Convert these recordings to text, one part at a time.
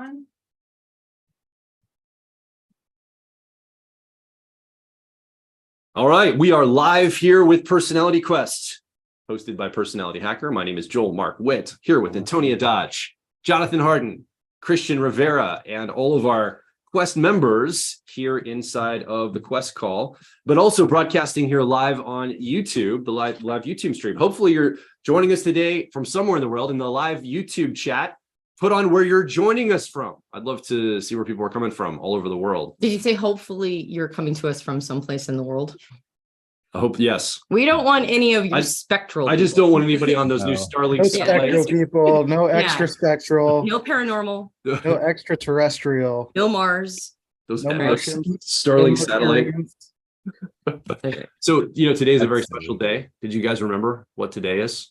everyone. All right, we are live here with Personality Quest, hosted by Personality Hacker. My name is Joel Mark Witt, here with Antonia Dodge, Jonathan Harden, Christian Rivera, and all of our Quest members here inside of the Quest call, but also broadcasting here live on YouTube, the live YouTube stream. Hopefully you're joining us today from somewhere in the world in the live YouTube chat. Put on where you're joining us from. I'd love to see where people are coming from all over the world. Did you say hopefully you're coming to us from someplace in the world? I hope, yes. We don't want any of your spectral. I just don't want anybody on those new Starlink No spectral people, no extra spectral, No paranormal, no extraterrestrial, no Mars. Those no Martians, Starlink no satellite. Mercurians. So, today is a very special day. Did you guys remember what today is?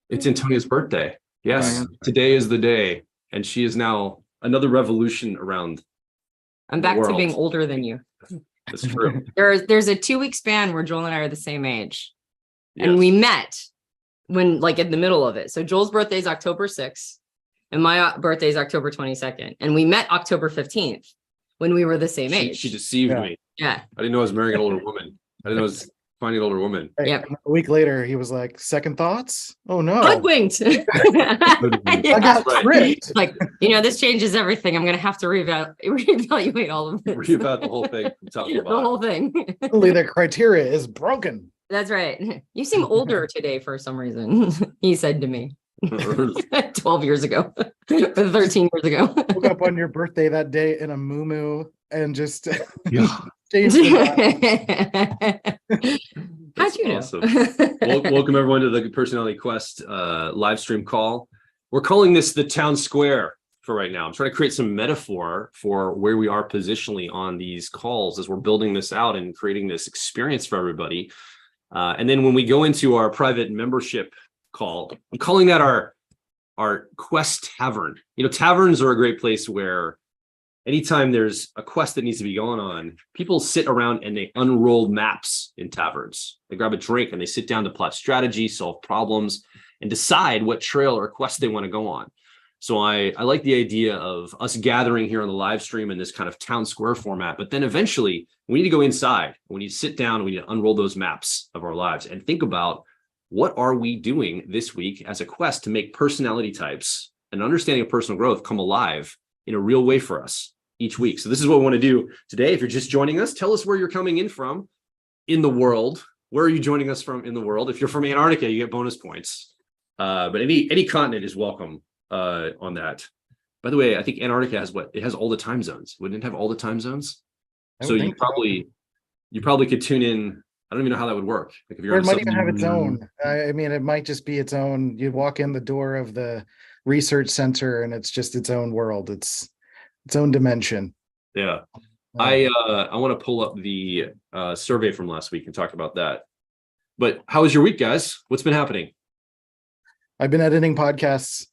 It's Antonia's birthday. Yes, today is the day. And she is now another revolution around. I'm back to being older than you. That's true. There's a 2-week span where Joel and I are the same age. Yes. And we met when in the middle of it. So Joel's birthday is October 6th and my birthday is October 22nd. And we met October 15th when we were the same age. She deceived me. Yeah. I didn't know I was marrying an older woman. I didn't know I was finding an older woman. Yep. A week later, he was like, second thoughts? Oh no. Hoodwinked. I got tricked. This changes everything. I'm going to have to reevaluate all of this. Reevaluate the whole thing. The whole thing. Suddenly the criteria is broken. That's right. You seem older today for some reason, he said to me 12 years ago, or 13 years ago. Woke up on your birthday that day in a muumuu and just Yeah. changed the How'd you know? Awesome. Welcome everyone to the Personality Quest live stream call. We're calling this the town square for right now. I'm trying to create some metaphor for where we are positionally on these calls as we're building this out and creating this experience for everybody. And then when we go into our private membership call, I'm calling that our Quest Tavern. Taverns are a great place where anytime there's a quest that needs to be going on, people sit around and they unroll maps in taverns. They grab a drink and they sit down to plot strategy, solve problems, and decide what trail or quest they want to go on. So I like the idea of us gathering here on the live stream in this kind of town square format, but then eventually we need to go inside. We need to sit down and we need to unroll those maps of our lives and think about what are we doing this week as a quest to make personality types and understanding of personal growth come alive in a real way for us each week. So this is what we want to do today. If you're just joining us, tell us where you're coming in from in the world. Where are you joining us from in the world? If you're from Antarctica, you get bonus points. But any continent is welcome on that. By the way, I think Antarctica has it has all the time zones. Wouldn't it have all the time zones? So you probably could tune in. I don't even know how that would work. Like if you're Or it might even have its own. I mean, it might just be its own. You'd walk in the door of the research center and it's just its own world. It's its own dimension. Yeah. I want to pull up the survey from last week and talk about that. But how was your week, guys? What's been happening? I've been editing podcasts.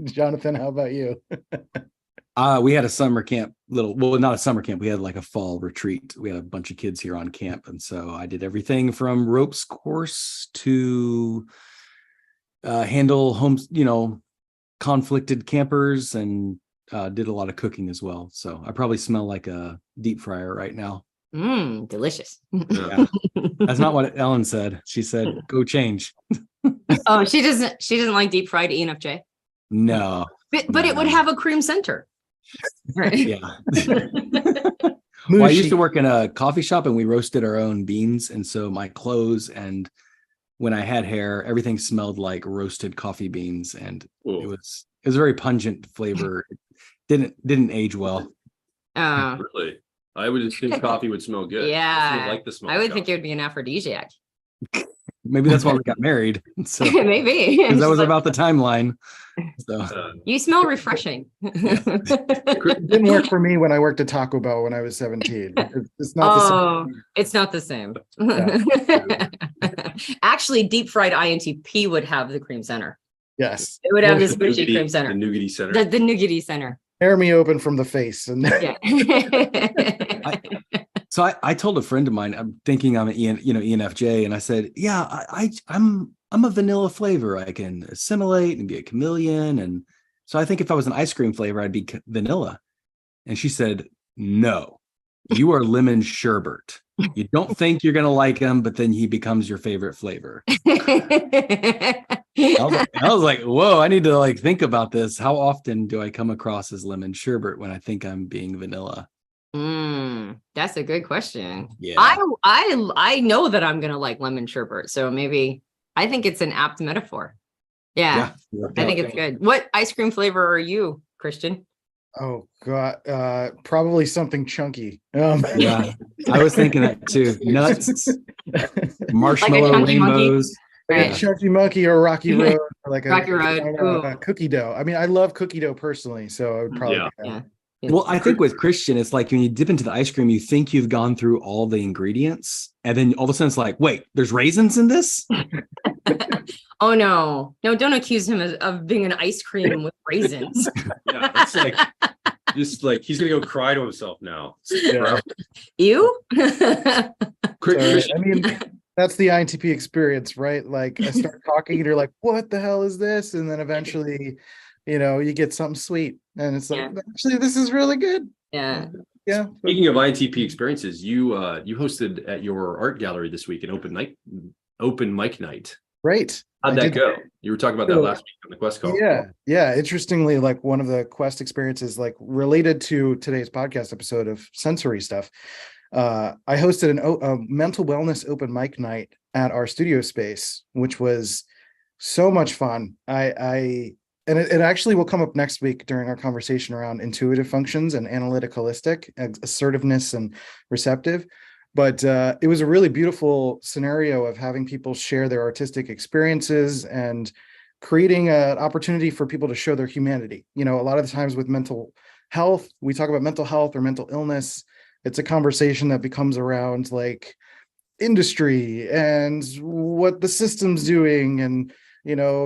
Jonathan, how about you? We had a summer camp, not a summer camp. We had like a fall retreat. We had a bunch of kids here on camp. And so I did everything from ropes course to handle homes, conflicted campers, and did a lot of cooking as well. So I probably smell like a deep fryer right now. Delicious. Yeah. That's not what Ellen said. She said, go change. Oh, she doesn't like deep fried ENFJ. No. But it would have a cream center. Right. Yeah. Well, I used to work in a coffee shop and we roasted our own beans. And so my clothes and when I had hair, everything smelled like roasted coffee beans. And it was a very pungent flavor. It didn't age well. Really? I would assume coffee would smell good. Yeah. I like the smell. I would think it would be an aphrodisiac. Maybe that's why we got married. So maybe because that was about the timeline. So you smell refreshing. It didn't work for me when I worked at Taco Bell when I was 17. It's not the same. It's not the same. Yeah. Actually, deep fried INTP would have the cream center. Yes. It would have this squishy cream center. The nougaty center. The nougaty center. Hair me open from the face. And Yeah. So I told a friend of mine, I'm thinking I'm an ENFJ, and I said, yeah, I'm a vanilla flavor. I can assimilate and be a chameleon, and So I think if I was an ice cream flavor, I'd be vanilla. And she said, no, you are lemon sherbet. You don't think you're going to like him, but then he becomes your favorite flavor. I was like, whoa, I need to like think about this. How often do I come across as lemon sherbet when I think I'm being vanilla? That's a good question. Yeah. I know that I'm gonna like lemon sherbet, so maybe I think it's an apt metaphor. Yeah, I think it's good. What ice cream flavor are you, Christian? Oh God, probably something chunky. Yeah, I was thinking that too. Nuts, marshmallow chunky monkey. rainbows. Like Right. a Chunky Monkey or Rocky Road, or like Rocky Road. a cookie dough. I mean, I love cookie dough personally, so I would probably pick that. Yeah. Well, I think with Christian, it's like when you dip into the ice cream, you think you've gone through all the ingredients, and then all of a sudden it's like, wait, there's raisins in this? Oh no, don't accuse him of being an ice cream with raisins. Yeah, it's like just like he's gonna go cry to himself now. Yeah. You? Christian, I mean, that's the INTP experience, right? Like I start talking and you're like, what the hell is this? And then eventually, you get something sweet and it's like, actually, this is really good. Yeah. Yeah. speaking of INTP experiences, you hosted at your art gallery this week an open mic night. Right. How'd that go? You were talking about that last week on the Quest call. Yeah. Interestingly, like one of the Quest experiences, like related to today's podcast episode of sensory stuff, I hosted a mental wellness open mic night at our studio space, which was so much fun. And it actually will come up next week during our conversation around intuitive functions and analyticalistic, assertiveness and receptive. But it was a really beautiful scenario of having people share their artistic experiences and creating an opportunity for people to show their humanity. A lot of the times with mental health, we talk about mental health or mental illness. It's a conversation that becomes around like industry and what the system's doing and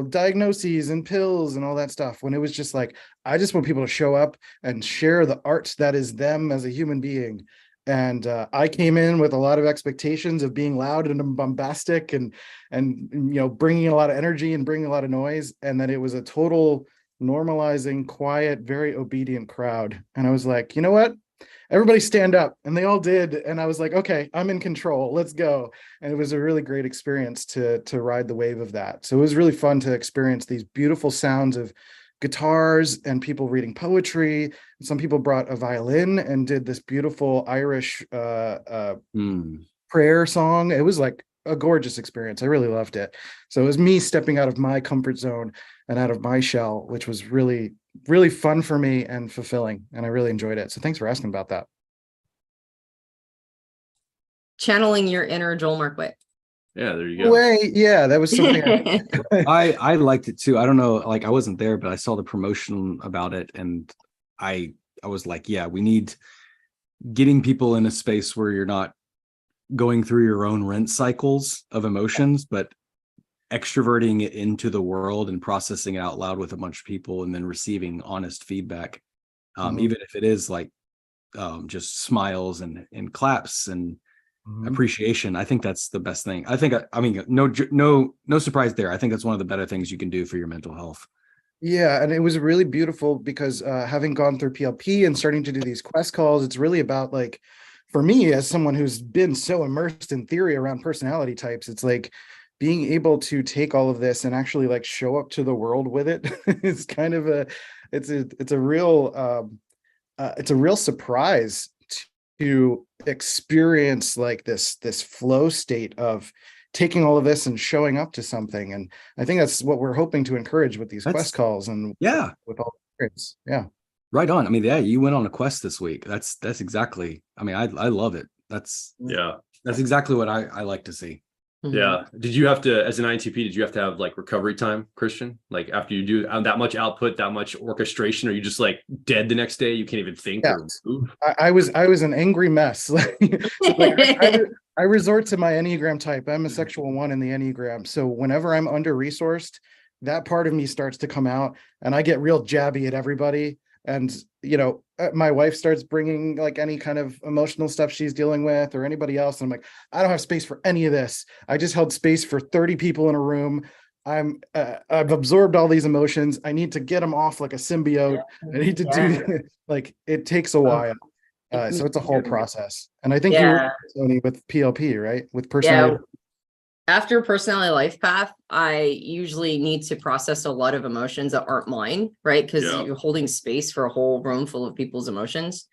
diagnoses and pills and all that stuff, when it was just like, I just want people to show up and share the art that is them as a human being. And I came in with a lot of expectations of being loud and bombastic and bringing a lot of energy and bringing a lot of noise. And then it was a total normalizing, quiet, very obedient crowd. And I was like, you know what? Everybody stand up. And they all did. And I was like, okay, I'm in control. Let's go. And it was a really great experience to ride the wave of that. So it was really fun to experience these beautiful sounds of guitars and people reading poetry. Some people brought a violin and did this beautiful Irish prayer song. It was like a gorgeous experience. I really loved it. So it was me stepping out of my comfort zone and out of my shell, which was really, really fun for me and fulfilling. And I really enjoyed it. So thanks for asking about that. Channeling your inner Joel Markwitt. Yeah, there you go. Yeah, that was something I liked it too. I don't know, like I wasn't there, but I saw the promotion about it and I was like, yeah, we need getting people in a space where you're not going through your own rent cycles of emotions, but extroverting it into the world and processing it out loud with a bunch of people and then receiving honest feedback. Even if it is like just smiles and claps and appreciation. I think that's the best thing. I think, I mean, no surprise there. I think that's one of the better things you can do for your mental health. Yeah, and it was really beautiful because having gone through PLP and starting to do these Quest calls, it's really about like, for me as someone who's been so immersed in theory around personality types, it's like being able to take all of this and actually like show up to the world with it. It's kind of it's a real surprise to experience like this flow state of taking all of this and showing up to something. And I think that's what we're hoping to encourage with these Quest calls and with all the experience. Yeah. Right on. I mean, yeah, you went on a quest this week. That's exactly, I mean, I love it. That's exactly what I like to see. Yeah. Did you have to, as an INTP, did you have to have like recovery time, Christian? Like after you do that much output, that much orchestration, are you just like dead the next day? You can't even think or move? I was an angry mess. I resort to my Enneagram type. I'm a sexual 1 in the Enneagram. So whenever I'm under-resourced, that part of me starts to come out and I get real jabby at everybody. And, my wife starts bringing like any kind of emotional stuff she's dealing with or anybody else. And I'm like, I don't have space for any of this. I just held space for 30 people in a room. I've absorbed all these emotions. I need to get them off like a symbiote. I need to do like it takes a while. So it's a whole process. And I think you were Tony with PLP, right? With personality. After personality life path, I usually need to process a lot of emotions that aren't mine, right? Because you're holding space for a whole room full of people's emotions.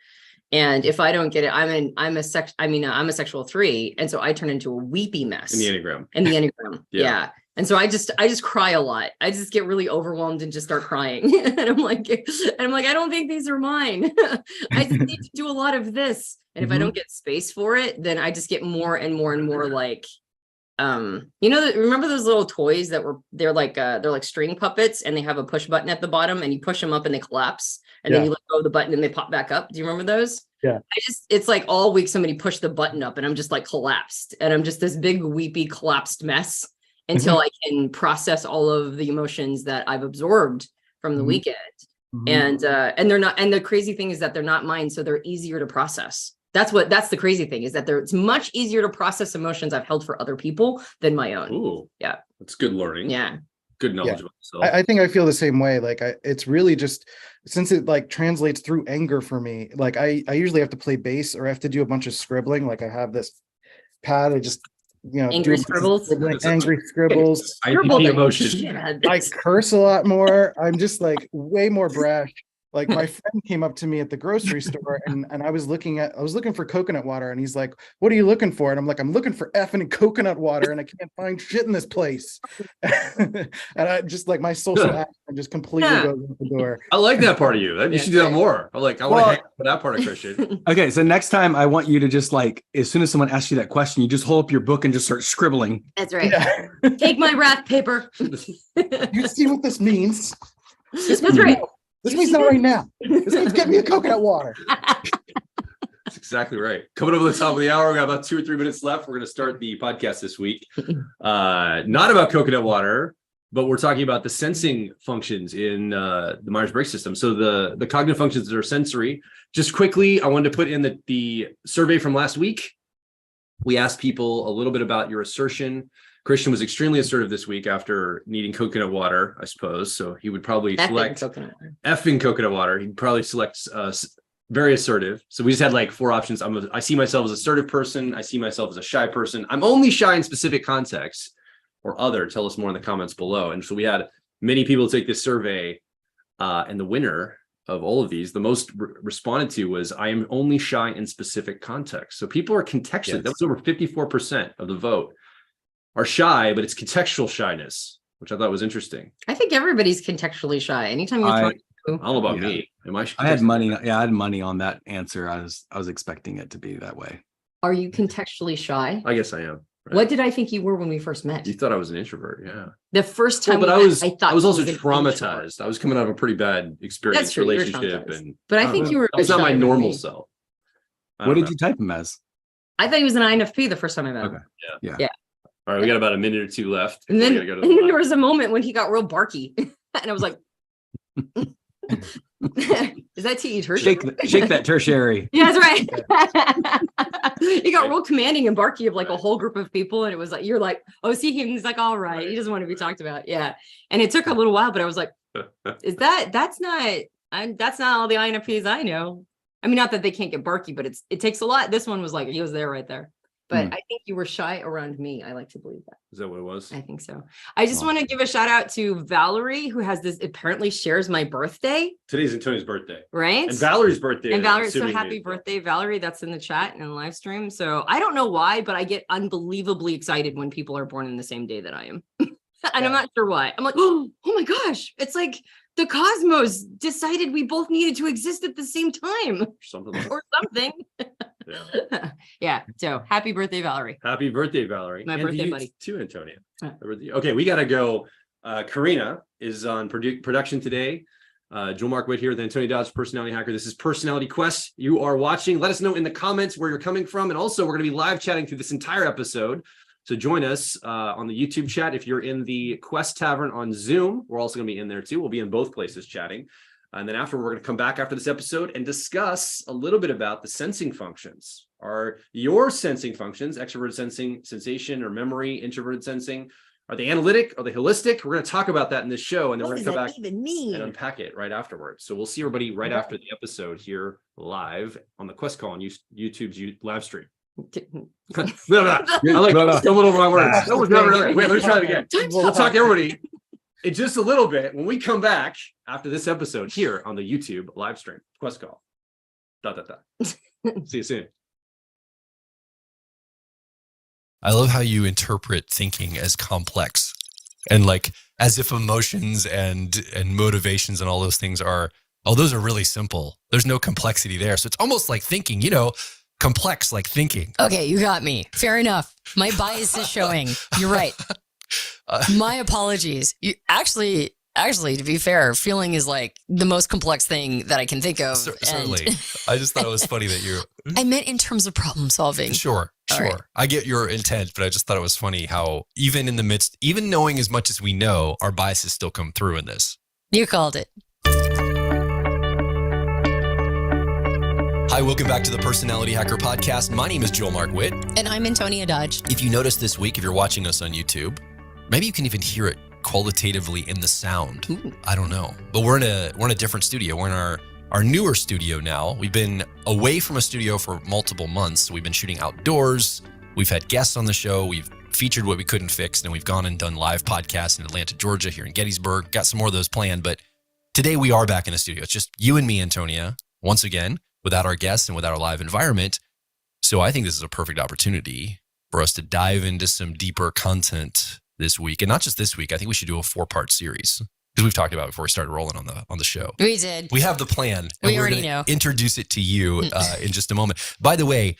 And if I don't get it, I'm a sexual 3. And so I turn into a weepy mess. In the Enneagram. Yeah. And so I just cry a lot. I just get really overwhelmed and just start crying. and I'm like, I don't think these are mine. I just need to do a lot of this. And if I don't get space for it, then I just get more and more and more like, remember those little toys that they're like string puppets, and they have a push button at the bottom, and you push them up and they collapse, and then you let go of the button and they pop back up. Do you remember those? Yeah. It's like all week somebody pushed the button up and I'm just like collapsed, and I'm just this big weepy collapsed mess until I can process all of the emotions that I've absorbed from the weekend. And they're not, and the crazy thing is that they're not mine, so they're easier to process. That's the crazy thing, is that it's much easier to process emotions I've held for other people than my own. Ooh, yeah. That's good learning. Yeah. Good knowledge of myself. I think I feel the same way. Like it's really just, since it like translates through anger for me, like I usually have to play bass, or I have to do a bunch of scribbling. Like I have this pad, I just, angry scribbles. Angry scribbles. IPP emotion. I curse a lot more. I'm just like way more brash. Like my friend came up to me at the grocery store, and I was looking for coconut water, and he's like, "What are you looking for?" And I'm like, "I'm looking for effing coconut water, and I can't find shit in this place." And I just like my social action just completely goes out the door. I like that part of you. You should do that more. I want to hang out with that part of Christian. Okay, so next time I want you to just like, as soon as someone asks you that question, you just hold up your book and just start scribbling. That's right. Yeah. Take my wrath paper. You see what this means? That's right. This means not right now. This means get me a coconut water. That's exactly right. Coming over the top of the hour, we got about 2 or 3 minutes left. We're going to start the podcast this week. Not about coconut water, but we're talking about the sensing functions in the Myers-Briggs system. So the cognitive functions that are sensory. Just quickly, I wanted to put in the survey from last week. We asked people a little bit about your assertion. Christian was extremely assertive this week after needing coconut water, I suppose. So he would probably select effing coconut water. He'd probably select very assertive. So we just had like 4 options. I see myself as an assertive person. I see myself as a shy person. I'm only shy in specific contexts, or other. Tell us more in the comments below. And so we had many people take this survey, and the winner of all of these, the most responded to, was I am only shy in specific contexts. So people are contextually, that was over 54% of the vote, are shy, but it's contextual shyness, which I thought was interesting. I think everybody's contextually shy. Anytime you're talking to, I don't know about me. Am I? I had money. Yeah, I had money on that answer. I was expecting it to be that way. Are you contextually shy? I guess I am. Right? What did I think you were when we first met? You thought I was an introvert, yeah. The first time, but I was also traumatized. Introvert. I was coming out of a pretty bad experience, relationship, but I think you were. It's not my normal self. What did you type him as? I thought he was an INFP the first time I met him. Okay. Yeah. All right, we got about a minute or 2 left. And then there was a moment when he got real barky, and I was like, "Is that TE tertiary? Shake that tertiary." Yeah, that's right. He got real commanding and barky of like a whole group of people, and it was like you're like, "Oh, see him." He's like, "All right, he doesn't want to be talked about." Yeah, and it took a little while, but I was like, "That's not all the INFPs I know." I mean, not that they can't get barky, but it takes a lot. This one was like he was there right there. But I think you were shy around me. I like to believe that. Is that what it was? I think so. I just want to give a shout out to Valerie, who has this, apparently shares my birthday. Today's Antonia's birthday. Right? And Valerie's birthday. And Valerie, so happy birthday, Valerie. That's in the chat and in the live stream. So I don't know why, but I get unbelievably excited when people are born in the same day that I am. And I'm not sure why. I'm like, oh my gosh. It's like the cosmos decided we both needed to exist at the same time. Or something. Yeah. So happy birthday, Valerie. Happy birthday, Valerie. My birthday buddy. Too, Antonia. Okay, we got to go. Karina is on production today. Joel Mark Witt here, the Antonia Dodge Personality Hacker. This is Personality Quest. You are watching. Let us know in the comments where you're coming from. And also, we're going to be live chatting through this entire episode. So join us on the YouTube chat. If you're in the Quest Tavern on Zoom, we're also going to be in there too. We'll be in both places chatting. And then after, we're going to come back after this episode and discuss a little bit about the sensing functions. Are your sensing functions, extroverted sensing, sensation or memory, introverted sensing, Are they analytic? Are they holistic? We're going to talk about that in this show, and then What we're does going to come that back even mean? and unpack it right afterwards. So we'll see everybody right Okay. after the episode here live on the Quest Call on YouTube's live stream. No. I like stumbled over my words. That was never really. Wait, let me try it again. We'll talk to everybody in just a little bit when we come back after this episode here on the YouTube live stream. Quest Call. ... See you soon. I love how you interpret thinking as complex and like as if emotions and motivations and all those things are, oh, those are really simple. There's no complexity there. So it's almost like thinking, complex like thinking. Okay, you got me. Fair enough. My bias is showing. You're right. My apologies. You actually, to be fair, feeling is like the most complex thing that I can think of. Certainly. I just thought it was funny that you're... I meant in terms of problem solving. Sure. All right. I get your intent, but I just thought it was funny how even in the midst, even knowing as much as we know, our biases still come through in this. You called it. Hi, welcome back to the Personality Hacker Podcast. My name is Joel Mark Witt. And I'm Antonia Dodge. If you noticed this week, if you're watching us on YouTube, maybe you can even hear it qualitatively in the sound. Ooh. I don't know, but we're in a different studio. We're in our newer studio now. We've been away from a studio for multiple months. We've been shooting outdoors. We've had guests on the show. We've featured what we couldn't fix, and we've gone and done live podcasts in Atlanta, Georgia, here in Gettysburg. Got some more of those planned, but today we are back in the studio. It's just you and me, Antonia, once again, without our guests and without our live environment. So I think this is a perfect opportunity for us to dive into some deeper content this week. And not just this week, I think we should do a 4-part series, because we've talked about it before we started rolling on the show. We did. We have the plan. We we're already gonna know. Introduce it to you in just a moment. By the way,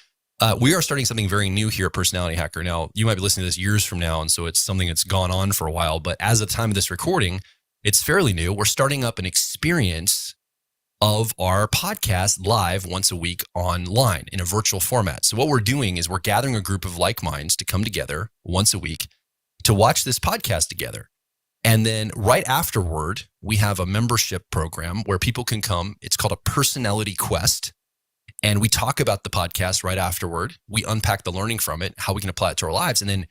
we are starting something very new here at Personality Hacker. Now, you might be listening to this years from now, and so it's something that's gone on for a while. But as of the time of this recording, it's fairly new. We're starting up an experience of our podcast live once a week online in a virtual format. So what we're doing is we're gathering a group of like minds to come together once a week to watch this podcast together. And then right afterward, we have a membership program where people can come. It's called a Personality Quest. And we talk about the podcast right afterward. We unpack the learning from it, how we can apply it to our lives. And then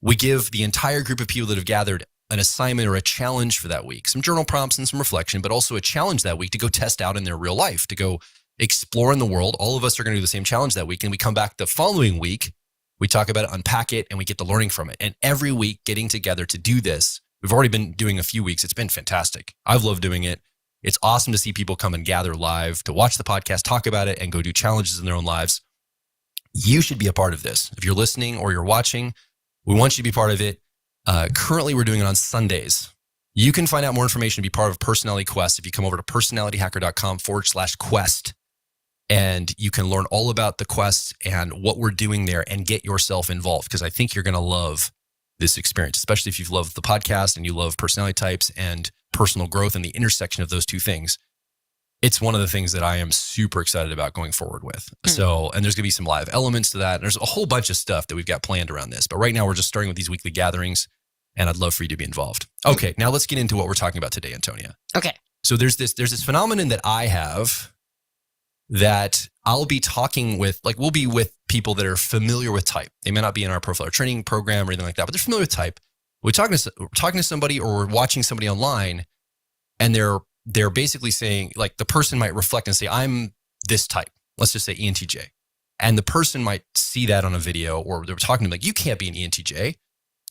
we give the entire group of people that have gathered an assignment or a challenge for that week, some journal prompts and some reflection, but also a challenge that week to go test out in their real life, to go explore in the world. All of us are going to do the same challenge that week. And we come back the following week, we talk about it, unpack it, and we get the learning from it. And every week getting together to do this, we've already been doing a few weeks. It's been fantastic. I've loved doing it. It's awesome to see people come and gather live to watch the podcast, talk about it, and go do challenges in their own lives. You should be a part of this. If you're listening or you're watching, we want you to be part of it. Currently, we're doing it on Sundays. You can find out more information to be part of Personality Quest if you come over to personalityhacker.com/quest. And you can learn all about the quest and what we're doing there and get yourself involved, because I think you're going to love this experience, especially if you've loved the podcast and you love personality types and personal growth and the intersection of those two things. It's one of the things that I am super excited about going forward with. So, and there's going to be some live elements to that. There's a whole bunch of stuff that we've got planned around this. But right now we're just starting with these weekly gatherings, and I'd love for you to be involved. Okay, now let's get into what we're talking about today, Antonia. Okay. So there's this phenomenon that I have that I'll be talking with, like we'll be with people that are familiar with type. They may not be in our profile or training program or anything like that, but they're familiar with type. We're talking to somebody, or we're watching somebody online, and they're basically saying, like, the person might reflect and say, I'm this type. Let's just say ENTJ. And the person might see that on a video, or they're talking to them like, you can't be an ENTJ.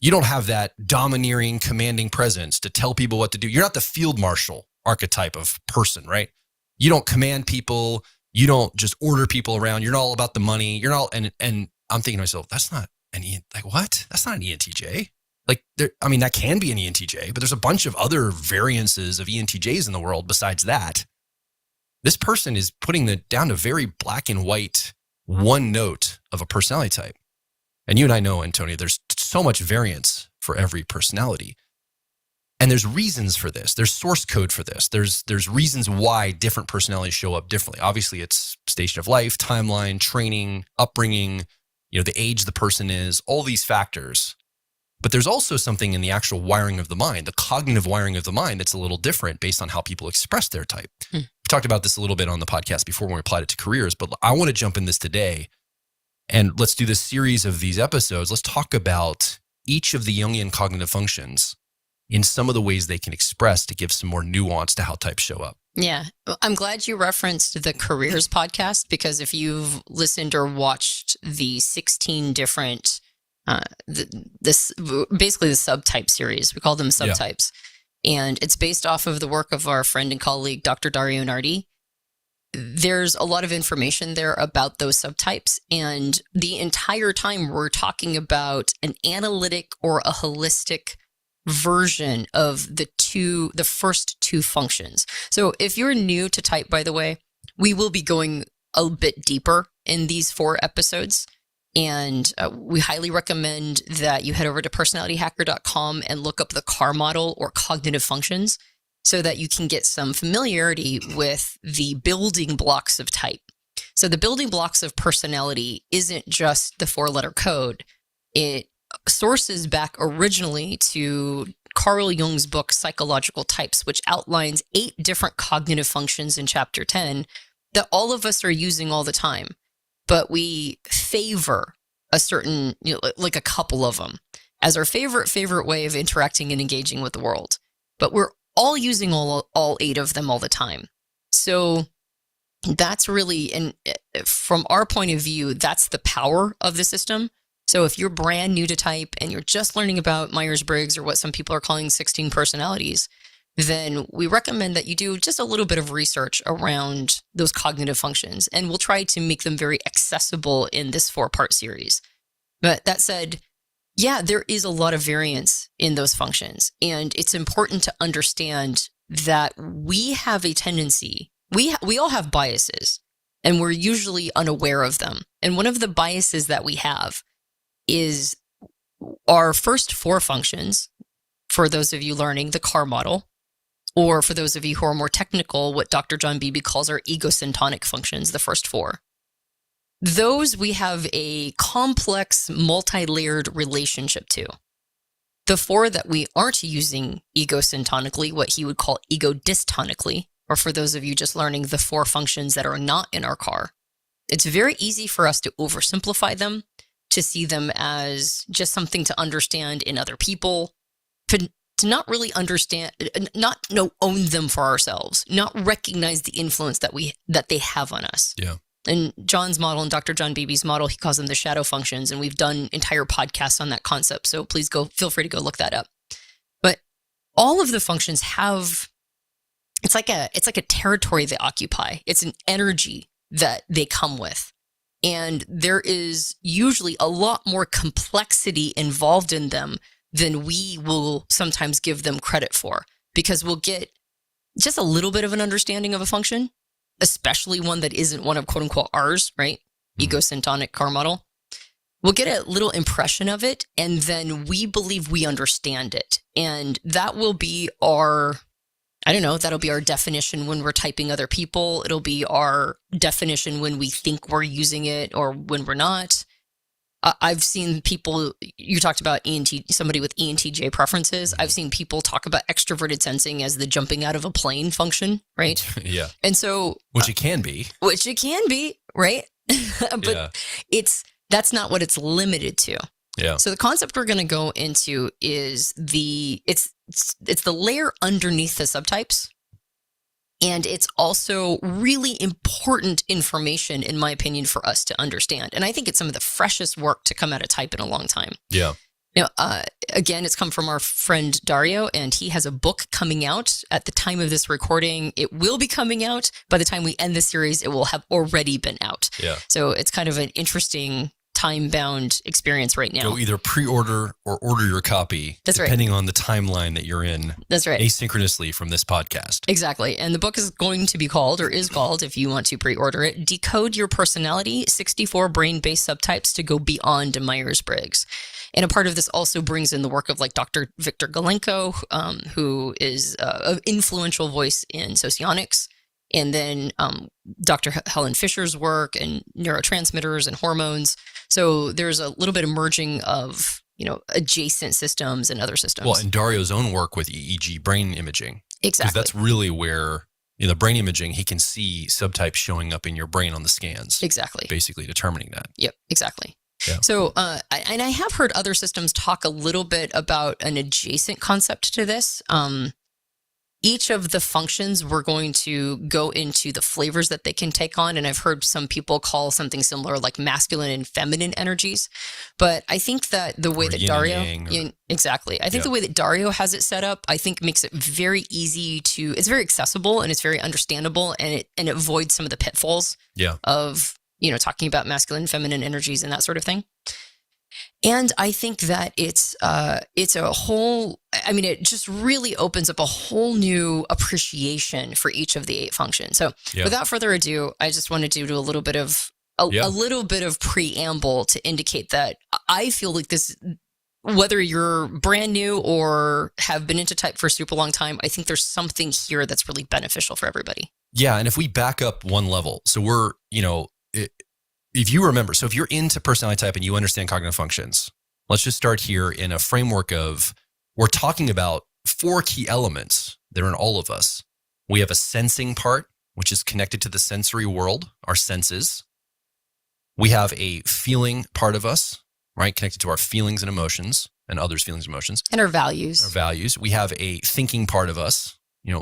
You don't have that domineering, commanding presence to tell people what to do. You're not the field marshal archetype of person, right? You don't command people. You don't just order people around. You're not all about the money. You're not, and I'm thinking to myself, that's not an what? That's not an ENTJ. Like, that can be an ENTJ, but there's a bunch of other variances of ENTJs in the world besides that. This person is putting it down to very black and white, one note of a personality type. And you and I know, Antonia, there's so much variance for every personality. And there's reasons for this. There's source code for this. There's reasons why different personalities show up differently. Obviously, it's station of life, timeline, training, upbringing, the age the person is, all these factors. But there's also something in the actual wiring of the mind, the cognitive wiring of the mind, that's a little different based on how people express their type. We talked about this a little bit on the podcast before when we applied it to careers, but I want to jump in this today, and let's do this series of these episodes. Let's talk about each of the Jungian cognitive functions in some of the ways they can express to give some more nuance to how types show up. Yeah. I'm glad you referenced the careers podcast, because if you've listened or watched the 16 different, basically the subtype series, we call them subtypes. And it's based off of the work of our friend and colleague, Dr. Dario Nardi. There's a lot of information there about those subtypes. And the entire time we're talking about an analytic or a holistic version of the first two functions. So if you're new to type, by the way, we will be going a bit deeper in these 4 episodes. And we highly recommend that you head over to personalityhacker.com and look up the CAR model or cognitive functions so that you can get some familiarity with the building blocks of type. So the building blocks of personality isn't just the 4-letter code. It sources back originally to Carl Jung's book, Psychological Types, which outlines 8 different cognitive functions in chapter 10 that all of us are using all the time. But we favor a certain, like a couple of them as our favorite way of interacting and engaging with the world. But we're all using all 8 of them all the time. So that's really, and from our point of view, that's the power of the system. So if you're brand new to type and you're just learning about Myers-Briggs, or what some people are calling 16 personalities, then we recommend that you do just a little bit of research around those cognitive functions, and we'll try to make them very accessible in this 4-part series. But that said, yeah, there is a lot of variance in those functions, and it's important to understand that we have a tendency, we all have biases, and we're usually unaware of them. And one of the biases that we have is our first 4 functions, for those of you learning the CAR model, or for those of you who are more technical, what Dr. John Beebe calls our egosyntonic functions, the first 4. Those we have a complex, multi-layered relationship to. The 4 that we aren't using egosyntonically, what he would call egodystonically, or for those of you just learning the 4 functions that are not in our CAR, it's very easy for us to oversimplify them, to see them as just something to understand in other people, to not really understand, not own them for ourselves, not recognize the influence that they have on us. Yeah. And John's model and Dr. John Beebe's model, he calls them the shadow functions, and we've done entire podcasts on that concept. So please feel free to go look that up. But all of the functions have, it's like a territory they occupy. It's an energy that they come with. And there is usually a lot more complexity involved in them than we will sometimes give them credit for, because we'll get just a little bit of an understanding of a function, especially one that isn't one of quote unquote ours, right? Egosyntonic CAR model. We'll get a little impression of it, and then we believe we understand it. And that will be that'll be our definition when we're typing other people. It'll be our definition when we think we're using it or when we're not. I've seen people, you talked about somebody with ENTJ preferences. I've seen people talk about extroverted sensing as the jumping out of a plane function, right? Yeah. And so. Which it can be, right? But that's not what it's limited to. Yeah. So the concept we're going to go into is it's the layer underneath the subtypes. And it's also really important information, in my opinion, for us to understand. And I think it's some of the freshest work to come out of type in a long time. Yeah. Again, it's come from our friend Dario, and he has a book coming out at the time of this recording. It will be coming out by the time we end the series. It will have already been out. Yeah. So it's kind of an interesting time-bound experience right now. Go either pre-order or order your copy, depending on the timeline that you're in. That's right. Asynchronously from this podcast. Exactly. And the book is going to be called, or is called, if you want to pre-order it, Decode Your Personality, 64 Brain-Based Subtypes to Go Beyond Myers-Briggs. And a part of this also brings in the work of like Dr. Victor Galenko, who is an influential voice in socionics. And then Dr. Helen Fisher's work and neurotransmitters and hormones. So there's a little bit of merging of, adjacent systems and other systems. Well, and Dario's own work with EEG brain imaging. Exactly. Because that's really where, the brain imaging, he can see subtypes showing up in your brain on the scans. Exactly. Basically determining that. Yep, exactly. Yeah. So, and I have heard other systems talk a little bit about an adjacent concept to this. Each of the functions, we're going to go into the flavors that they can take on. And I've heard some people call something similar like masculine and feminine energies. But I think that the way Or that yin and Dario, yang, exactly. I think Yeah. the way that Dario has it set up, I think makes it very easy it's very accessible and it's very understandable, and it avoids some of the pitfalls Yeah. of, talking about masculine and feminine energies and that sort of thing. And I think that it's a whole, it just really opens up a whole new appreciation for each of the 8 functions. So Yeah. without further ado, I just wanted to do a little bit of Yeah. a little bit of preamble to indicate that I feel like this, whether you're brand new or have been into type for a super long time, I think there's something here that's really beneficial for everybody. Yeah. And if we back up one level, so we're, if you remember, so if you're into personality type and you understand cognitive functions, let's just start here in a framework of, we're talking about 4 key elements that are in all of us. We have a sensing part, which is connected to the sensory world, our senses. We have a feeling part of us, right? Connected to our feelings and emotions and others' feelings and emotions. And our values. Our values. We have a thinking part of us,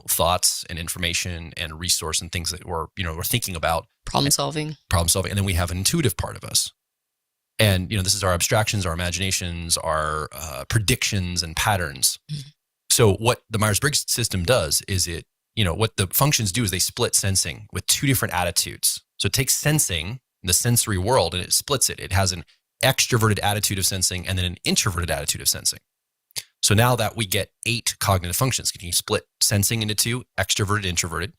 thoughts and information and resource and things that we're thinking about. Problem solving. And then we have an intuitive part of us. And, this is our abstractions, our imaginations, our predictions and patterns. Mm-hmm. So what the Myers-Briggs system does is what the functions do is they split sensing with 2 different attitudes. So it takes sensing, the sensory world, and it splits it. It has an extroverted attitude of sensing and then an introverted attitude of sensing. So now that we get 8 cognitive functions, can you split sensing into 2, extroverted, introverted,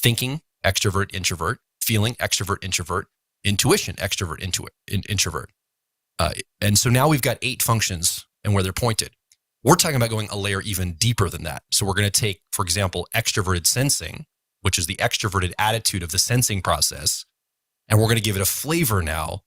thinking, extrovert, introvert, feeling, extrovert, introvert, intuition, extrovert, introvert. And so now we've got 8 functions and where they're pointed. We're talking about going a layer even deeper than that. So we're going to take, for example, extroverted sensing, which is the extroverted attitude of the sensing process, and we're going to give it a flavor now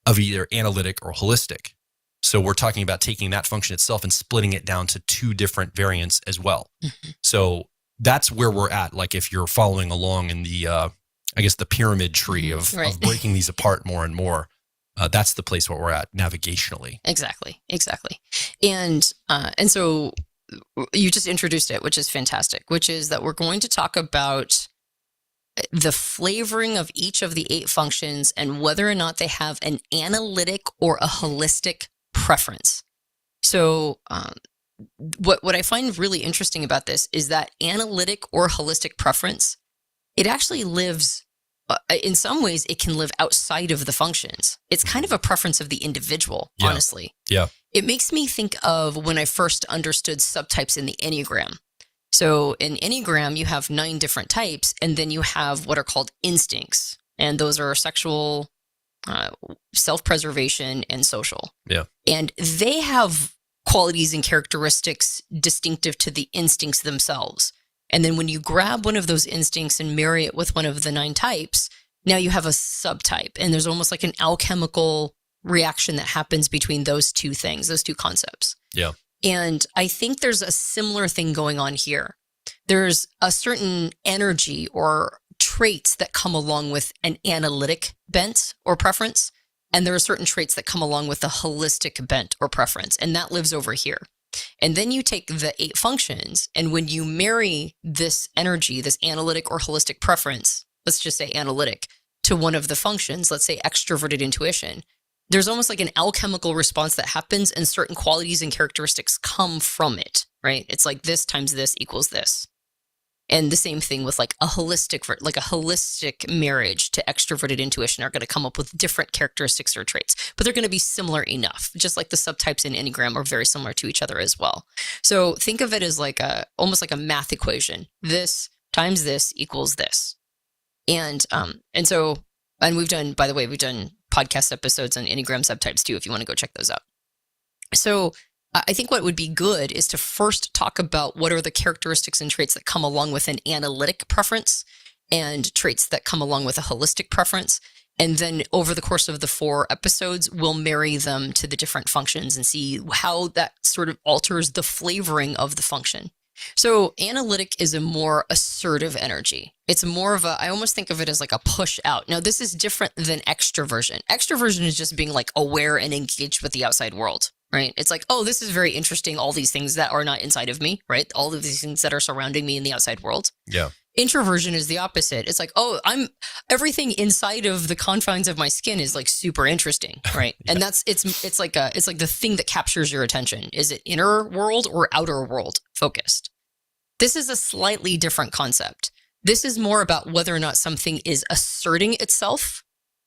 of either analytic or holistic. So we're talking about taking that function itself and splitting it down to 2 different variants as well. Mm-hmm. So that's where we're at. Like if you're following along in the, the pyramid tree of breaking these apart more and more, that's the place where we're at navigationally. Exactly. And so you just introduced it, which is fantastic, which is that we're going to talk about the flavoring of each of the 8 functions and whether or not they have an analytic or a holistic preference. So what I find really interesting about this is that analytic or holistic preference, it actually lives, in some ways, it can live outside of the functions. It's kind of a preference of the individual, honestly. Yeah. It makes me think of when I first understood subtypes in the Enneagram. So in Enneagram, you have 9 different types, and then you have what are called instincts. And those are sexual, self-preservation, and social. Yeah. And they have qualities and characteristics distinctive to the instincts themselves. And then when you grab one of those instincts and marry it with one of the 9 types, now you have a subtype. And there's almost like an alchemical reaction that happens between those 2 things, those 2 concepts. Yeah. And I think there's a similar thing going on here. There's a certain energy or traits that come along with an analytic bent or preference. And there are certain traits that come along with a holistic bent or preference. And that lives over here. And then you take the 8 functions, and when you marry this energy, this analytic or holistic preference, let's just say analytic, to one of the functions, let's say extroverted intuition, there's almost like an alchemical response that happens, and certain qualities and characteristics come from it, right? It's like this times this equals this. And the same thing with like a holistic marriage to extroverted intuition are going to come up with different characteristics or traits, but they're going to be similar enough, just like the subtypes in Enneagram are very similar to each other as well. So think of it as like almost like a math equation. This times this equals this. And we've done podcast episodes on Enneagram subtypes too, if you want to go check those out. So I think what would be good is to first talk about what are the characteristics and traits that come along with an analytic preference and traits that come along with a holistic preference. And then over the course of the 4 episodes, we'll marry them to the different functions and see how that sort of alters the flavoring of the function. So analytic is a more assertive energy. It's more of a, I almost think of it as like a push out. Now, this is different than extroversion. Extroversion is just being like aware and engaged with the outside world, right? It's like, oh, this is very interesting. All these things that are not inside of me, right? All of these things that are surrounding me in the outside world. Yeah. Introversion is the opposite. It's like, oh, everything inside of the confines of my skin is like super interesting, right? Yeah. And it's like the thing that captures your attention. Is it inner world or outer world focused? This is a slightly different concept. This is more about whether or not something is asserting itself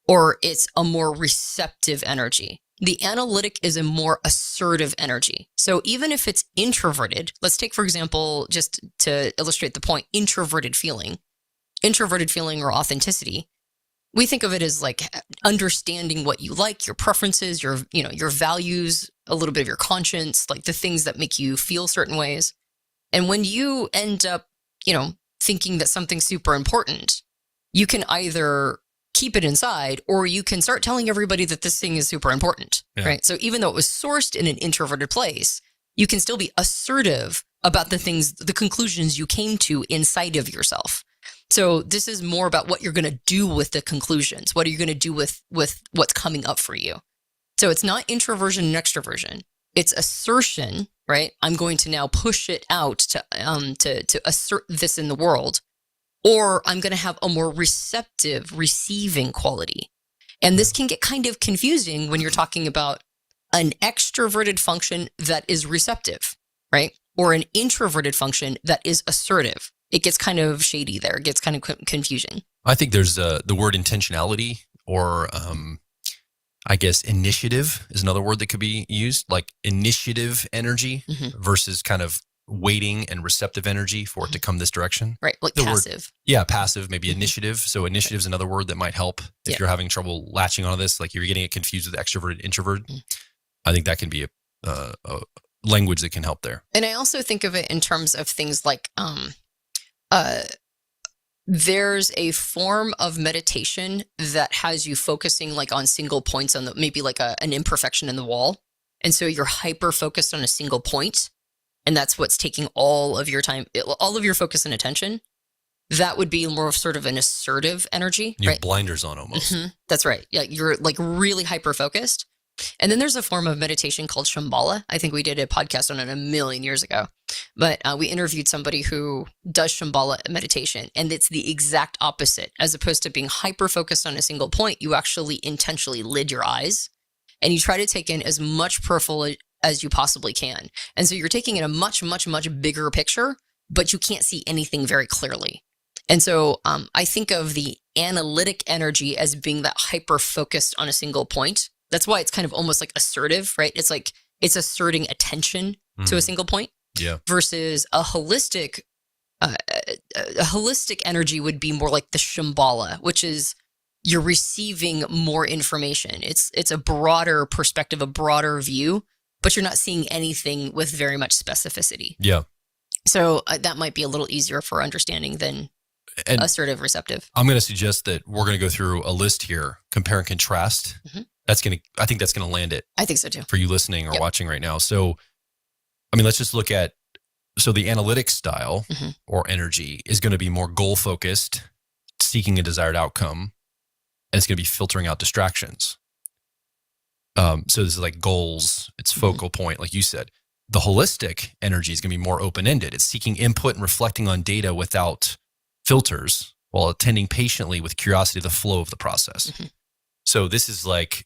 or it's a more receptive energy. The analytic is a more assertive energy. So even if it's introverted, let's take, for example, just to illustrate the point, introverted feeling or authenticity. We think of it as like understanding what you like, your preferences, your values, a little bit of your conscience, like the things that make you feel certain ways. And when you end up, thinking that something's super important, you can either keep it inside, or you can start telling everybody that this thing is super important, right? So even though it was sourced in an introverted place, you can still be assertive about the conclusions you came to inside of yourself. So this is more about what you're going to do with the conclusions. What are you going to do with what's coming up for you? So it's not introversion and extroversion. It's assertion, right? I'm going to now push it out to assert this in the world. Or I'm going to have a more receptive, receiving quality. And this can get kind of confusing when you're talking about an extroverted function that is receptive, right? Or an introverted function that is assertive. It gets kind of shady there. It gets kind of confusing. I think there's the word intentionality, or I guess initiative is another word that could be used, like initiative energy versus kind of waiting and receptive energy for it to come this direction. Right, like passive. Passive, maybe initiative. So initiative is another word that might help if you're having trouble latching onto this, like you're getting it confused with extroverted, introvert. I think that can be a language that can help there. And I also think of it in terms of things like there's a form of meditation that has you focusing like on single points on maybe like an imperfection in the wall. And so you're hyper focused on a single point. And that's what's taking all of your time, all of your focus and attention. That would be more of sort of an assertive energy. You have right? blinders on almost. That's right. Yeah, you're like really hyper focused. And then there's a form of meditation called Shambhala. I think we did a podcast on it a million years ago. But we interviewed somebody who does Shambhala meditation, and it's the exact opposite. As opposed to being hyper focused on a single point, you actually intentionally lid your eyes and you try to take in as much peripheral as you possibly can. And so you're taking in a much, much, much bigger picture, but you can't see anything very clearly. And so I think of the analytic energy as being that hyper focused on a single point. That's why it's kind of almost like assertive, right? It's like it's asserting attention to a single point. Yeah. Versus a holistic energy would be more like the Shambhala, which is you're receiving more information. It's a broader perspective, a broader view, but you're not seeing anything with very much specificity. Yeah. So that might be a little easier for understanding than assertive, receptive. I'm going to suggest that we're going to go through a list here, compare and contrast. I think that's going to land it. I think so too. For you listening or watching right now. So, I mean, let's just look at, the analytic style or energy is going to be more goal focused, seeking a desired outcome, and it's going to be filtering out distractions. So this is like goals, it's focal point, like you said. The holistic energy is going to be more open-ended. It's seeking input and reflecting on data without filters while attending patiently with curiosity the flow of the process. So this is like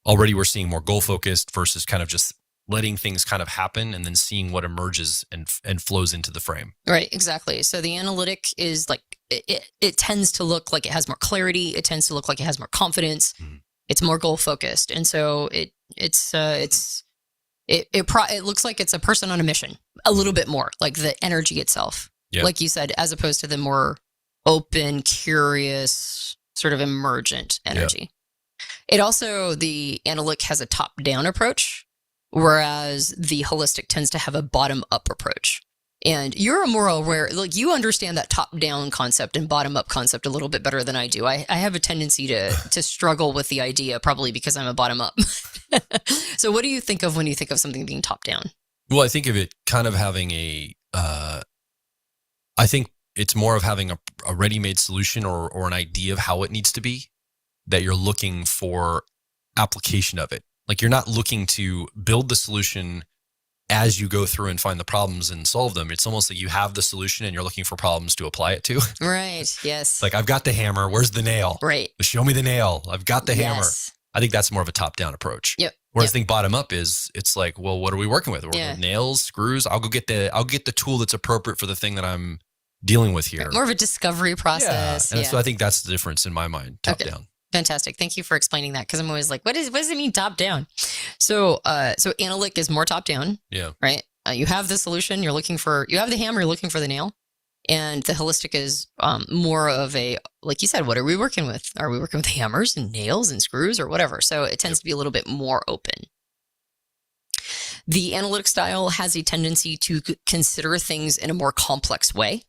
already we're seeing more goal-focused versus kind of just letting things kind of happen and then seeing what emerges and flows into the frame. Right, exactly. So the analytic is like, it tends to look like it has more clarity. It tends to look like it has more confidence. It's more goal focused. And so it looks like it's a person on a mission a little bit more, like the energy itself. Yeah. Like you said, as opposed to the more open, curious, sort of emergent energy. It also, the analytic has a top-down approach, whereas the holistic tends to have a bottom-up approach. And you're more aware, like you understand that top-down concept and bottom-up concept a little bit better than I do. I have a tendency to struggle with the idea, probably because I'm a bottom-up. So what do you think of when you think of something being top-down? Well, I think of it kind of having a I think it's more of having a ready-made solution or an idea of how it needs to be, that you're looking for application of it. Like you're not looking to build the solution as you go through and find the problems and solve them. It's almost like you have the solution and you're looking for problems to apply it to. Right. Yes. Like I've got the hammer. Where's the nail? Right. Show me the nail. I've got the hammer. Yes. I think that's more of a top-down approach. Yep. Whereas I think bottom up is it's like, well, what are we working with? We're working with nails, screws. I'll get the tool that's appropriate for the thing that I'm dealing with here. More of a discovery process. And so I think that's the difference in my mind, top down. Fantastic. Thank you for explaining that, because I'm always like, what does it mean top down? So analytic is more top down. Yeah. Right. You have the solution. You have the hammer. You're looking for the nail. And the holistic is more of a, like you said, what are we working with? Are we working with hammers and nails and screws or whatever? So it tends to be a little bit more open. The analytic style has a tendency to consider things in a more complex way,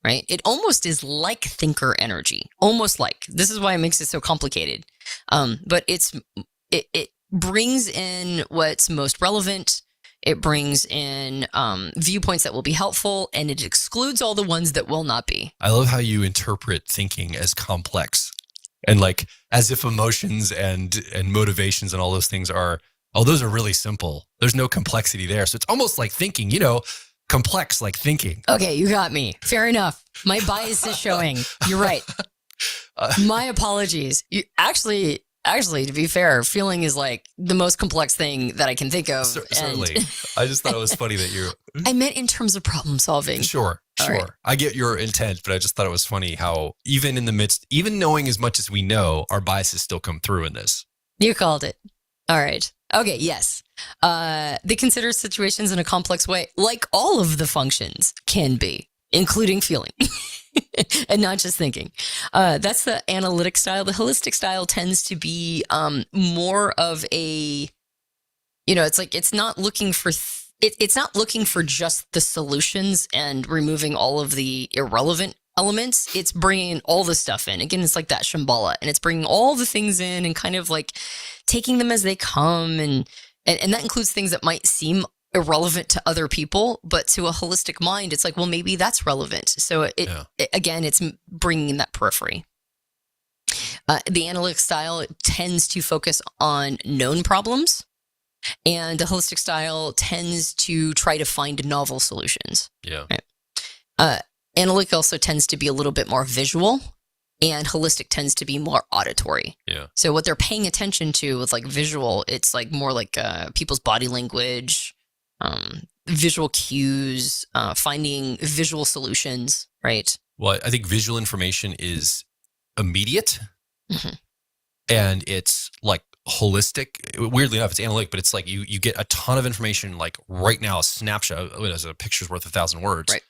right? It almost is like thinker energy, almost like. This is why it makes it so complicated. But it brings in what's most relevant. It brings in viewpoints that will be helpful, and it excludes all the ones that will not be. I love how you interpret thinking as complex, and like as if emotions and motivations and all those things are, those are really simple. There's no complexity there. So it's almost like thinking, complex like thinking. Okay, you got me. Fair enough. My bias is showing. You're right. My apologies. Actually, to be fair, feeling is like the most complex thing that I can think of. Certainly. I just thought it was funny that you... I meant in terms of problem solving. Sure. Right. I get your intent, but I just thought it was funny how even in the midst, even knowing as much as we know, our biases still come through in this. You called it. All right. Okay, yes. They consider situations in a complex way, like all of the functions can be, including feeling. And not just thinking. That's the analytic style. The holistic style tends to be more of a, it's like it's not looking for it's not looking for just the solutions and removing all of the irrelevant elements. It's bringing all the stuff in. Again, it's like that Shambhala, and it's bringing all the things in and kind of like taking them as they come, and that includes things that might seem irrelevant to other people, but to a holistic mind, it's like, well, maybe that's relevant. So again, it's bringing in that periphery. The analytic style tends to focus on known problems, and the holistic style tends to try to find novel solutions. Yeah. Right? Analytic also tends to be a little bit more visual, and holistic tends to be more auditory. Yeah. So what they're paying attention to with like visual, it's like more like people's body language, visual cues, finding visual solutions, right? Well, I think visual information is immediate, and it's like holistic. Weirdly enough, it's analytic, but it's like you get a ton of information like right now, a snapshot, as a picture's worth 1,000 words. Right.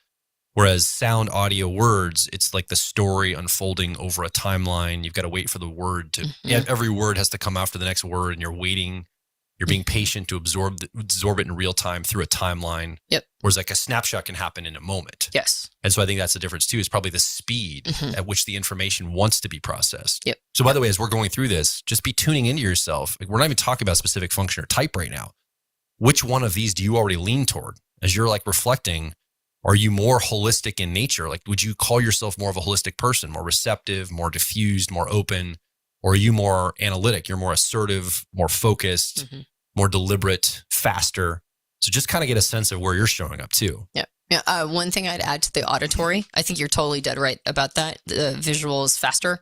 Whereas sound, audio, words, it's like the story unfolding over a timeline. You've got to wait for the word to, every word has to come after the next word, and you're waiting. You're being patient to absorb it in real time through a timeline. Yep. Whereas like a snapshot can happen in a moment. Yes. And so I think that's the difference too, is probably the speed at which the information wants to be processed. Yep. So by the way, as we're going through this, just be tuning into yourself. Like, we're not even talking about specific function or type right now. Which one of these do you already lean toward? As you're like reflecting, are you more holistic in nature? Like, would you call yourself more of a holistic person, more receptive, more diffused, more open? Or are you more analytic? You're more assertive, more focused, more deliberate, faster. So just kind of get a sense of where you're showing up too. Yeah. Yeah. One thing I'd add to the auditory, I think you're totally dead right about that. The visual is faster.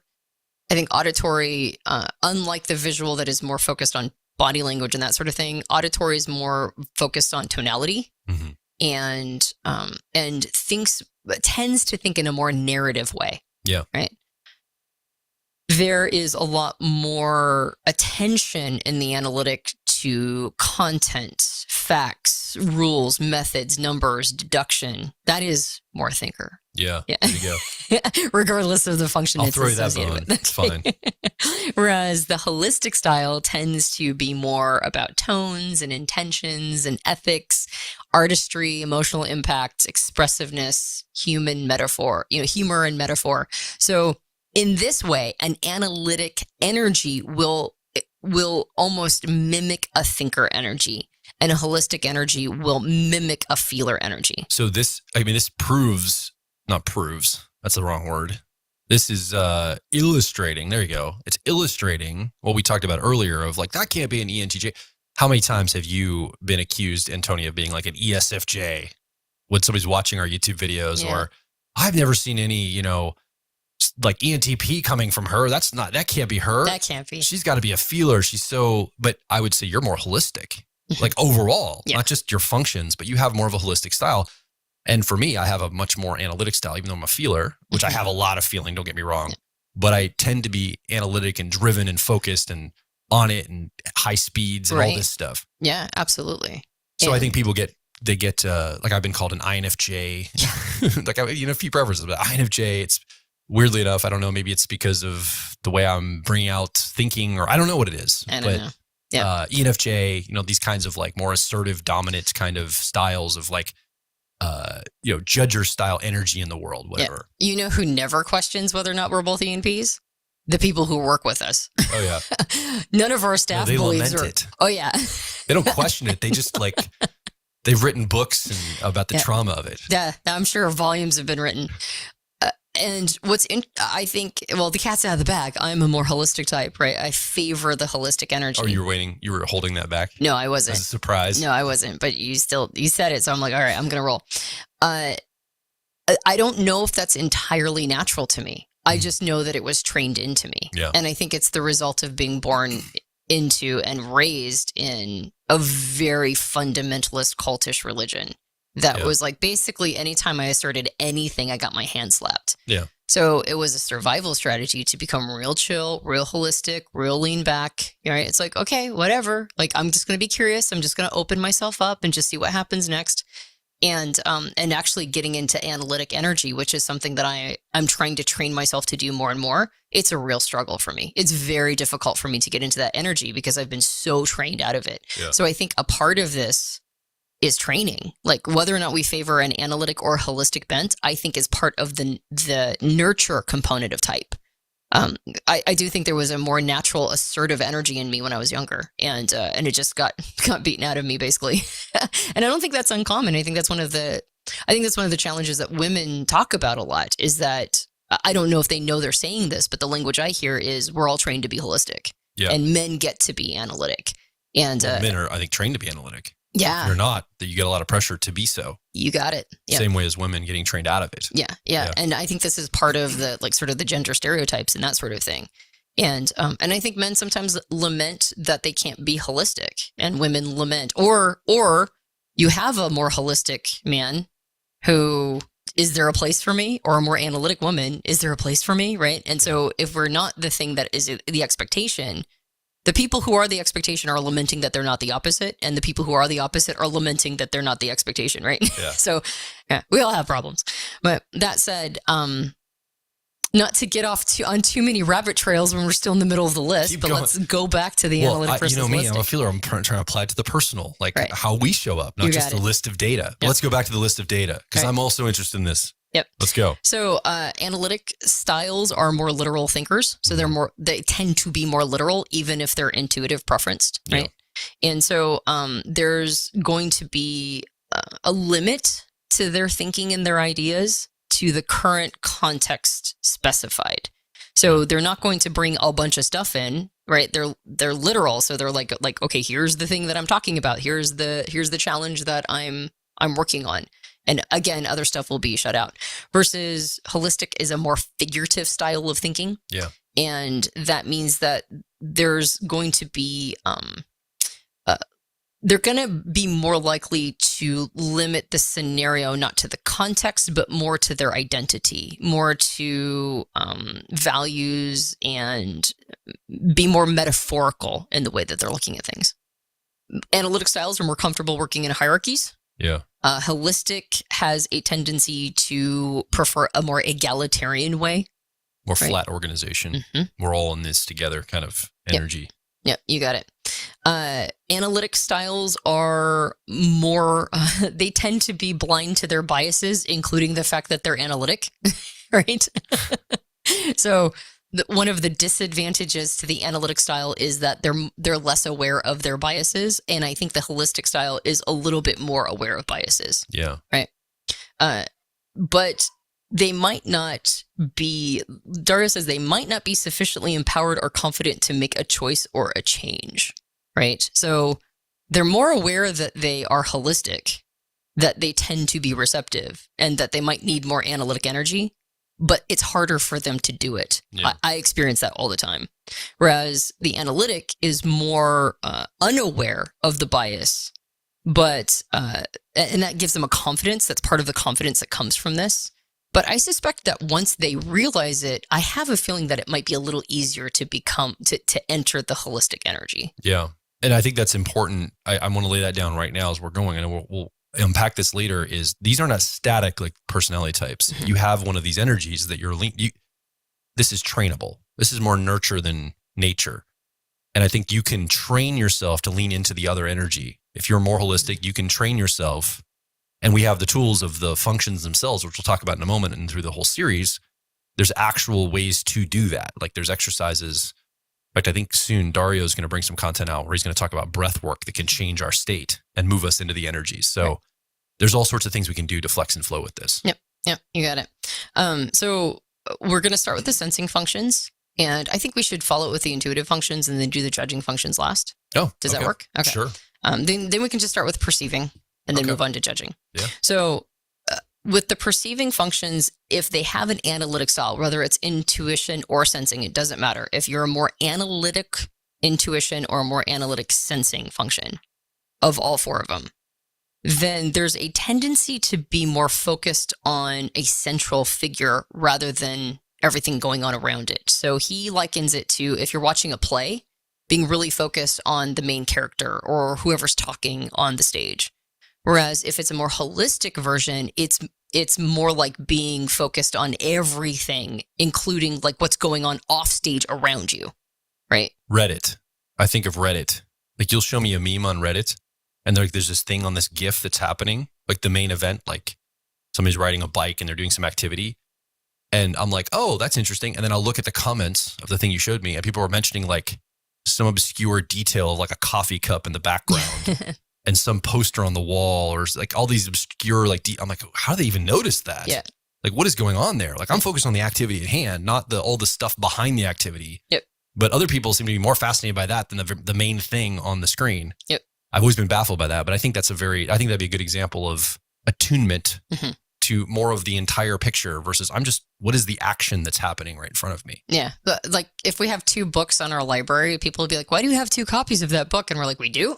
I think auditory, unlike the visual that is more focused on body language and that sort of thing, auditory is more focused on tonality and tends to think in a more narrative way. Yeah. Right. There is a lot more attention in the analytic to content, facts, rules, methods, numbers, deduction. That is more thinker. Yeah. There you go. Regardless of the function I'll it's throw you that associated bone. with. It's fine. Whereas the holistic style tends to be more about tones and intentions and ethics, artistry, emotional impact, expressiveness, humor and metaphor. So in this way, an analytic energy will almost mimic a thinker energy. and a holistic energy will mimic a feeler energy. So this proves, not proves, that's the wrong word. This is illustrating, there you go. It's illustrating what we talked about earlier of like, that can't be an ENTJ. How many times have you been accused, Antonia, of being like an ESFJ when somebody's watching our YouTube videos? Yeah. Or I've never seen any, like ENTP coming from her. That can't be her. That can't be. She's got to be a feeler. But I would say you're more holistic, like overall, Yeah. not just your functions, but you have more of a holistic style. And for me, I have a much more analytic style, even though I'm a feeler, which I have a lot of feeling, don't get me wrong, but I tend to be analytic and driven and focused and on it and high speeds and all this stuff. Yeah, absolutely. So I think people get like I've been called an INFJ, like a few preferences, but INFJ, it's weirdly enough, I don't know, maybe it's because of the way I'm bringing out thinking, or I don't know what it is. I don't know. Yeah. ENFJ, these kinds of like more assertive, dominant kind of styles of like, judger style energy in the world, whatever. Yeah. You know who never questions whether or not we're both ENPs? The people who work with us. Oh yeah. None of our staff they believes lament it. Oh yeah. They don't question it. They just like, they've written books about the trauma of it. Yeah, I'm sure volumes have been written. And I think, the cat's out of the bag. I'm a more holistic type, right? I favor the holistic energy. Oh, you were holding that back? No, I wasn't. As a surprise? No, I wasn't. But you said it. So I'm like, all right, I'm going to roll. I don't know if that's entirely natural to me. I just know that it was trained into me. Yeah. And I think it's the result of being born into and raised in a very fundamentalist cultish religion. That was like basically anytime I asserted anything, I got my hand slapped. Yeah. So it was a survival strategy to become real chill, real holistic, real lean back. Right? It's like, okay, whatever. Like, I'm just going to be curious. I'm just going to open myself up and just see what happens next. And actually getting into analytic energy, which is something that I'm trying to train myself to do more and more. It's a real struggle for me. It's very difficult for me to get into that energy because I've been so trained out of it. Yeah. So I think a part of this is training. Like whether or not we favor an analytic or holistic bent, I think is part of the nurture component of type. I do think there was a more natural assertive energy in me when I was younger, and it just got beaten out of me basically. And I don't think that's uncommon. I think that's one of the challenges that women talk about a lot is that I don't know if they know they're saying this, but the language I hear is we're all trained to be holistic, and men get to be analytic. And men are, I think, trained to be analytic. Yeah. If you're not, that you get a lot of pressure to be so. You got it. Yep. Same way as women getting trained out of it. Yeah. And I think this is part of the like sort of the gender stereotypes and that sort of thing. And I think men sometimes lament that they can't be holistic, and women lament, or you have a more holistic man who, is there a place for me? Or a more analytic woman, is there a place for me? Right. And so if we're not the thing that is the expectation, the people who are the expectation are lamenting that they're not the opposite, and the people who are the opposite are lamenting that they're not the expectation, right? Yeah. So, yeah, we all have problems. But that said, not to get off on too many rabbit trails when we're still in the middle of the list, but let's go back to the analytic versus you know me, holistic. I'm a feeler. I'm trying to apply it to the personal, like how we show up, not just the list of data. But let's go back to the list of data because I'm also interested in this. Yep. Let's go. So analytic styles are more literal thinkers. So they tend to be more literal, even if they're intuitive preferenced, right? Yeah. And so there's going to be a limit to their thinking and their ideas to the current context specified. So they're not going to bring a bunch of stuff in, right? They're literal. So they're like, okay, here's the thing that I'm talking about. Here's the challenge that I'm working on. And again, other stuff will be shut out. Versus holistic is a more figurative style of thinking. Yeah. And that means that there's going to be, they're going to be more likely to limit the scenario, not to the context, but more to their identity, more to values, and be more metaphorical in the way that they're looking at things. Analytic styles are more comfortable working in hierarchies. Yeah. Holistic has a tendency to prefer a more egalitarian way. More flat organization. Mm-hmm. We're all in this together kind of energy. Yep, you got it. Analytic styles are more, they tend to be blind to their biases, including the fact that they're analytic, right? So one of the disadvantages to the analytic style is that they're less aware of their biases, and I think the holistic style is a little bit more aware of biases. Yeah. Right. But they might not be. Dario says they might not be sufficiently empowered or confident to make a choice or a change. Right. So they're more aware that they are holistic, that they tend to be receptive, and that they might need more analytic energy. But it's harder for them to do it. Yeah. I experience that all the time. Whereas the analytic is more unaware of the bias, but and that gives them a confidence. That's part of the confidence that comes from this. But I suspect that once they realize it, I have a feeling that it might be a little easier to enter the holistic energy. Yeah. And I think that's important. I want to lay that down right now as we're going, and we'll unpack this later. Is these are not static like personality types. Mm-hmm. You have one of these energies that this is trainable. This is more nurture than nature. And I think you can train yourself to lean into the other energy. If you're more holistic, you can train yourself. And we have the tools of the functions themselves, which we'll talk about in a moment and through the whole series. There's actual ways to do that. Like there's exercises. In fact, I think soon Dario is going to bring some content out where he's going to talk about breath work that can change our state and move us into the energies. So there's all sorts of things we can do to flex and flow with this. Yep, you got it. So we're going to start with the sensing functions, and I think we should follow it with the intuitive functions and then do the judging functions last. Oh, Does that work? Okay. Sure. Then we can just start with perceiving and then Okay. move on to judging. Yeah. So with the perceiving functions, if they have an analytic style, whether it's intuition or sensing, it doesn't matter. If you're a more analytic intuition or a more analytic sensing function of all four of them, then there's a tendency to be more focused on a central figure rather than everything going on around it. So he likens it to if you're watching a play, being really focused on the main character or whoever's talking on the stage. Whereas if it's a more holistic version, it's more like being focused on everything, including like what's going on off stage around you, right? Reddit. I think of Reddit. Like you'll show me a meme on Reddit and there's this thing on this GIF that's happening, like the main event, like somebody's riding a bike and they're doing some activity. And I'm like, oh, that's interesting. And then I'll look at the comments of the thing you showed me and people were mentioning like some obscure detail of like a coffee cup in the background. And some poster on the wall or like all these obscure, like, I'm like, how do they even notice that? Yeah. Like, what is going on there? Like, I'm focused on the activity at hand, not all the stuff behind the activity. Yep. But other people seem to be more fascinated by that than the main thing on the screen. Yep. I've always been baffled by that, but I think I think that'd be a good example of attunement to more of the entire picture versus what is the action that's happening right in front of me? Yeah. But like if we have 2 books on our library, people will be like, why do you have 2 copies of that book? And we're like, we do.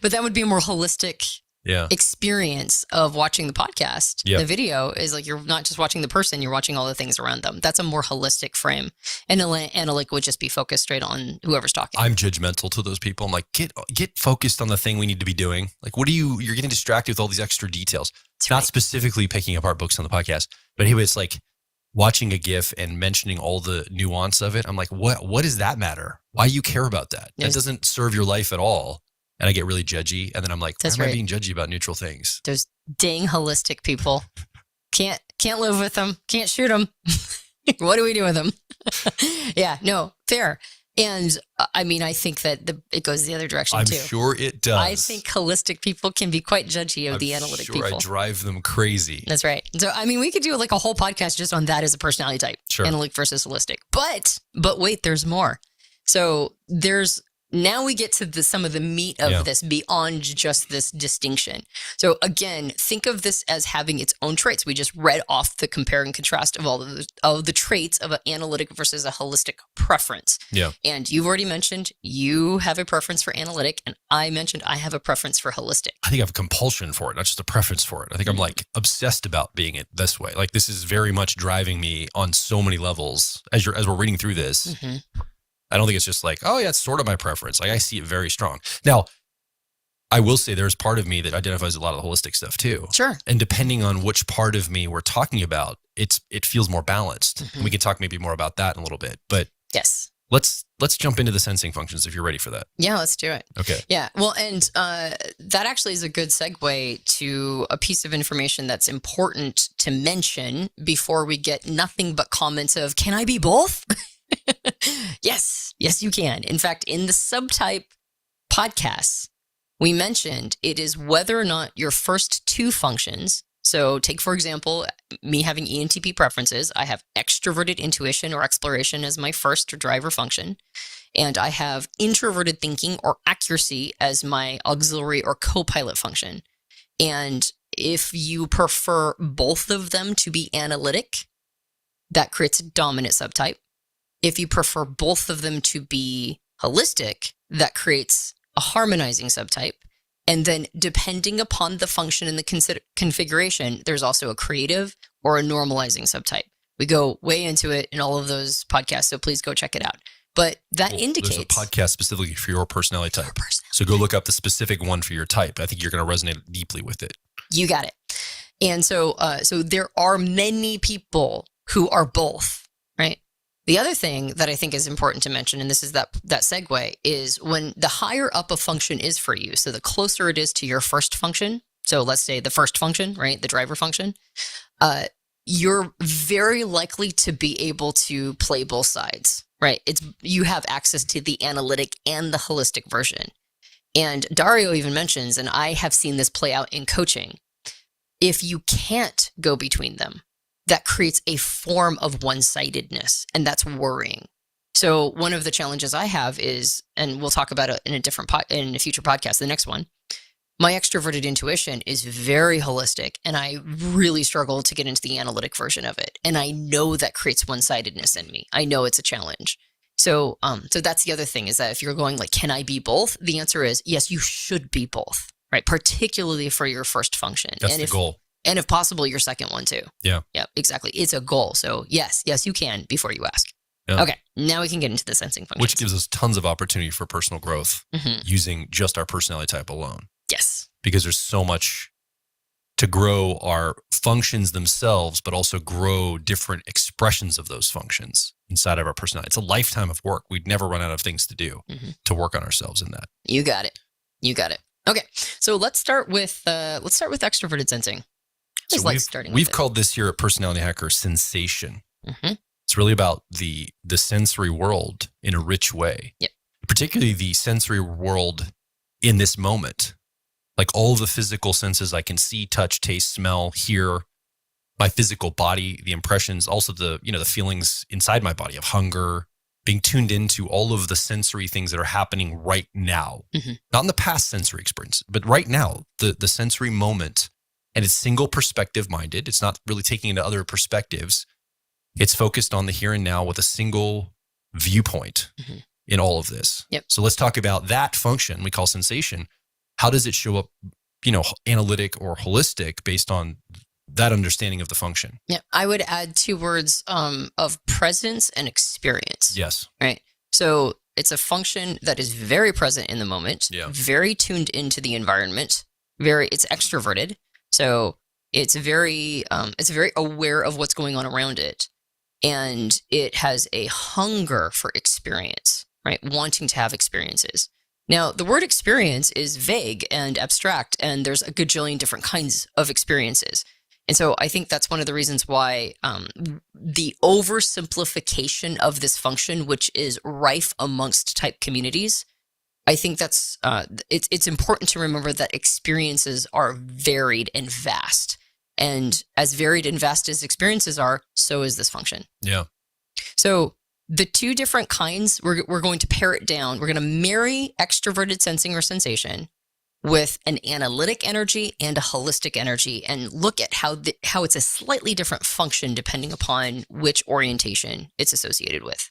But that would be a more holistic experience of watching the podcast. Yep. The video is like you're not just watching the person, you're watching all the things around them. That's a more holistic frame. And analytic would just be focused straight on whoever's talking. I'm judgmental to those people. I'm like, get focused on the thing we need to be doing. Like, you're getting distracted with all these extra details. That's Not right. specifically picking apart books on the podcast, but anyway, it's like watching a GIF and mentioning all the nuance of it. I'm like, what does that matter? Why do you care about that? Yes. That doesn't serve your life at all. And I get really judgy. And then I'm like, That's why am I right. being judgy about neutral things? Those dang holistic people. Can't live with them. Can't shoot them. What do we do with them? Yeah, no, fair. And I mean, I think that it goes the other direction I'm too. sure it does. I think holistic people can be quite judgy of the analytic sure people. I drive them crazy. That's right. So, I mean, we could do like a whole podcast just on that as a personality type, Sure. analytic versus holistic. But wait, there's more. So now we get to some of the meat of this beyond just this distinction. So again, think of this as having its own traits. We just read off the compare and contrast of all of the traits of an analytic versus a holistic preference. Yeah. And you've already mentioned you have a preference for analytic, and I mentioned I have a preference for holistic. I think I have a compulsion for it, not just a preference for it. I think I'm like obsessed about being it this way. Like this is very much driving me on so many levels as we're reading through this. Mm-hmm. I don't think it's just like, oh yeah, it's sort of my preference. Like I see it very strong. Now, I will say there's part of me that identifies a lot of the holistic stuff too. Sure. And depending on which part of me we're talking about, it feels more balanced. Mm-hmm. And we can talk maybe more about that in a little bit. But Yes. let's jump into the sensing functions if you're ready for that. Yeah, let's do it. Okay. Yeah. Well, and that actually is a good segue to a piece of information that's important to mention before we get nothing but comments of, can I be both? Yes, you can. In fact, in the subtype podcasts, we mentioned it is whether or not your first two functions. So take, for example, me having ENTP preferences. I have extroverted intuition or exploration as my first driver function. And I have introverted thinking or accuracy as my auxiliary or co-pilot function. And if you prefer both of them to be analytic, that creates a dominant subtype. If you prefer both of them to be holistic, that creates a harmonizing subtype. And then depending upon the function and the configuration, there's also a creative or a normalizing subtype. We go way into it in all of those podcasts, so please go check it out. But that indicates... There's a podcast specifically for your personality type. So go look up the specific one for your type. I think you're going to resonate deeply with it. You got it. And so there are many people who are both, right? The other thing that I think is important to mention, and this is that segue, is when the higher up a function is for you, so the closer it is to your first function, so let's say the first function, right, the driver function, you're very likely to be able to play both sides, right? You have access to the analytic and the holistic version. And Dario even mentions, and I have seen this play out in coaching, if you can't go between them, that creates a form of one-sidedness, and that's worrying. So one of the challenges I have is, and we'll talk about it in in a future podcast, the next one, my extroverted intuition is very holistic, and I really struggle to get into the analytic version of it. And I know that creates one-sidedness in me. I know it's a challenge. So that's the other thing, is that if you're going like, can I be both? The answer is yes, you should be both, right? Particularly for your first function. That's the goal. And if possible, your second one too. Yeah. Yeah, exactly. It's a goal. So yes, you can before you ask. Yeah. Okay, now we can get into the sensing functions. Which gives us tons of opportunity for personal growth using just our personality type alone. Yes. Because there's so much to grow our functions themselves, but also grow different expressions of those functions inside of our personality. It's a lifetime of work. We'd never run out of things to do to work on ourselves in that. You got it. Okay, so let's start with extroverted sensing. So we've called this here at Personality Hacker sensation. It's really about the sensory world in a rich way. Yep. Particularly the sensory world in this moment. Like all the physical senses I can see, touch, taste, smell, hear, my physical body, the impressions, also the feelings inside my body of hunger, being tuned into all of the sensory things that are happening right now. Not in the past sensory experience, but right now, the sensory moment. And it's single perspective minded. It's not really taking into other perspectives. It's focused on the here and now with a single viewpoint in all of this. Yep. So let's talk about that function we call sensation. How does it show up, analytic or holistic based on that understanding of the function? Yeah, I would add 2 words of presence and experience. Yes. Right. So it's a function that is very present in the moment, Yeah. very tuned into the environment, it's extroverted. So it's very aware of what's going on around it. And it has a hunger for experience, right? Wanting to have experiences. Now, the word experience is vague and abstract, and there's a gajillion different kinds of experiences. And so I think that's one of the reasons why the oversimplification of this function, which is rife amongst type communities, I think that's it's important to remember that experiences are varied and vast. And as varied and vast as experiences are, so is this function. Yeah. So the 2 different kinds, we're going to pare it down. We're going to marry extroverted sensing or sensation with an analytic energy and a holistic energy, and look at how it's a slightly different function depending upon which orientation it's associated with.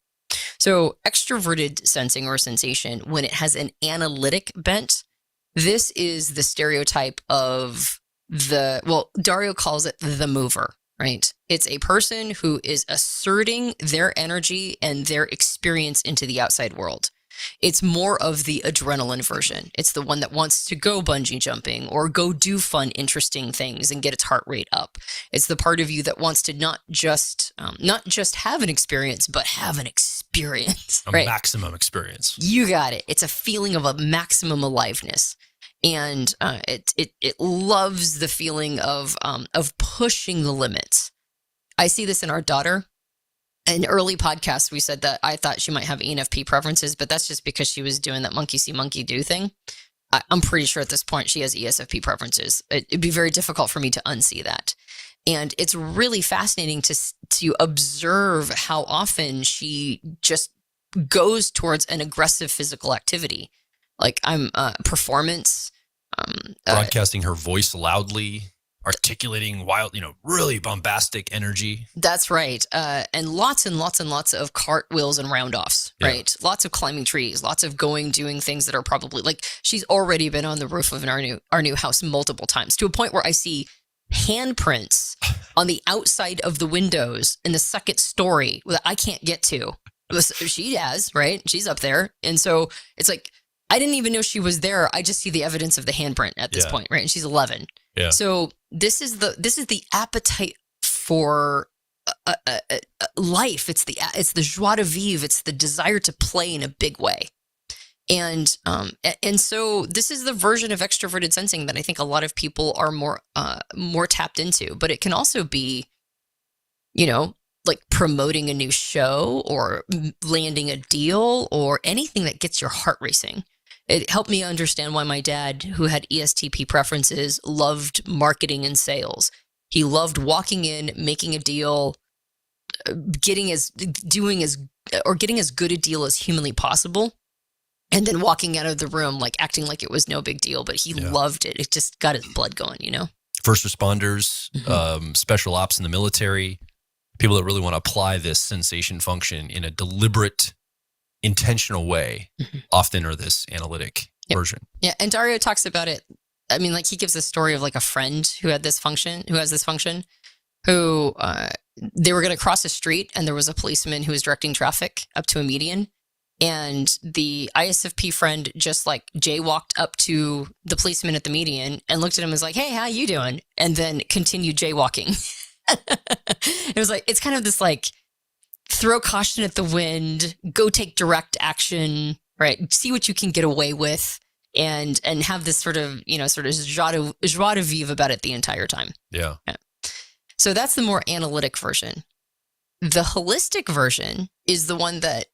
So extroverted sensing or sensation, when it has an analytic bent, this is the stereotype of Dario calls it the mover, right? It's a person who is asserting their energy and their experience into the outside world. It's more of the adrenaline version. It's the one that wants to go bungee jumping or go do fun, interesting things and get its heart rate up. It's the part of you that wants to not just have an experience, but have an experience. experience, A right? maximum experience. You got it. It's a feeling of a maximum aliveness. And it loves the feeling of pushing the limits. I see this in our daughter. In early podcasts, we said that I thought she might have ENFP preferences, but that's just because she was doing that monkey see, monkey do thing. I'm pretty sure at this point she has ESFP preferences. It'd be very difficult for me to unsee that. And it's really fascinating to observe how often she just goes towards an aggressive physical activity. Like I'm performance. Broadcasting her voice loudly, articulating wild, really bombastic energy. That's right. And lots of cartwheels and roundoffs, right? Yeah. Lots of climbing trees, lots of doing things that are probably like she's already been on the roof of our new house multiple times, to a point where I see handprints on the outside of the windows in the second story that I can't get to. She has, right? She's up there. And so it's like, I didn't even know she was there. I just see the evidence of the handprint at this point, right? And she's 11. Yeah. So this is the appetite for life. It's the joie de vivre. It's the desire to play in a big way. And so this is the version of extroverted sensing that I think a lot of people are more tapped into. But it can also be, like promoting a new show or landing a deal or anything that gets your heart racing. It helped me understand why my dad, who had ESTP preferences, loved marketing and sales. He loved walking in, making a deal, getting as good a deal as humanly possible, and then walking out of the room like acting like it was no big deal. But he loved it. It just got his blood going, First responders, special ops in the military, people that really want to apply this sensation function in a deliberate, intentional way, often are this analytic version. Yeah. And Dario talks about it. I mean, like he gives a story of like a friend who has this function, who they were going to cross a street and there was a policeman who was directing traffic up to a median. And the ISFP friend just like jaywalked up to the policeman at the median and looked at him and was like, "Hey, how you doing?" And then continued jaywalking. It was like, it's kind of this like, throw caution at the wind, go take direct action, right? See what you can get away with, and have this sort of joie de vivre about it the entire time. Yeah. So that's the more analytic version. The holistic version is the one that,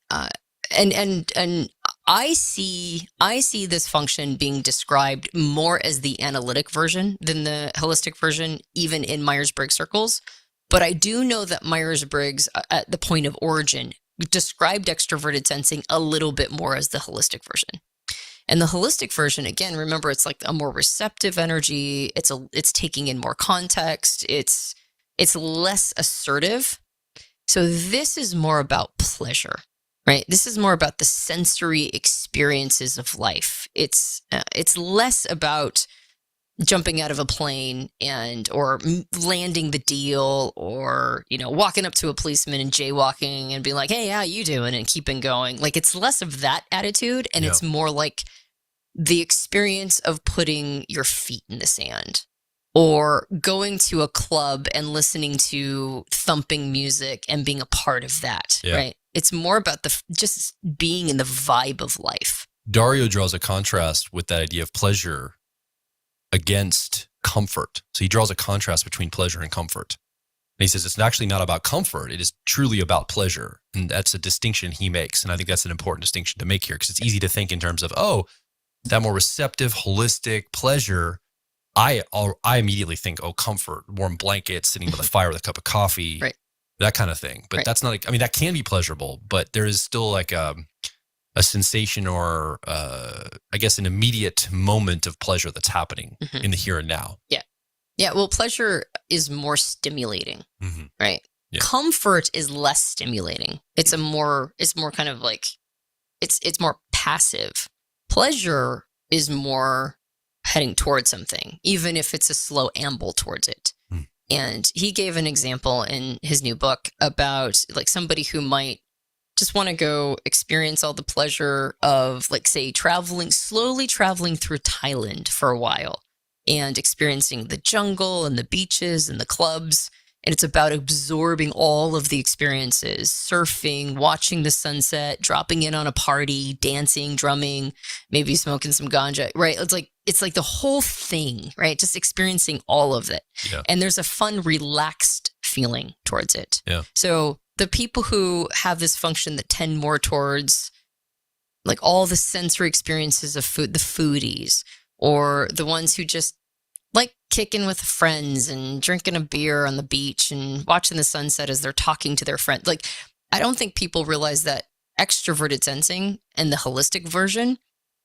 and I see this function being described more as the analytic version than the holistic version, even in Myers-Briggs circles. But I do know that Myers-Briggs, at the point of origin, described extroverted sensing a little bit more as the holistic version. And the holistic version, again, remember, it's like a more receptive energy. It's taking in more context. It's less assertive. So this is more about pleasure, right? This is more about the sensory experiences of life. It's less about jumping out of a plane or landing the deal or, walking up to a policeman and jaywalking and being like, "Hey, how you doing?" and keeping going. Like it's less of that attitude. And it's more like the experience of putting your feet in the sand or going to a club and listening to thumping music and being a part of that, right? It's more about just being in the vibe of life. Dario draws a contrast with that idea of pleasure against comfort. So he draws a contrast between pleasure and comfort. And he says it's actually not about comfort. It is truly about pleasure. And that's a distinction he makes. And I think that's an important distinction to make here because it's easy to think in terms of, that more receptive, holistic pleasure. I immediately think, comfort, warm blankets, sitting by the fire with a cup of coffee, right, that kind of thing. But that's not, that can be pleasurable, but there is still like a sensation or I guess an immediate moment of pleasure that's happening in the here and now. Yeah. Yeah. Well, pleasure is more stimulating, right? Yeah. Comfort is less stimulating. It's more kind of like, it's more passive. Pleasure is more heading towards something, even if it's a slow amble towards it. And he gave an example in his new book about like somebody who might just want to go experience all the pleasure of, like, say, slowly traveling through Thailand for a while and experiencing the jungle and the beaches and the clubs. And it's about absorbing all of the experiences, surfing, watching the sunset, dropping in on a party, dancing, drumming, maybe smoking some ganja, right? It's like the whole thing, right? Just experiencing all of it. Yeah. And there's a fun, relaxed feeling towards it. Yeah. So the people who have this function that tend more towards like all the sensory experiences of food, the foodies, or the ones who just like kicking with friends and drinking a beer on the beach and watching the sunset as they're talking to their friend. Like, I don't think people realize that extroverted sensing and the holistic version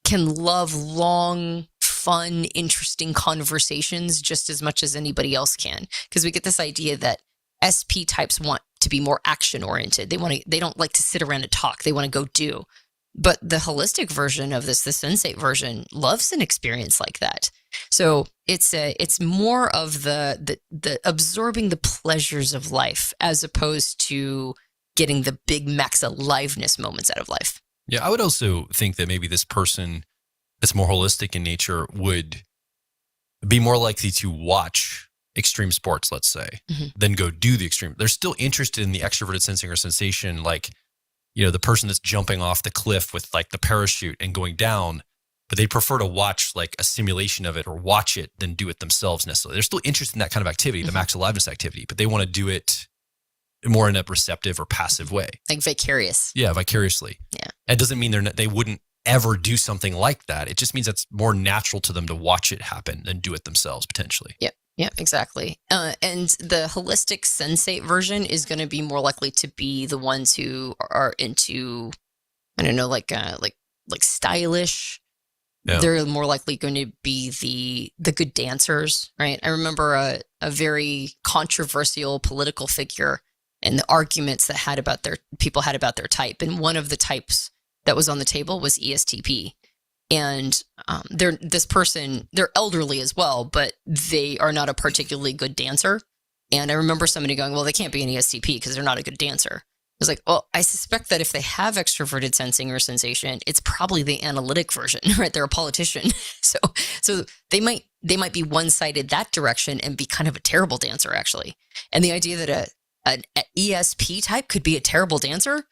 can love long, fun, interesting conversations just as much as anybody else can. Because we get this idea that SP types want to be more action oriented. They don't like to sit around and talk. They want to go do. But the holistic version of this, the sensate version, loves an experience like that. So it's more of the absorbing the pleasures of life as opposed to getting the big max aliveness moments out of life. Yeah, I would also think that maybe this person that's more holistic in nature would be more likely to watch extreme sports, let's say, than go do the extreme. They're still interested in the extroverted sensing or sensation, like, the person that's jumping off the cliff with like the parachute and going down, but they prefer to watch like a simulation of it or watch it than do it themselves necessarily. They're still interested in that kind of activity, the max aliveness activity, but they want to do it more in a receptive or passive way. Like vicarious. Yeah, vicariously. Yeah. It doesn't mean they wouldn't ever do something like that. It just means it's more natural to them to watch it happen than do it themselves potentially. Yep. Yeah, exactly. And the holistic sensate version is going to be more likely to be the ones who are into, I don't know, like stylish. Yeah. They're more likely going to be the good dancers, right? I remember a very controversial political figure and the arguments that people had about their type. And one of the types that was on the table was ESTP. And they're elderly as well, but they are not a particularly good dancer. And I remember somebody going, well, they can't be an ESTP because they're not a good dancer. I was like, well, I suspect that if they have extroverted sensing or sensation, it's probably the analytic version, right? They're a politician. So they might be one-sided that direction and be kind of a terrible dancer, actually. And the idea that an ESP type could be a terrible dancer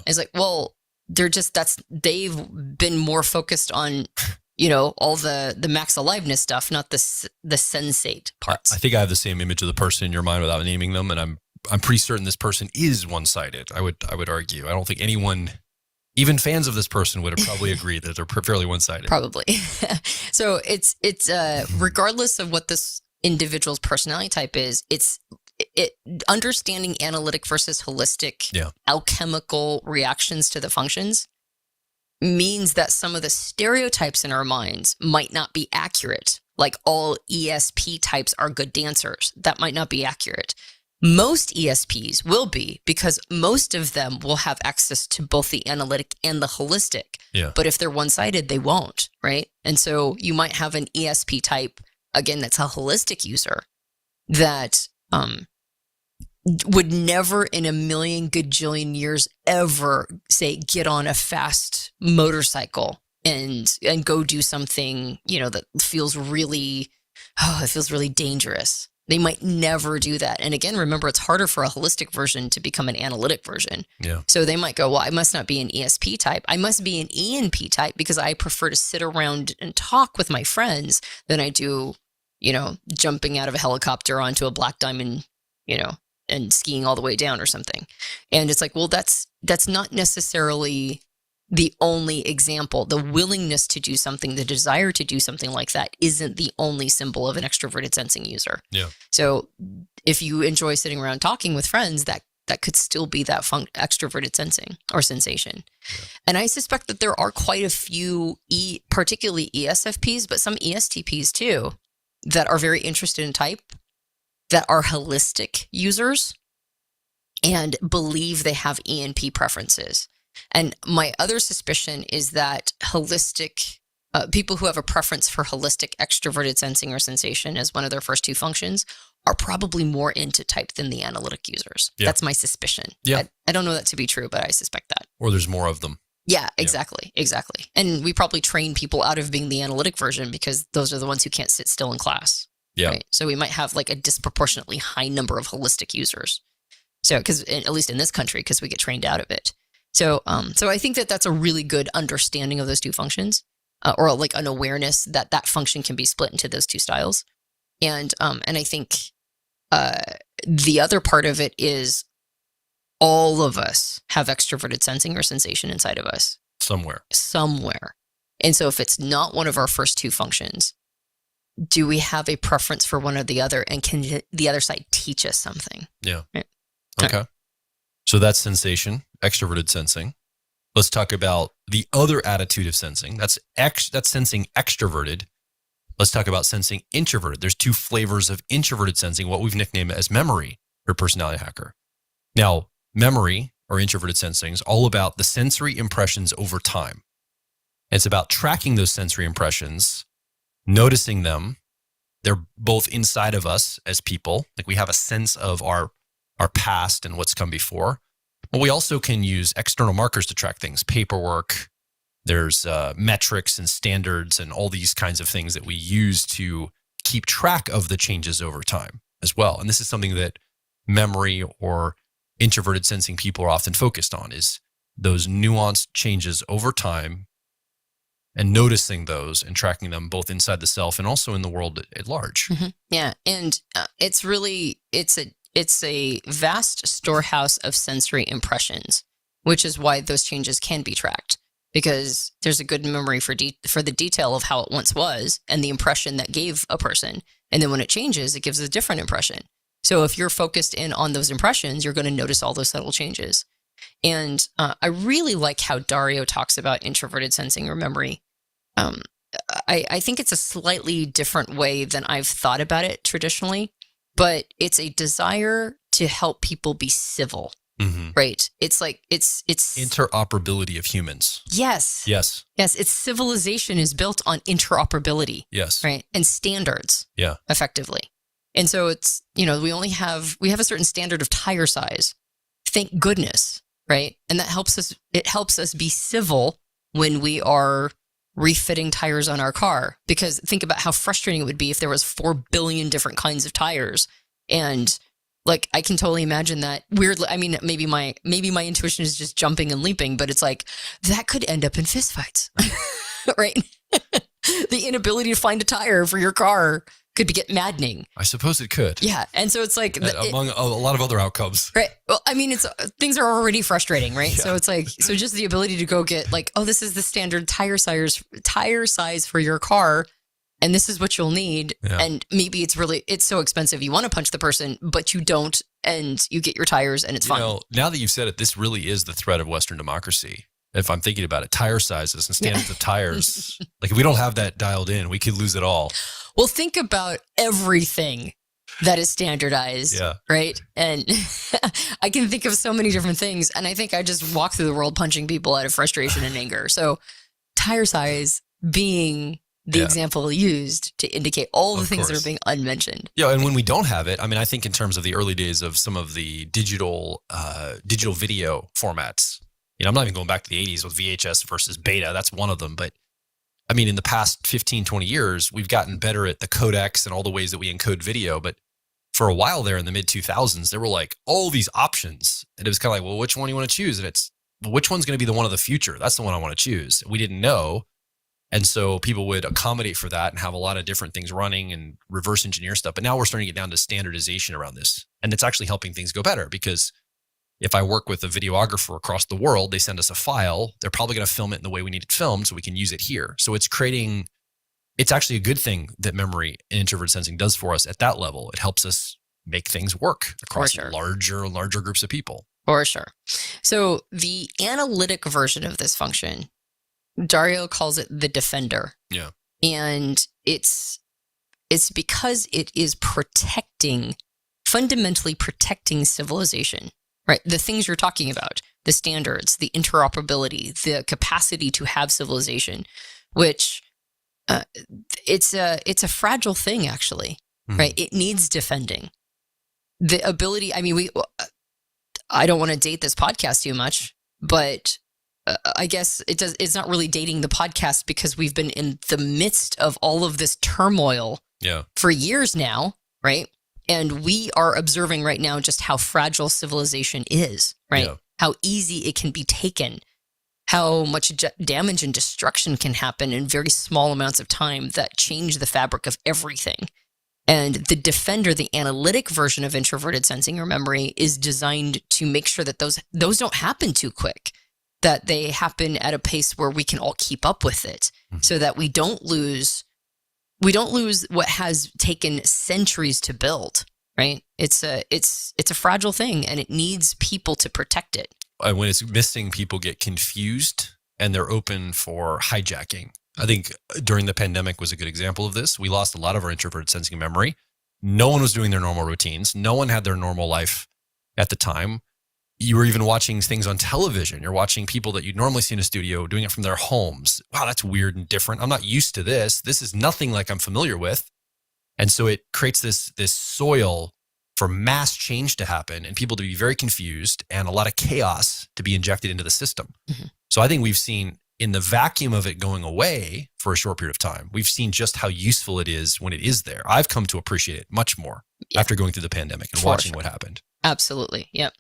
is like, well, they've been more focused on, all the max aliveness stuff, not the sensate parts. I think I have the same image of the person in your mind without naming them, and I'm pretty certain this person is one-sided. I would argue. I don't think anyone, even fans of this person, would probably agree that they're fairly one-sided. Probably. So it's regardless of what this individual's personality type is, understanding analytic versus holistic alchemical reactions to the functions means that some of the stereotypes in our minds might not be accurate. Like all ESP types are good dancers. That might not be accurate. Most ESPs will be, because most of them will have access to both the analytic and the holistic. Yeah. But if they're one-sided, they won't, right? And so you might have an ESP type, again, that's a holistic user that would never in a million gajillion years ever say, get on a fast motorcycle and go do something, that feels really dangerous. They might never do that. And again, remember, it's harder for a holistic version to become an analytic version. Yeah. So they might go, well, I must not be an ESP type. I must be an ENP type because I prefer to sit around and talk with my friends than I do, jumping out of a helicopter onto a black diamond, and skiing all the way down or something. And it's like, well, that's not necessarily the only example. The willingness to do something, the desire to do something like that isn't the only symbol of an extroverted sensing user. Yeah. So if you enjoy sitting around talking with friends, that could still be that extroverted sensing or sensation. Yeah. And I suspect that there are quite a few, particularly ESFPs, but some ESTPs too, that are very interested in type, that are holistic users and believe they have ENP preferences. And my other suspicion is that holistic people who have a preference for holistic extroverted sensing or sensation as one of their first two functions are probably more into type than the analytic users. Yeah. That's my suspicion. Yeah. I don't know that to be true, but I suspect that. Or there's more of them. Yeah, exactly. And we probably train people out of being the analytic version because those are the ones who can't sit still in class. Yeah. Right? So we might have like a disproportionately high number of holistic users. So, because at least in this country, because we get trained out of it. So, so I think that that's a really good understanding of those two functions, or like an awareness that that function can be split into those two styles. And I think the other part of it is all of us have extroverted sensing or sensation inside of us Somewhere. And so if it's not one of our first two functions, do we have a preference for one or the other? And can the other side teach us something? Yeah. Right. Okay. So that's sensation, extroverted sensing. Let's talk about the other attitude of sensing. That's sensing extroverted. Let's talk about sensing introverted. There's two flavors of introverted sensing, what we've nicknamed as memory or personality hacker. Now, memory or introverted sensing is all about the sensory impressions over time. It's about tracking those sensory impressions, noticing them. They're both inside of us as people. Like we have a sense of our past and what's come before. But we also can use external markers to track things, paperwork. There's metrics and standards and all these kinds of things that we use to keep track of the changes over time as well. And this is something that memory or introverted sensing people are often focused on, is those nuanced changes over time and noticing those and tracking them both inside the self and also in the world at large. Mm-hmm. Yeah. And it's a vast storehouse of sensory impressions, which is why those changes can be tracked, because there's a good memory for the detail of how it once was and the impression that gave a person. And then when it changes, it gives a different impression. So if you're focused in on those impressions, you're going to notice all those subtle changes. And I really like how Dario talks about introverted sensing or memory. I think it's a slightly different way than I've thought about it traditionally, but it's a desire to help people be civil, right? It's like, it's interoperability of humans. Yes. Yes. Yes. Its civilization is built on interoperability. Yes. Right. And standards. Yeah. Effectively. And so it's, we have a certain standard of tire size. Thank goodness. Right. And that helps us be civil when we are refitting tires on our car, because think about how frustrating it would be if there was 4 billion different kinds of tires. And like, I can totally imagine that weirdly. I mean, maybe my intuition is just jumping and leaping, but it's like that could end up in fistfights, right? The inability to find a tire for your car could get maddening. I suppose it could. Yeah. And so it's like among a lot of other outcomes. Right. Well, I mean, things are already frustrating, right? Yeah. So it's like, just the ability to go get like, oh, this is the standard tire size for your car, and this is what you'll need. Yeah. And maybe it's so expensive. You want to punch the person, but you don't, and you get your tires and it's fine. Now that you've said it, this really is the threat of Western democracy. If I'm thinking about it, tire sizes and standards of tires. Like if we don't have that dialed in, we could lose it all. Well, think about everything that is standardized, Yeah. right? And I can think of so many different things, and I think I just walk through the world punching people out of frustration and anger. So tire size being the example used to indicate all the things that are being unmentioned. Yeah, and when we don't have it, I mean, I think in terms of the early days of some of the digital video formats, I'm not even going back to the 80s with VHS versus beta. That's one of them. But I mean, in the past 15, 20 years, we've gotten better at the codecs and all the ways that we encode video. But for a while there in the mid 2000s, there were like all these options. And it was kind of like, well, which one do you want to choose? And it's, well, which one's going to be the one of the future? That's the one I want to choose. We didn't know. And so people would accommodate for that and have a lot of different things running and reverse engineer stuff. But now we're starting to get down to standardization around this. And it's actually helping things go better, because if I work with a videographer across the world, they send us a file, they're probably going to film it in the way we need it filmed so we can use it here. So it's actually a good thing that memory and introvert sensing does for us at that level. It helps us make things work across larger and larger groups of people. For sure. So the analytic version of this function, Dario calls it the defender. Yeah. And it's because it is fundamentally protecting civilization. Right, the things you're talking about, the standards, the interoperability, the capacity to have civilization, which it's a fragile thing, actually. Right, it needs defending. The ability. I mean, I don't want to date this podcast too much, but I guess it's not really dating the podcast, because we've been in the midst of all of this turmoil for years now, right? And we are observing right now just how fragile civilization is, right? Yeah. How easy it can be taken, how much damage and destruction can happen in very small amounts of time that change the fabric of everything. And the Defender, the analytic version of introverted sensing or memory, is designed to make sure that those don't happen too quick, that they happen at a pace where we can all keep up with it, so that we don't lose what has taken centuries to build, right? It's a fragile thing, and it needs people to protect it. And when it's missing, people get confused and they're open for hijacking. I think during the pandemic was a good example of this. We lost a lot of our introverted sensing and memory. No one was doing their normal routines. No one had their normal life at the time. You were even watching things on television. You're watching people that you'd normally see in a studio doing it from their homes. Wow, that's weird and different. I'm not used to this. This is nothing like I'm familiar with. And so it creates this soil for mass change to happen and people to be very confused and a lot of chaos to be injected into the system. So I think we've seen, in the vacuum of it going away for a short period of time, we've seen just how useful it is when it is there. I've come to appreciate it much more after going through the pandemic and watching what happened. Absolutely. Yep.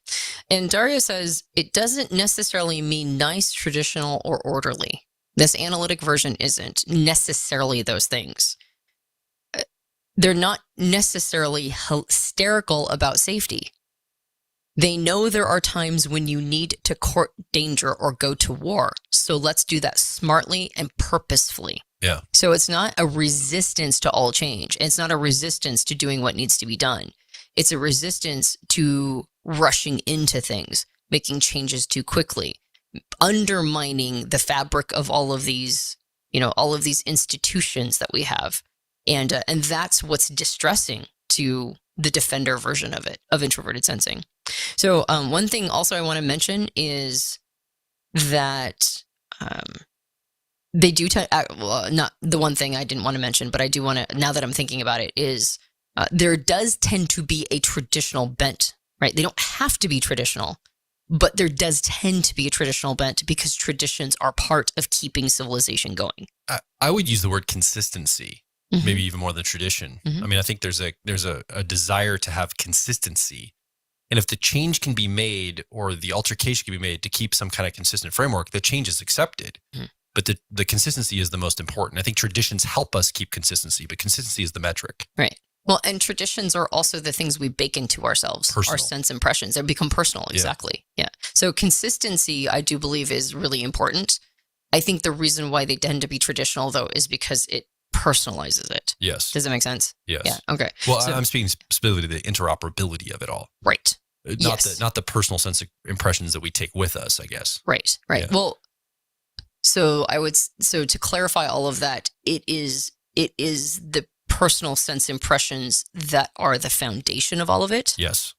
And Dario says, it doesn't necessarily mean nice, traditional, or orderly. This analytic version isn't necessarily those things. They're not necessarily hysterical about safety. They know there are times when you need to court danger or go to war. So let's do that smartly and purposefully. Yeah. So it's not a resistance to all change. It's not a resistance to doing what needs to be done. It's a resistance to rushing into things, making changes too quickly, undermining the fabric of all of these, all of these institutions that we have. And that's what's distressing to the Defender version of it, of introverted sensing. So one thing also I want to mention is that they do, not the one thing I didn't want to mention, but I do want to, now that I'm thinking about it, is there does tend to be a traditional bent, right? They don't have to be traditional, but there does tend to be a traditional bent because traditions are part of keeping civilization going. I would use the word consistency. Maybe even more than tradition. I mean, I think there's a desire to have consistency. And if the change can be made or the altercation can be made to keep some kind of consistent framework, the change is accepted. But the consistency is the most important. I think traditions help us keep consistency, but consistency is the metric. Right. Well, and traditions are also the things we bake into ourselves, Personal. Our sense impressions. They become personal. Exactly. Yeah. So consistency, I do believe, is really important. I think the reason why they tend to be traditional, though, is because it personalizes it. Yes. Does that make sense? Yes. Yeah. Okay. Well, So- I'm speaking specifically to the interoperability of it all. Right. Not the personal sense of impressions that we take with us, I guess. Right. Yeah. Well, so to clarify all of that, it is the personal sense impressions that are the foundation of all of it. Yes.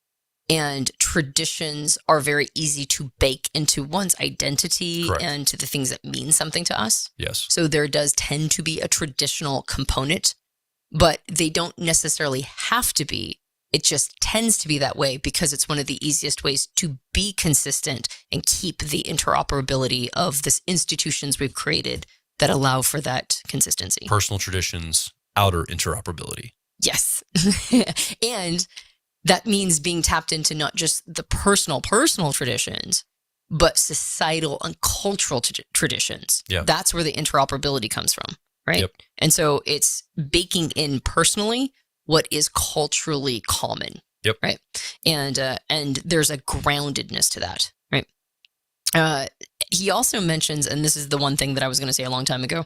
And traditions are very easy to bake into one's identity Correct. and to the things that mean something to us. Yes. So there does tend to be a traditional component, but they don't necessarily have to be. It just tends to be that way because it's one of the easiest ways to be consistent and keep the interoperability of the institutions we've created that allow for that consistency. Personal traditions, outer interoperability. Yes. And that means being tapped into not just the personal traditions, but societal and cultural traditions. Yeah. That's where the interoperability comes from, right? Yep. And so it's baking in personally what is culturally common. Yep. Right. And there's a groundedness to that, right? He also mentions, and this is the one thing that I was going to say a long time ago.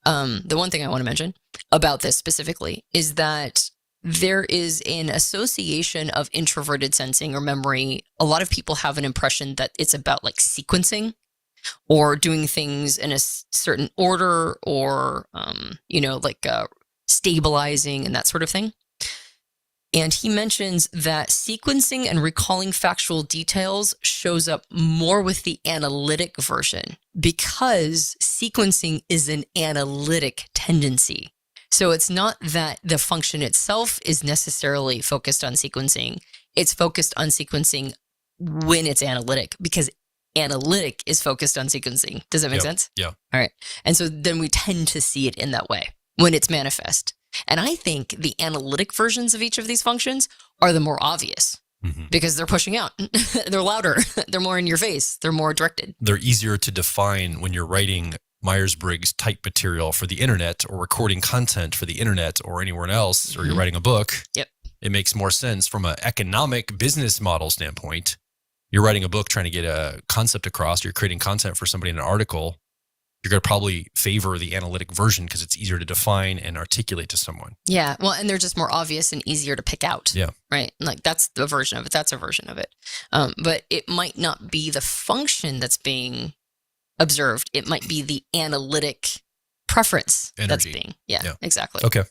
The one thing I want to mention about this specifically is that there is an association of introverted sensing or memory. A lot of people have an impression that it's about like sequencing or doing things in a certain order or, stabilizing and that sort of thing. And he mentions that sequencing and recalling factual details shows up more with the analytic version because sequencing is an analytic tendency. So it's not that the function itself is necessarily focused on sequencing. It's focused on sequencing when it's analytic because analytic is focused on sequencing. Does that make sense? Yeah. All right. And so then we tend to see it in that way when it's manifest. And I think the analytic versions of each of these functions are the more obvious because they're pushing out. They're louder. They're more in your face. They're more directed. They're easier to define when you're writing Myers-Briggs type material for the internet or recording content for the internet or anywhere else, or you're writing a book. Yep. It makes more sense from an economic business model standpoint. You're writing a book trying to get a concept across, you're creating content for somebody in an article, you're going to probably favor the analytic version because it's easier to define and articulate to someone. Yeah. Well, and they're just more obvious and easier to pick out. Yeah. Right. Like that's the version of it. That's a version of it. But it might not be the function that's being observed. It might be the analytic preference that's being. Yeah, exactly. Okay.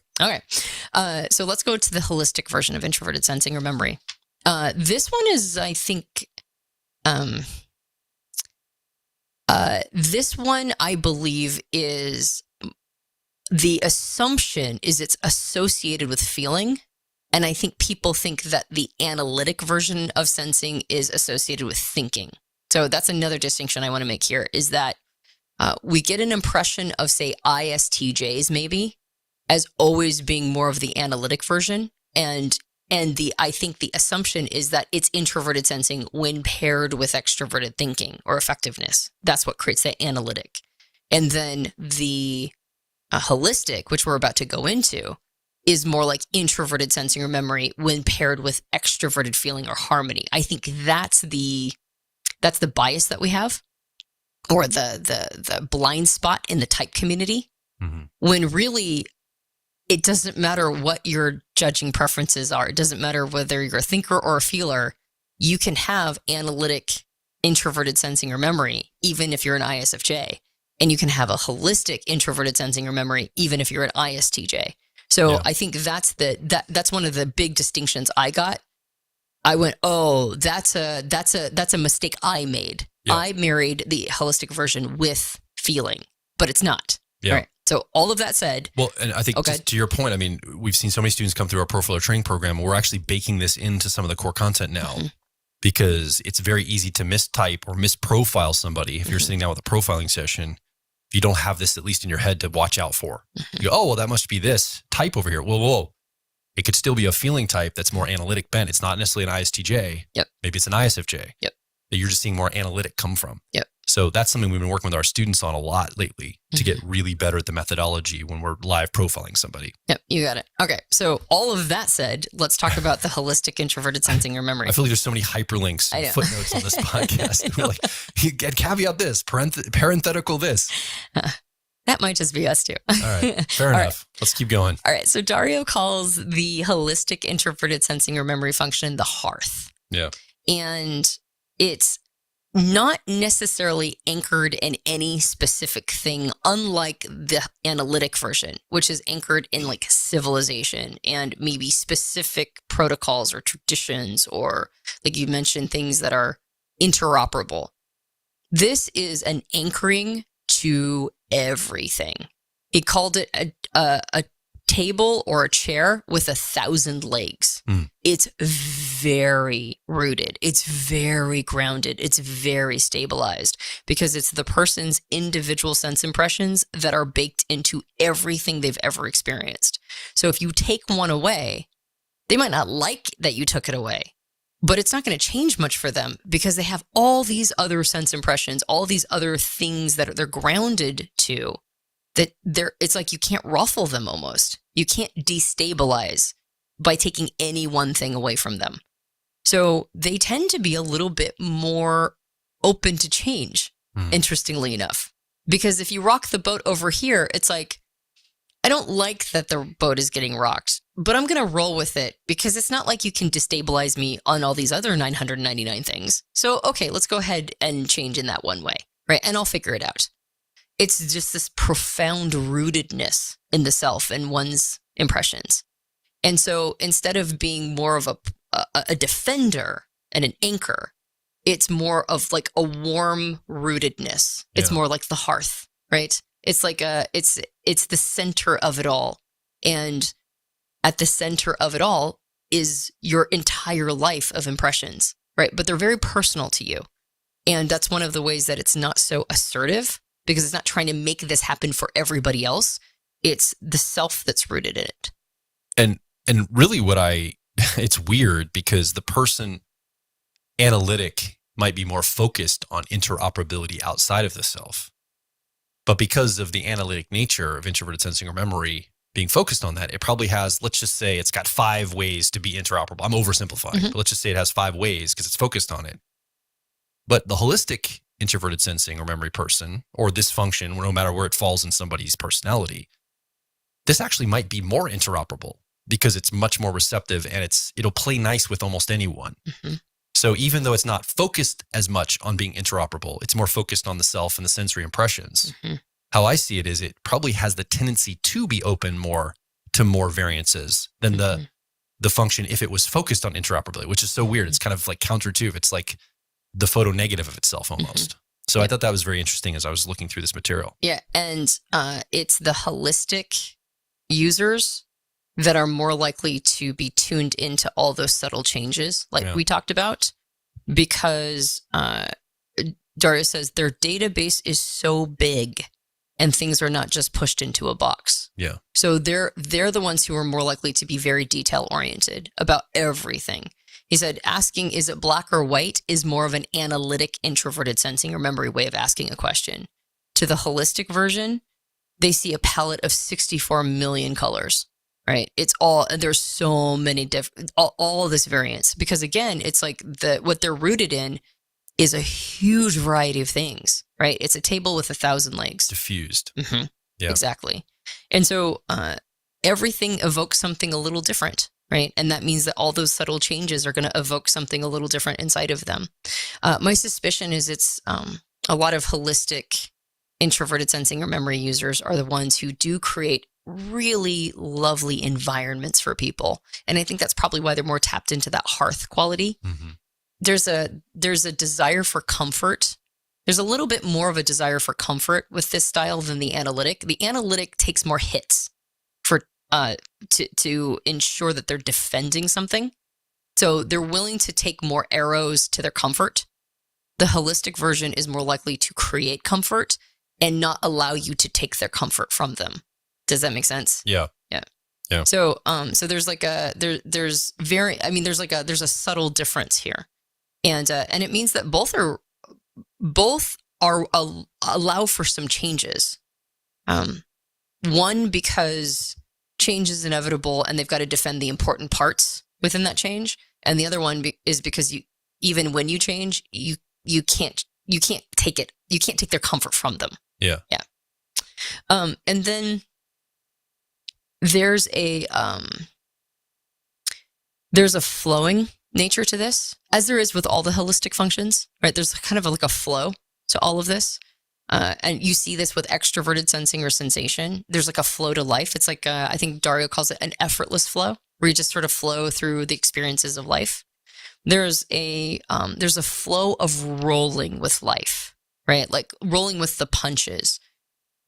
So let's go to the holistic version of introverted sensing or memory. This one is, I think, this one I believe is the assumption is it's associated with feeling. And I think people think that the analytic version of sensing is associated with thinking. So that's another distinction I want to make here is that we get an impression of, say, ISTJs maybe as always being more of the analytic version. And I think the assumption is that it's introverted sensing when paired with extroverted thinking or effectiveness. That's what creates that analytic. And then the holistic, which we're about to go into, is more like introverted sensing or memory when paired with extroverted feeling or harmony. I think that's the bias that we have, or the blind spot in the type community, when really it doesn't matter what your judging preferences are. It doesn't matter whether you're a thinker or a feeler. You can have analytic introverted sensing or memory, even if you're an ISFJ. And you can have a holistic introverted sensing or memory, even if you're an ISTJ. So I think that's one of the big distinctions I got. I went, oh, that's a mistake I made. Yeah. I married the holistic version with feeling, but it's not. Yeah. Right. So all of that said. Well, and I think just to your point, I mean, we've seen so many students come through our profiler training program, and we're actually baking this into some of the core content now because it's very easy to mistype or misprofile somebody if you're sitting down with a profiling session. If you don't have this at least in your head to watch out for. You go, oh, well, that must be this type over here. Whoa. It could still be a feeling type that's more analytic bent. It's not necessarily an ISTJ. Yep. Maybe it's an ISFJ. Yep. That you're just seeing more analytic come from. Yep. So that's something we've been working with our students on a lot lately to get really better at the methodology when we're live profiling somebody. Yep, you got it. Okay, so all of that said, let's talk about the holistic introverted sensing or memory. I feel like there's so many hyperlinks and footnotes on this podcast. We're like, you get caveat this, parenthetical this. That might just be us too. All right, fair enough. Right. Let's keep going. All right, so Dario calls the holistic introverted sensing or memory function the hearth. Yeah. And it's not necessarily anchored in any specific thing, unlike the analytic version, which is anchored in like civilization and maybe specific protocols or traditions, or like you mentioned, things that are interoperable. This is an anchoring to everything. He called it a table or a chair with 1,000 legs. It's very rooted. It's very grounded. It's very stabilized because it's the person's individual sense impressions that are baked into everything they've ever experienced. So if you take one away, they might not like that you took it away, but it's not going to change much for them because they have all these other sense impressions, all these other things that they're grounded to, that it's like you can't ruffle them almost. You can't destabilize by taking any one thing away from them. So they tend to be a little bit more open to change, interestingly enough. Because if you rock the boat over here, it's like, I don't like that the boat is getting rocked, but I'm going to roll with it because it's not like you can destabilize me on all these other 999 things. So, okay, let's go ahead and change in that one way, right? And I'll figure it out. It's just this profound rootedness in the self and one's impressions. And so instead of being more of a defender and an anchor, it's more of like a warm rootedness. It's more like the hearth, right? It's like it's the center of it all. And at the center of it all is your entire life of impressions, right? But they're very personal to you. And that's one of the ways that it's not so assertive, because it's not trying to make this happen for everybody else. it's the self that's rooted in it. And really it's weird because the person analytic might be more focused on interoperability outside of the self. But because of the analytic nature of introverted sensing or memory being focused on that, it probably has, let's just say it's got 5 ways to be interoperable. I'm oversimplifying, but let's just say it has 5 ways because it's focused on it. But the holistic introverted sensing or memory person, or this function, no matter where it falls in somebody's personality, this actually might be more interoperable because it's much more receptive and it'll play nice with almost anyone. So even though it's not focused as much on being interoperable, it's more focused on the self and the sensory impressions. How I see it is it probably has the tendency to be open more to more variances than the function if it was focused on interoperability, which is so weird. It's kind of like counterintuitive. It's like the photo negative of itself almost. So I thought that was very interesting as I was looking through this material. Yeah. And it's the holistic users that are more likely to be tuned into all those subtle changes like we talked about, because Dario says their database is so big and things are not just pushed into a box. Yeah. So they're the ones who are more likely to be very detail oriented about everything. He said asking, is it black or white, is more of an analytic, introverted sensing or memory way of asking a question. To the holistic version, they see a palette of 64 million colors, right? There's so many different, all of this variance, because again, it's like what they're rooted in is a huge variety of things, right? It's a table with 1,000 legs. Diffused. Yeah. Exactly. And so everything evokes something a little different, right? And that means that all those subtle changes are going to evoke something a little different inside of them. My suspicion is it's a lot of holistic introverted sensing or memory users are the ones who do create really lovely environments for people. And I think that's probably why they're more tapped into that hearth quality. There's a desire for comfort. There's a little bit more of a desire for comfort with this style than the analytic. The analytic takes more hits to ensure that they're defending something. So they're willing to take more arrows to their comfort. The holistic version is more likely to create comfort and not allow you to take their comfort from them. Does that make sense? Yeah. So there's like there's a subtle difference here. And it means that both are allow for some changes. One, because change is inevitable and they've got to defend the important parts within that change, and the other one is because even when you change, you can't take it. You can't take their comfort from them. Yeah. And then there's a flowing nature to this, as there is with all the holistic functions, right? There's kind of like a flow to all of this. And you see this with extroverted sensing or sensation. There's like a flow to life. It's like, I think Dario calls it an effortless flow, where you just sort of flow through the experiences of life. There's a flow of rolling with life, right? Like rolling with the punches,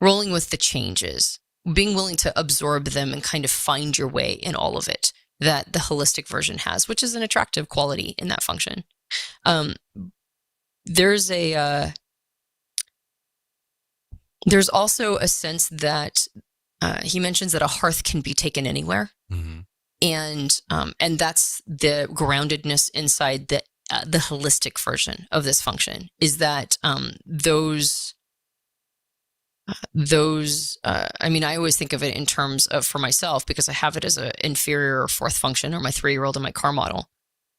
rolling with the changes, being willing to absorb them and kind of find your way in all of it, that the holistic version has, which is an attractive quality in that function. There's also a sense that he mentions that a hearth can be taken anywhere, and that's the groundedness inside the holistic version of this function. Is that I always think of it in terms of, for myself, because I have it as an inferior or fourth function, or my 3-year-old in my car model.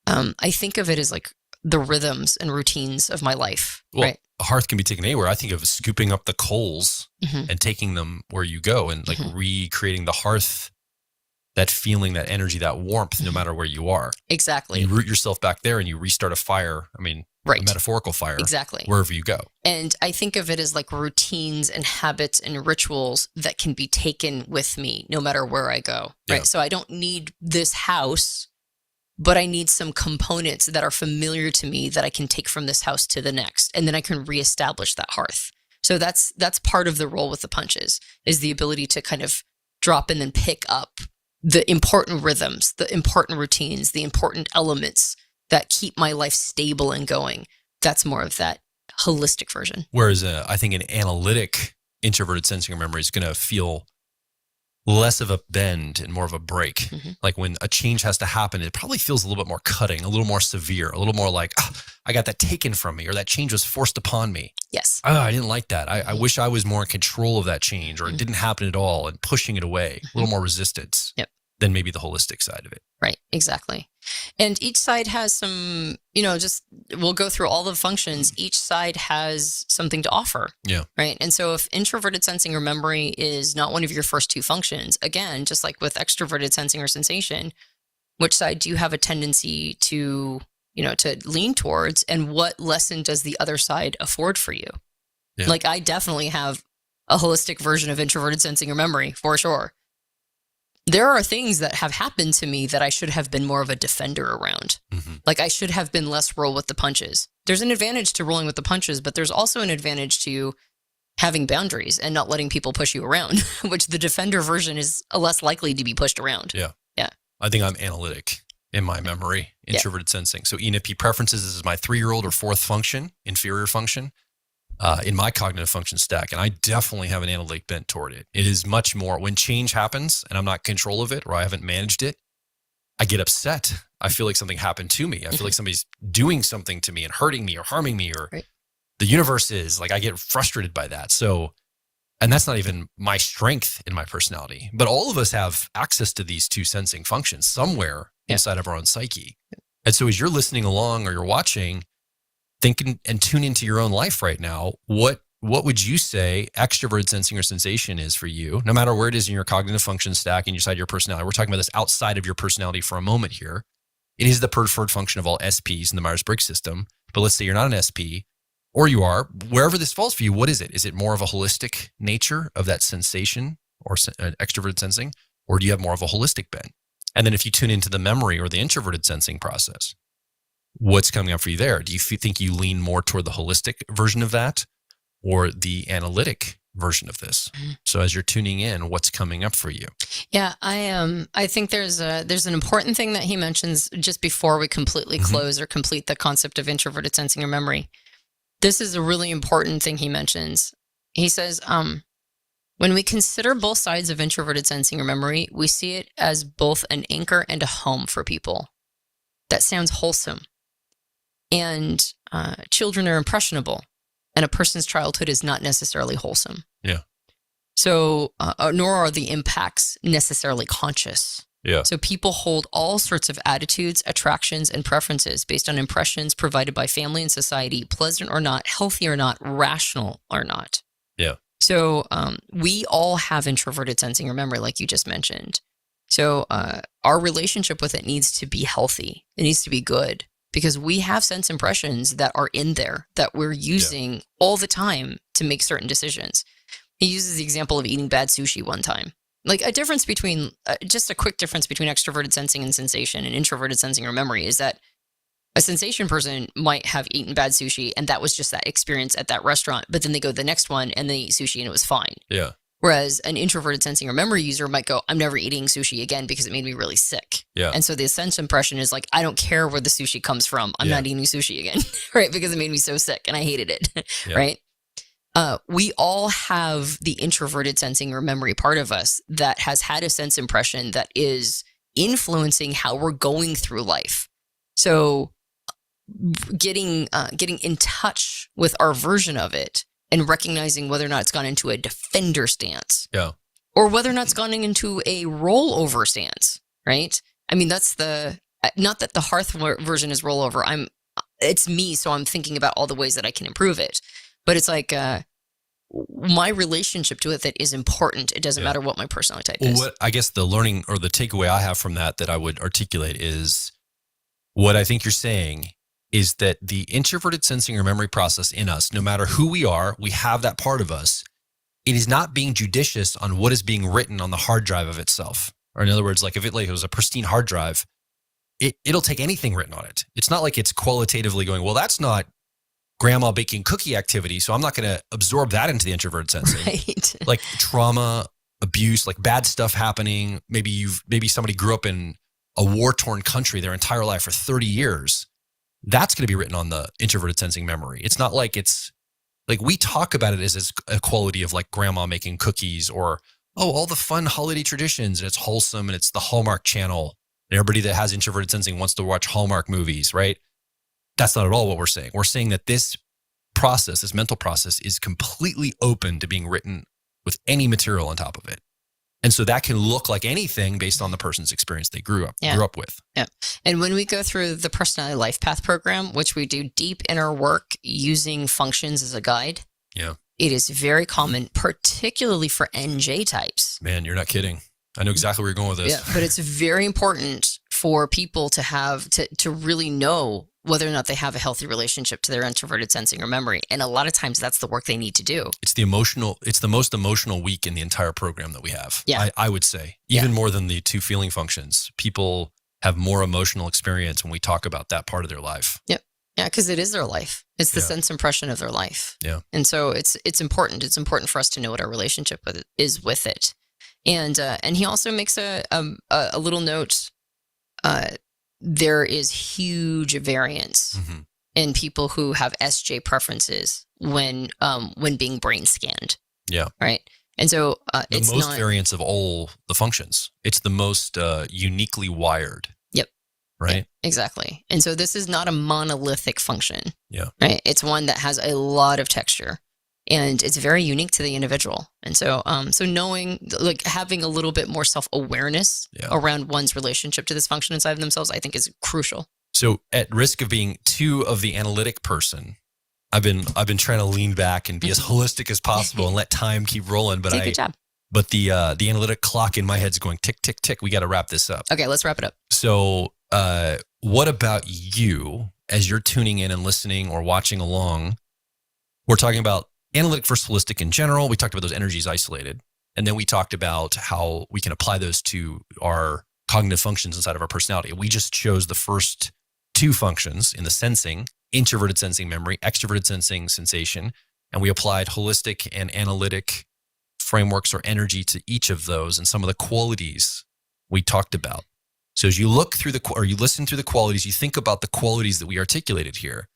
I think of it as like the rhythms and routines of my life, right? A hearth can be taken anywhere. I think of scooping up the coals and taking them where you go, and like recreating the hearth, that feeling, that energy, that warmth, no matter where you are. Exactly. You root yourself back there and you restart a fire. I mean, a metaphorical fire. Exactly. Wherever you go. And I think of it as like routines and habits and rituals that can be taken with me no matter where I go. Right. Yeah. So I don't need this house, but I need some components that are familiar to me that I can take from this house to the next. And then I can reestablish that hearth. So that's part of the role with the punches, is the ability to kind of drop in and pick up the important rhythms, the important routines, the important elements that keep my life stable and going. That's more of that holistic version. Whereas I think an analytic introverted sensing or memory is going to feel less of a bend and more of a break. Mm-hmm. Like when a change has to happen, it probably feels a little bit more cutting, a little more severe, a little more like, I got that taken from me, or that change was forced upon me. Yes. Oh, I didn't like that. I wish I was more in control of that change, or it didn't happen at all, and pushing it away, a little more resistance than maybe the holistic side of it. Right, exactly. And each side has some, we'll go through all the functions. Each side has something to offer. Yeah. Right. And so if introverted sensing or memory is not one of your first two functions, again, just like with extroverted sensing or sensation, which side do you have a tendency to, to lean towards, and what lesson does the other side afford for you? Yeah. Like I definitely have a holistic version of introverted sensing or memory for sure. There are things that have happened to me that I should have been more of a defender around. Mm-hmm. Like I should have been less roll with the punches. There's an advantage to rolling with the punches, but there's also an advantage to having boundaries and not letting people push you around, which the defender version is less likely to be pushed around. Yeah. Yeah. I think I'm analytic in my memory, introverted sensing. So ENFP preferences is my 3-year-old or fourth function, inferior function. In my cognitive function stack, and I definitely have an analytic bent toward it. It is much more when change happens and I'm not in control of it, or I haven't managed it, I get upset. I feel like something happened to me. I feel like somebody's doing something to me and hurting me or harming me, or the universe is like, I get frustrated by that. So, and that's not even my strength in my personality, but all of us have access to these two sensing functions somewhere inside of our own psyche. And so as you're listening along or you're watching, think and tune into your own life right now. What would you say extroverted sensing or sensation is for you, no matter where it is in your cognitive function stack and inside your personality? We're talking about this outside of your personality for a moment here. It is the preferred function of all SPs in the Myers-Briggs system. But let's say you're not an SP, or you are, wherever this falls for you, what is it? Is it more of a holistic nature of that sensation or extroverted sensing, or do you have more of a holistic bent? And then if you tune into the memory or the introverted sensing process, what's coming up for you there? Do you think you lean more toward the holistic version of that or the analytic version of this? Mm-hmm. So as you're tuning in, what's coming up for you? Yeah, I think there's an important thing that he mentions just before we completely close or complete the concept of introverted sensing or memory. This is a really important thing he mentions. He says, when we consider both sides of introverted sensing or memory, we see it as both an anchor and a home for people. That sounds wholesome. And children are impressionable, and a person's childhood is not necessarily wholesome. Yeah. So, nor are the impacts necessarily conscious. Yeah. So people hold all sorts of attitudes, attractions, and preferences based on impressions provided by family and society, pleasant or not, healthy or not, rational or not. Yeah. So we all have introverted sensing or memory, like you just mentioned. So our relationship with it needs to be healthy. It needs to be good. Because we have sense impressions that are in there that we're using all the time to make certain decisions. He uses the example of eating bad sushi one time. Like a difference between, just a quick difference between extroverted sensing and sensation and introverted sensing or memory is that a sensation person might have eaten bad sushi and that was just that experience at that restaurant, but then they go to the next one and they eat sushi and it was fine. Yeah. Whereas an introverted sensing or memory user might go, I'm never eating sushi again because it made me really sick. Yeah. And so the sense impression is like, I don't care where the sushi comes from. I'm not eating sushi again, right? Because it made me so sick and I hated it, right? We all have the introverted sensing or memory part of us that has had a sense impression that is influencing how we're going through life. So getting in touch with our version of it and recognizing whether or not it's gone into a defender stance, or whether or not it's gone into a rollover stance, right? I mean, that's not that the hearth version is rollover. It's me, so I'm thinking about all the ways that I can improve it. But it's like my relationship to it is important. It doesn't matter what my personality type is. What I guess the learning or the takeaway I have from that I would articulate is what I think you're saying is that the introverted sensing or memory process in us, no matter who we are, we have that part of us. It is not being judicious on what is being written on the hard drive of itself. Or in other words, like if it was a pristine hard drive, it'll take anything written on it. It's not like it's qualitatively going, well, that's not grandma baking cookie activity, so I'm not going to absorb that into the introverted sensing. Right. Like trauma, abuse, like bad stuff happening. Maybe somebody grew up in a war-torn country their entire life for 30 years. That's going to be written on the introverted sensing memory. It's not like it's like we talk about it as a quality of like grandma making cookies or oh, all the fun holiday traditions, and it's wholesome, and it's the Hallmark Channel. And everybody that has introverted sensing wants to watch Hallmark movies, right? That's not at all what we're saying. We're saying that this process, this mental process, is completely open to being written with any material on top of it. And so that can look like anything based on the person's experience they grew up with. Yeah. And when we go through the Personality Life Path program, which we do deep inner work using functions as a guide, it is very common, particularly for NJ types. Man, you're not kidding. I know exactly where you're going with this. Yeah, but it's very important for people to have to really know whether or not they have a healthy relationship to their introverted sensing or memory. And a lot of times that's the work they need to do. It's the most emotional week in the entire program that we have. Yeah. I would say, even more than the 2 feeling functions. People have more emotional experience when we talk about that part of their life. Yep. Yeah, because it is their life. It's the sense impression of their life. Yeah. And so it's important. It's important for us to know what our relationship is with it. And he also makes a little note. There is huge variance in people who have SJ preferences when being brain scanned. Yeah. Right. And so it's the most not variance of all the functions. It's the most uniquely wired. Yep. Right. Yeah, exactly. And so this is not a monolithic function. Yeah. Right. It's one that has a lot of texture. And it's very unique to the individual. And so knowing, like, having a little bit more self-awareness around one's relationship to this function inside of themselves, I think is crucial. So at risk of being too of the analytic person, I've been trying to lean back and be as holistic as possible and let time keep rolling. But good job. But the analytic clock in my head's going tick, tick, tick. We got to wrap this up. Okay, let's wrap it up. So what about you as you're tuning in and listening or watching along? We're talking about analytic versus holistic in general. We talked about those energies isolated. And then we talked about how we can apply those to our cognitive functions inside of our personality. We just chose the first 2 functions in the sensing, introverted sensing memory, extroverted sensing sensation. And we applied holistic and analytic frameworks or energy to each of those and some of the qualities we talked about. So as you look through you listen through the qualities, you think about the qualities that we articulated here.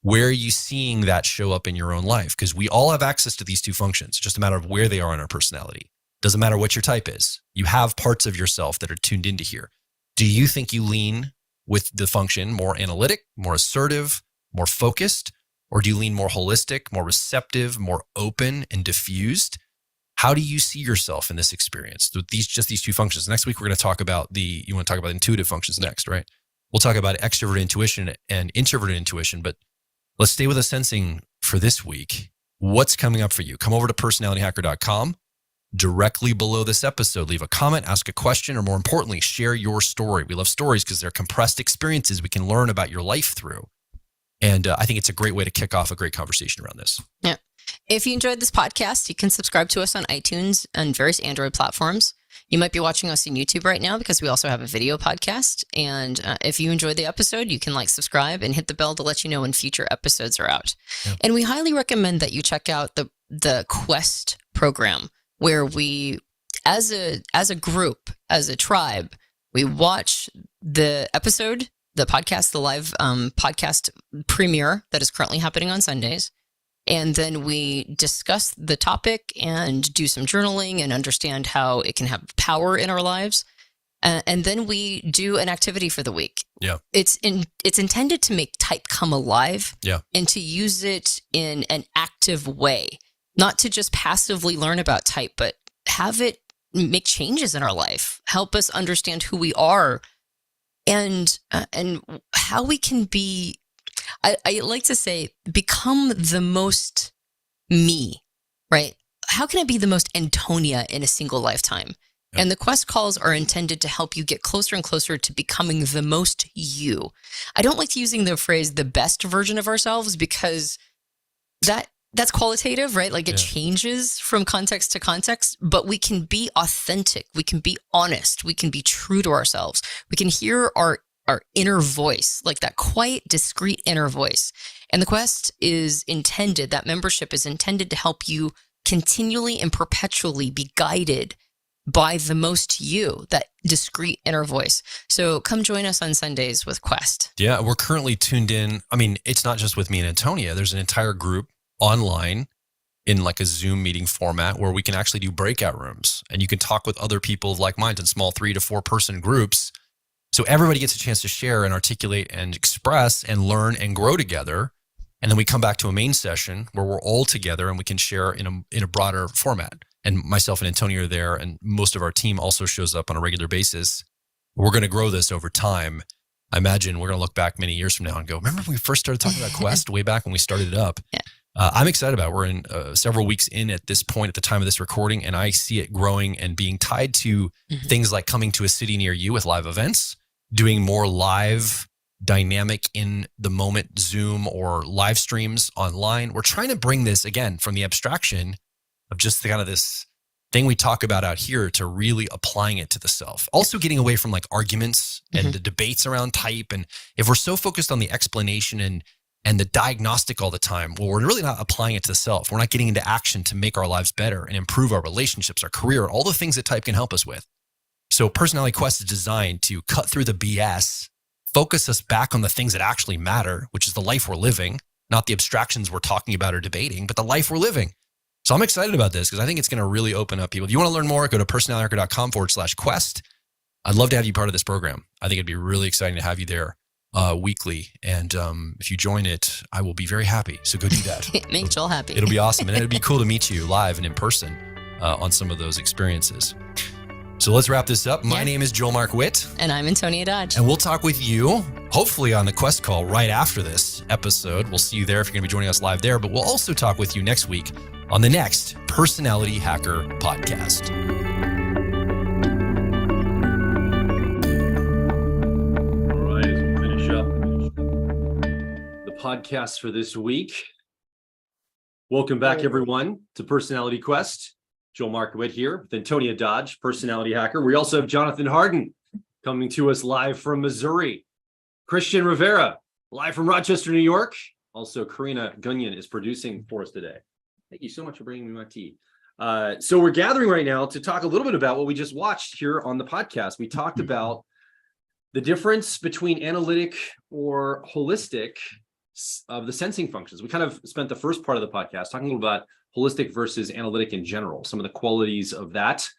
Where are you seeing that show up in your own life? Because we all have access to these 2 functions. It's just a matter of where they are in our personality. Doesn't matter what your type is. You have parts of yourself that are tuned into here. Do you think you lean with the function more analytic, more assertive, more focused? Or do you lean more holistic, more receptive, more open and diffused? How do you see yourself in this experience with these 2 functions? Next week, we're going to talk about you want to talk about intuitive functions next, right? We'll talk about extroverted intuition and introverted intuition, but let's stay with the sensing for this week. What's coming up for you? Come over to personalityhacker.com. Directly below this episode, leave a comment, ask a question, or more importantly, share your story. We love stories because they're compressed experiences we can learn about your life through. And I think it's a great way to kick off a great conversation around this. Yeah. If you enjoyed this podcast, you can subscribe to us on iTunes and various Android platforms. You might be watching us on YouTube right now because we also have a video podcast. And if you enjoyed the episode, you can subscribe and hit the bell to let you know when future episodes are out. Yeah. And we highly recommend that you check out the Quest program, where we, as a group, as a tribe, we watch the episode, the podcast, the live podcast premiere that is currently happening on Sundays. And then we discuss the topic and do some journaling and understand how it can have power in our lives. And then we do an activity for the week. Yeah. It's intended to make type come alive. Yeah. And to use it in an active way, not to just passively learn about type, but have it make changes in our life, help us understand who we are and how we can be, I like to say, become the most me, right? How can I be the most Antonia in a single lifetime? Yep. And the Quest calls are intended to help you get closer and closer to becoming the most you. I don't like using the phrase the best version of ourselves because that's qualitative, right? It changes from context to context, but we can be authentic. We can be honest. We can be true to ourselves. We can hear our inner voice, that quiet, discreet inner voice. And the Quest is intended, that membership is intended to help you continually and perpetually be guided by the most you, that discreet inner voice. So come join us on Sundays with Quest. Yeah, we're currently tuned in. I mean, it's not just with me and Antonia. There's an entire group online in like a Zoom meeting format where we can actually do breakout rooms and you can talk with other people of like minds in small 3 to 4 person groups. So everybody gets a chance to share and articulate and express and learn and grow together. And then we come back to a main session where we're all together and we can share in a broader format. And myself and Antonia are there, and most of our team also shows up on a regular basis. We're going to grow this over time. I imagine we're going to look back many years from now and go, remember when we first started talking about Quest way back when we started it up? Yeah. I'm excited about it. We're in several weeks in at this point at the time of this recording, and I see it growing and being tied to things like coming to a city near you with live events, doing more live dynamic in the moment Zoom or live streams online. We're trying to bring this again from the abstraction of just the kind of this thing we talk about out here to really applying it to the self. Also getting away from like arguments and the debates around type. And if we're so focused on the explanation and the diagnostic all the time, well, we're really not applying it to the self. We're not getting into action to make our lives better and improve our relationships, our career, all the things that type can help us with. So Personality Quest is designed to cut through the BS, focus us back on the things that actually matter, which is the life we're living, not the abstractions we're talking about or debating, but the life we're living. So I'm excited about this because I think it's going to really open up people. If you want to learn more, go to personalityhacker.com/quest. I'd love to have you part of this program. I think it'd be really exciting to have you there weekly. And if you join it, I will be very happy. So go do that. Make Joel happy. It'll be awesome. And it'd be cool to meet you live and in person on some of those experiences. So let's wrap this up. My name is Joel Mark Witt. And I'm Antonia Dodge. And we'll talk with you, hopefully on the Quest call right after this episode. We'll see you there if you're going to be joining us live there. But we'll also talk with you next week on the next Personality Hacker podcast. All right, as we finish up the podcast for this week. Welcome back, everyone, to Personality Quest. Joel Mark Witt here with Antonia Dodge, Personality Hacker. We also have Jonathan Harden coming to us live from Missouri. Christian Rivera, live from Rochester, New York. Also, Karina Gunyan is producing for us today. Thank you so much for bringing me my tea. So we're gathering right now to talk a little bit about what we just watched here on the podcast. We talked about the difference between analytic or holistic of the sensing functions. We kind of spent the first part of the podcast talking a little about holistic versus analytic in general, some of the qualities of that.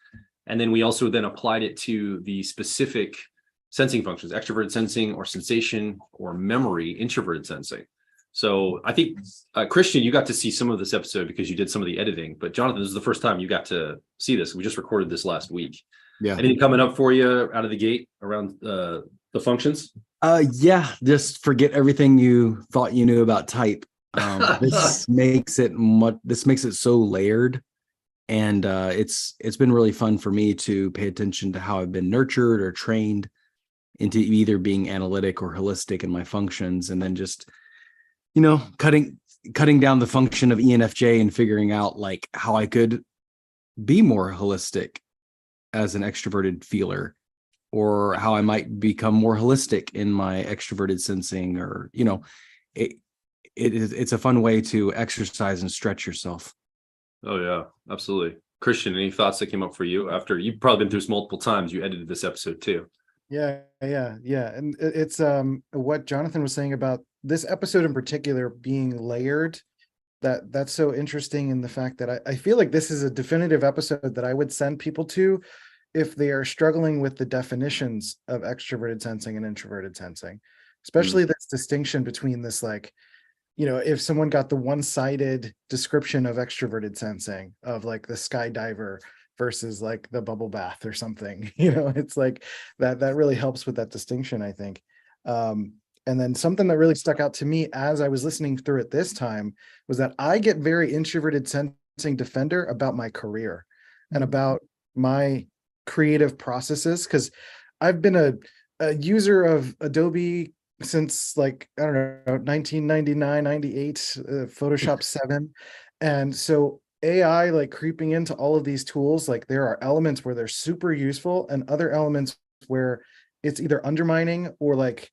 And then we also then applied it to the specific sensing functions, extroverted sensing or sensation or memory, introverted sensing. So I think, Christian, you got to see some of this episode because you did some of the editing, but Jonathan, this is the first time you got to see this. We just recorded this last week. Yeah. Anything coming up for you out of the gate around the functions? Yeah, just forget everything you thought you knew about type. This makes it so layered, and it's been really fun for me to pay attention to how I've been nurtured or trained into either being analytic or holistic in my functions, and then just cutting down the function of ENFJ and figuring out like how I could be more holistic as an extroverted feeler, or how I might become more holistic in my extroverted sensing, or it's a fun way to exercise and stretch yourself. Oh yeah, absolutely. Christian, any thoughts that came up for you after you've probably been through this multiple times? You edited this episode too. Yeah. And it's what Jonathan was saying about this episode in particular being layered. That's so interesting in the fact that I feel like this is a definitive episode that I would send people to if they are struggling with the definitions of extroverted sensing and introverted sensing, especially this distinction between this, like, if someone got the one-sided description of extroverted sensing of like the skydiver versus like the bubble bath or something, it's like that really helps with that distinction, I think. And then something that really stuck out to me as I was listening through it this time was that I get very introverted sensing defender about my career and about my creative processes, because I've been a user of Adobe since like, I don't know, 1999, 98, Photoshop 7. And so AI like creeping into all of these tools, like there are elements where they're super useful and other elements where it's either undermining or like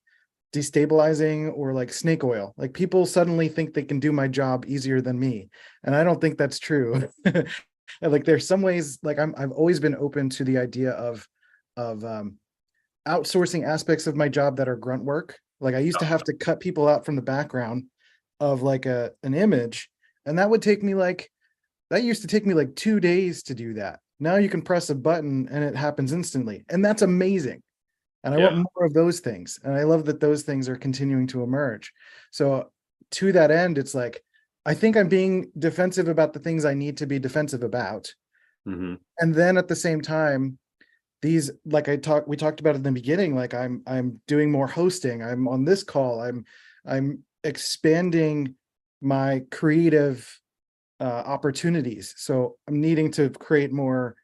destabilizing or like snake oil. Like people suddenly think they can do my job easier than me. And I don't think that's true. And like there's some ways, like I've always been open to the idea of outsourcing aspects of my job that are grunt work. Like I used to have to cut people out from the background of like an image, and that would take me like That used to take me like 2 days to do that. Now you can press a button and it happens instantly. And that's amazing. And I want more of those things. And I love that those things are continuing to emerge. So to that end, it's like, I think I'm being defensive about the things I need to be defensive about. Mm-hmm. And then at the same time, these, like we talked about in the beginning, like I'm doing more hosting. I'm on this call. I'm expanding my creative opportunities. So I'm needing to create more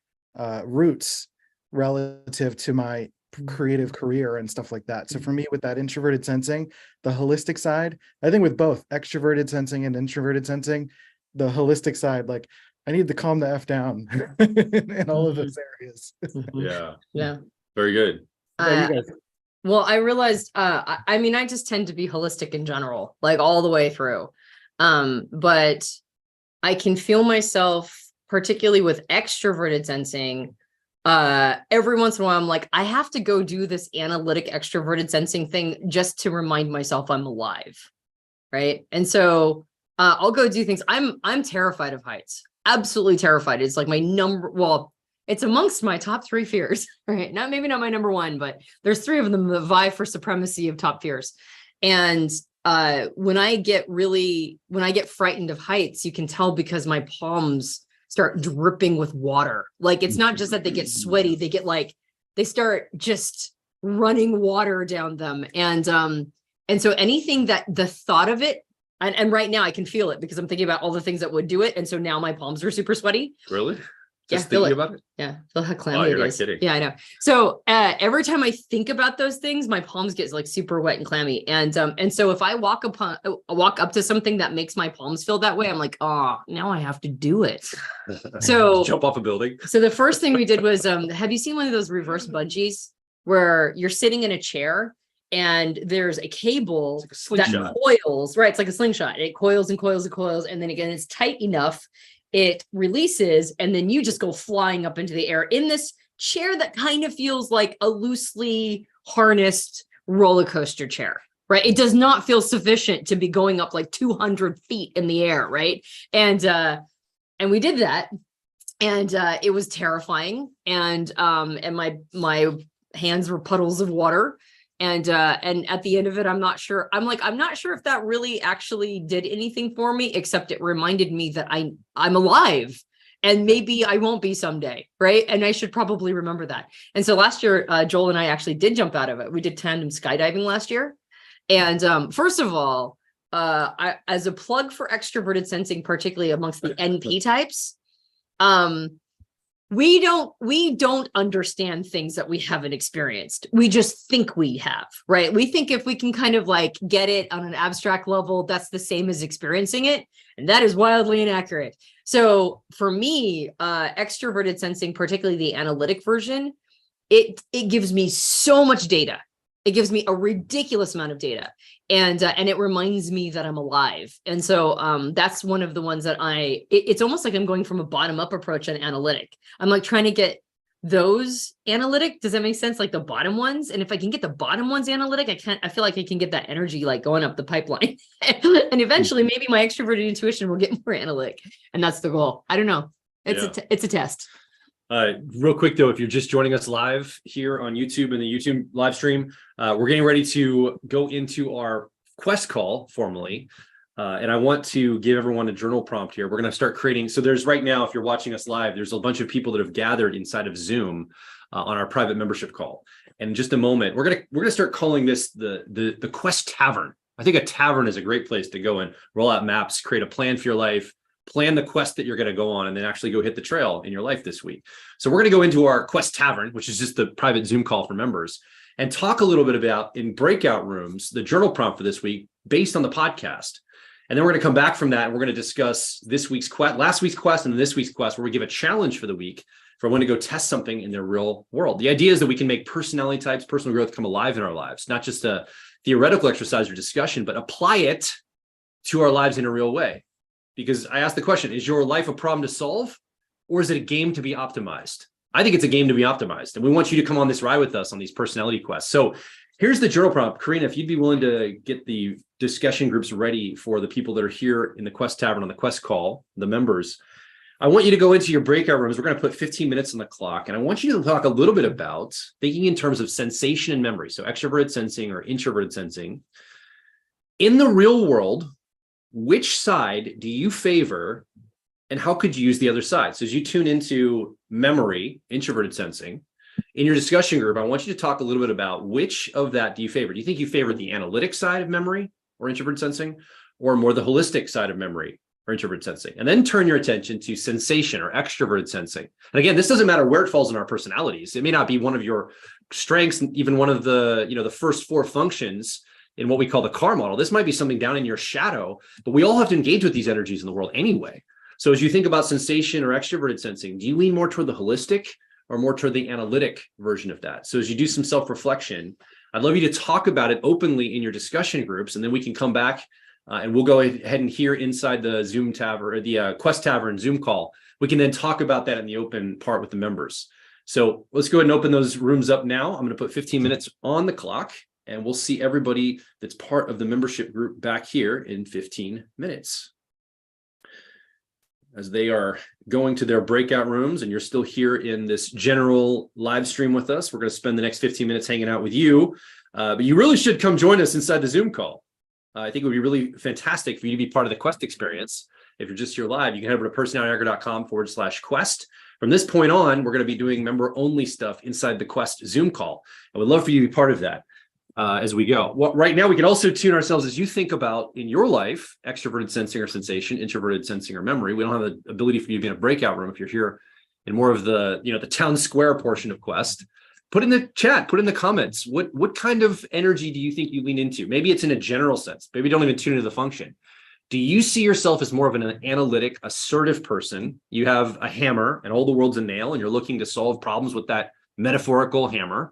roots relative to my creative career and stuff like that. So for me, with that introverted sensing, the holistic side, I think with both extroverted sensing and introverted sensing, the holistic side, like I need to calm the F down in all of those areas. Yeah. Very good. How about you guys? Well, I realized, I mean, I just tend to be holistic in general, like all the way through. But I can feel myself, particularly with extroverted sensing, every once in a while, I'm like, I have to go do this analytic extroverted sensing thing just to remind myself I'm alive. Right. And so I'll go do things. I'm terrified of heights. Absolutely terrified. It's like it's amongst my top 3 fears, right? Maybe not my number 1, but there's 3 of them that vie for supremacy of top fears. And when I get frightened of heights, you can tell because my palms start dripping with water. Like, it's not just that they get sweaty, they start just running water down them. And so anything that the thought of it, and right now I can feel it because I'm thinking about all the things that would do it. And so now my palms are super sweaty. Really? Just feel thinking it. about it? Yeah. Feel how clammy you're it not is. kidding. Yeah, I know. So every time I think about those things, my palms get like super wet and clammy. And so if I walk up to something that makes my palms feel that way, I'm like, oh, now I have to do it. So jump off a building. So the first thing we did was, have you seen one of those reverse bungees where you're sitting in a chair and there's a cable that coils, right? It's like a slingshot. It coils and coils and coils. And then again, it's tight enough, it releases, and then you just go flying up into the air in this chair that kind of feels like a loosely harnessed roller coaster chair, right? It does not feel sufficient to be going up like 200 feet in the air, right? And we did that, and it was terrifying. And my hands were puddles of water. And at the end of it, I'm not sure if that really actually did anything for me, except it reminded me that I'm alive and maybe I won't be someday. Right. And I should probably remember that. And so last year, Joel and I actually did jump out of it. We did tandem skydiving last year. And first of all, as a plug for extroverted sensing, particularly amongst the NP types, we don't understand things that we haven't experienced. We just think we have, right? We think if we can kind of like get it on an abstract level, that's the same as experiencing it. And that is wildly inaccurate. So for me, extroverted sensing, particularly the analytic version, it gives me so much data. It gives me a ridiculous amount of data, and it reminds me that I'm alive. And so that's one of the ones that it's almost like I'm going from a bottom up approach on analytic. I'm like trying to get those analytic. Does that make sense? Like the bottom ones. And if I can get the bottom ones analytic, I feel like I can get that energy like going up the pipeline. And eventually maybe my extroverted intuition will get more analytic. And that's the goal. I don't know. It's a test. Real quick though, if you're just joining us live here on YouTube and the YouTube live stream, we're getting ready to go into our quest call formally. And I want to give everyone a journal prompt here. We're going to start creating. So there's right now, if you're watching us live, there's a bunch of people that have gathered inside of Zoom on our private membership call. And in just a moment, we're going to start calling this the Quest Tavern. I think a tavern is a great place to go and roll out maps, create a plan for your life, plan the quest that you're going to go on, and then actually go hit the trail in your life this week. So we're going to go into our Quest Tavern, which is just the private Zoom call for members, and talk a little bit about, in breakout rooms, the journal prompt for this week based on the podcast. And then we're going to come back from that, and we're going to discuss this week's quest, last week's quest, and this week's quest, where we give a challenge for the week for everyone to go test something in their real world. The idea is that we can make personality types, personal growth come alive in our lives, not just a theoretical exercise or discussion, but apply it to our lives in a real way. Because I asked the question, is your life a problem to solve, or is it a game to be optimized? I think it's a game to be optimized. And we want you to come on this ride with us on these personality quests. So here's the journal prompt. Karina, if you'd be willing to get the discussion groups ready for the people that are here in the Quest Tavern on the Quest call, the members, I want you to go into your breakout rooms. We're going to put 15 minutes on the clock. And I want you to talk a little bit about thinking in terms of sensation and memory. So extroverted sensing or introverted sensing. In the real world, which side do you favor and how could you use the other side? So as you tune into memory, introverted sensing, in your discussion group, I want you to talk a little bit about which of that do you favor? Do you think you favor the analytic side of memory or introverted sensing, or more the holistic side of memory or introverted sensing? And then turn your attention to sensation or extroverted sensing. And again, this doesn't matter where it falls in our personalities. It may not be one of your strengths, even one of the, the first 4 functions in what we call the CAR model. This might be something down in your shadow, but we all have to engage with these energies in the world anyway. So as you think about sensation or extroverted sensing, do you lean more toward the holistic or more toward the analytic version of that? So as you do some self-reflection, I'd love you to talk about it openly in your discussion groups, and then we can come back and we'll go ahead and hear inside the Zoom Tavern or the Quest Tavern Zoom call. We can then talk about that in the open part with the members. So let's go ahead and open those rooms up now. I'm going to put 15 minutes on the clock, and we'll see everybody that's part of the membership group back here in 15 minutes. As they are going to their breakout rooms and you're still here in this general live stream with us, we're going to spend the next 15 minutes hanging out with you. But you really should come join us inside the Zoom call. I think it would be really fantastic for you to be part of the Quest experience. If you're just here live, you can head over to personalityhacker.com/quest. From this point on, we're going to be doing member-only stuff inside the Quest Zoom call. I would love for you to be part of that. As we go. Well, right now, we can also tune ourselves as you think about in your life, extroverted sensing or sensation, introverted sensing or memory. We don't have the ability for you to be in a breakout room if you're here in more of the, the town square portion of Quest. Put in the chat, put in the comments. What kind of energy do you think you lean into? Maybe it's in a general sense. Maybe don't even tune into the function. Do you see yourself as more of an analytic, assertive person? You have a hammer and all the world's a nail and you're looking to solve problems with that metaphorical hammer.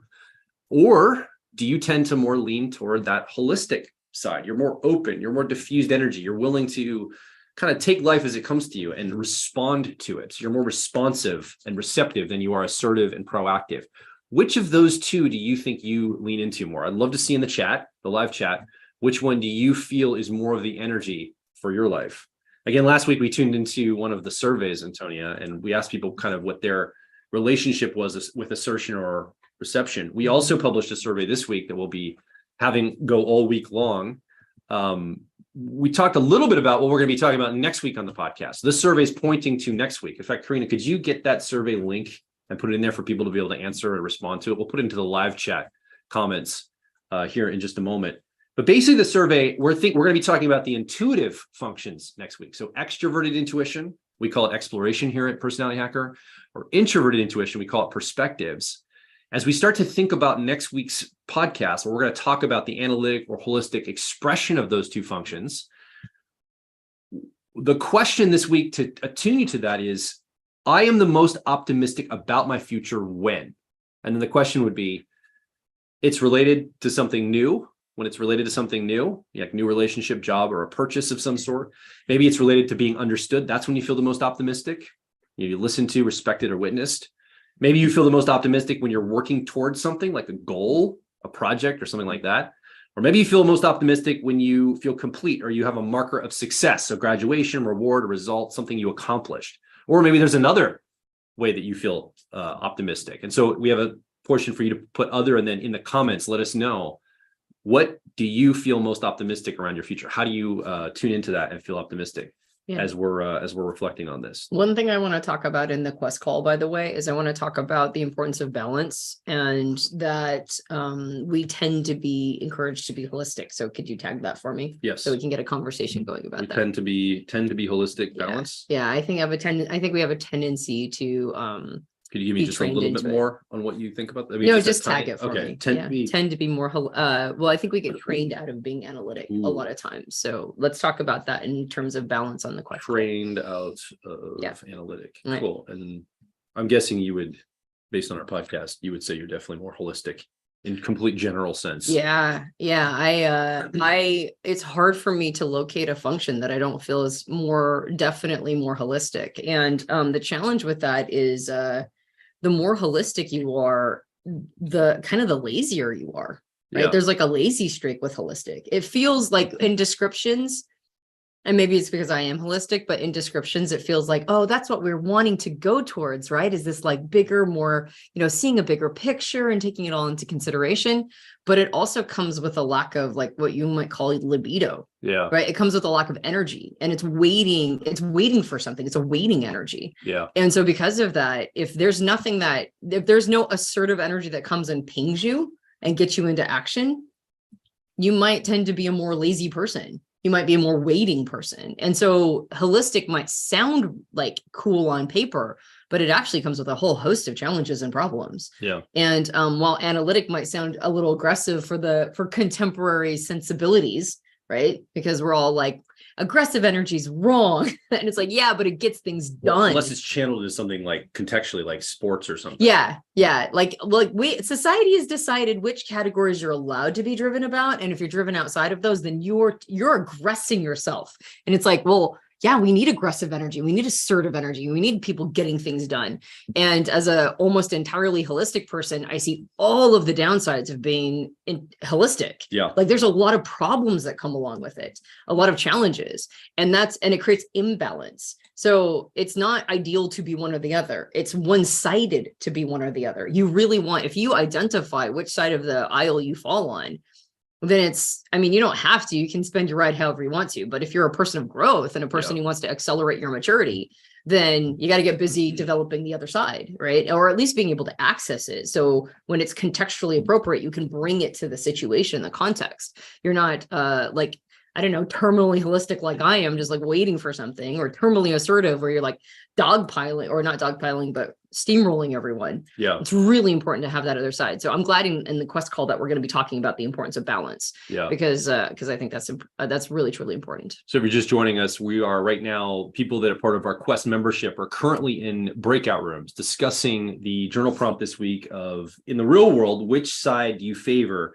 Or do you tend to more lean toward that holistic side? You're more open, you're more diffused energy. You're willing to kind of take life as it comes to you and respond to it. So you're more responsive and receptive than you are assertive and proactive. Which of those two do you think you lean into more? I'd love to see in the chat, the live chat, which one do you feel is more of the energy for your life? Again, last week we tuned into one of the surveys, Antonia, and we asked people kind of what their relationship was with assertion or reception. We also published a survey this week that we'll be having go all week long. We talked a little bit about what we're going to be talking about next week on the podcast. This survey is pointing to next week. In fact, Karina, could you get that survey link and put it in there for people to be able to answer and respond to it? We'll put it into the live chat comments here in just a moment. But basically the survey, we're going to be talking about the intuitive functions next week. So extroverted intuition, we call it exploration here at Personality Hacker, or introverted intuition, we call it perspectives. As we start to think about next week's podcast, where we're going to talk about the analytic or holistic expression of those two functions, the question this week to attune you to that is, I am the most optimistic about my future when? And then the question would be, it's related to something new. When it's related to something new, like new relationship, job, or a purchase of some sort. Maybe it's related to being understood. That's when you feel the most optimistic. You listened to, respected, or witnessed. Maybe you feel the most optimistic when you're working towards something like a goal, a project, or something like that. Or maybe you feel most optimistic when you feel complete or you have a marker of success, so graduation, reward, a result, something you accomplished. Or maybe there's another way that you feel optimistic. And so we have a portion for you to put other, and then in the comments, let us know, what do you feel most optimistic around your future? How do you tune into that and feel optimistic? As we're reflecting on this. One thing I want to talk about in the Quest call, by the way, is I want to talk about the importance of balance, and that we tend to be encouraged to be holistic. So could you tag that for me? Yes. So we can get a conversation going about that. Tend to be holistic balance. Yeah, I think I think we have a tendency to could you give me just a little bit more on what you think about that? I mean, no, just tag it for me. Tend to be more well, I think we get trained out of being analytic a lot of times. So let's talk about that in terms of balance on the question. Trained out of analytic. Right. Cool. And I'm guessing you would, based on our podcast, you would say you're definitely more holistic in complete general sense. Yeah. It's hard for me to locate a function that I don't feel is definitely more holistic. And the challenge with that is the more holistic you are, the kind of the lazier you are, right? Yeah. There's like a lazy streak with holistic. It feels like in descriptions, And maybe it's because I am holistic, but in descriptions, it feels like, oh, that's what we're wanting to go towards, right? Is this like bigger, more, seeing a bigger picture and taking it all into consideration. But it also comes with a lack of like what you might call libido. Yeah. Right. It comes with a lack of energy, and it's waiting for something. It's a waiting energy. Yeah. And so because of that, if there's no assertive energy that comes and pings you and gets you into action, you might tend to be a more lazy person. You might be a more waiting person. And so holistic might sound like cool on paper, but it actually comes with a whole host of challenges and problems. Yeah. And while analytic might sound a little aggressive for contemporary sensibilities, right? Because we're all like, aggressive energy is wrong. And it's like, yeah, but it gets things done. Unless it's channeled as something like contextually like sports or something. Yeah. Like society has decided which categories you're allowed to be driven about. And if you're driven outside of those, then you're aggressing yourself. And it's like, well, yeah, we need aggressive energy. We need assertive energy. We need people getting things done. And as a almost entirely holistic person, I see all of the downsides of being holistic. Yeah. Like there's a lot of problems that come along with it, a lot of challenges, and it creates imbalance. So it's not ideal to be one or the other. It's one-sided to be one or the other. You really want, if you identify which side of the aisle you fall on, then you don't have to, you can spend your ride however you want to, but if you're a person of growth and a person who wants to accelerate your maturity, then you got to get busy developing the other side, right? Or at least being able to access it. So when it's contextually appropriate, you can bring it to the situation, the context. You're not terminally holistic like I am, just like waiting for something, or terminally assertive where you're like dogpiling, or not dogpiling, but steamrolling everyone. Yeah. It's really important to have that other side. So I'm glad in the quest call that we're going to be talking about the importance of balance. Yeah. Because I think that's really, truly important. So if you're just joining us, we are right now, people that are part of our Quest membership are currently in breakout rooms discussing the journal prompt this week of, in the real world, which side do you favor?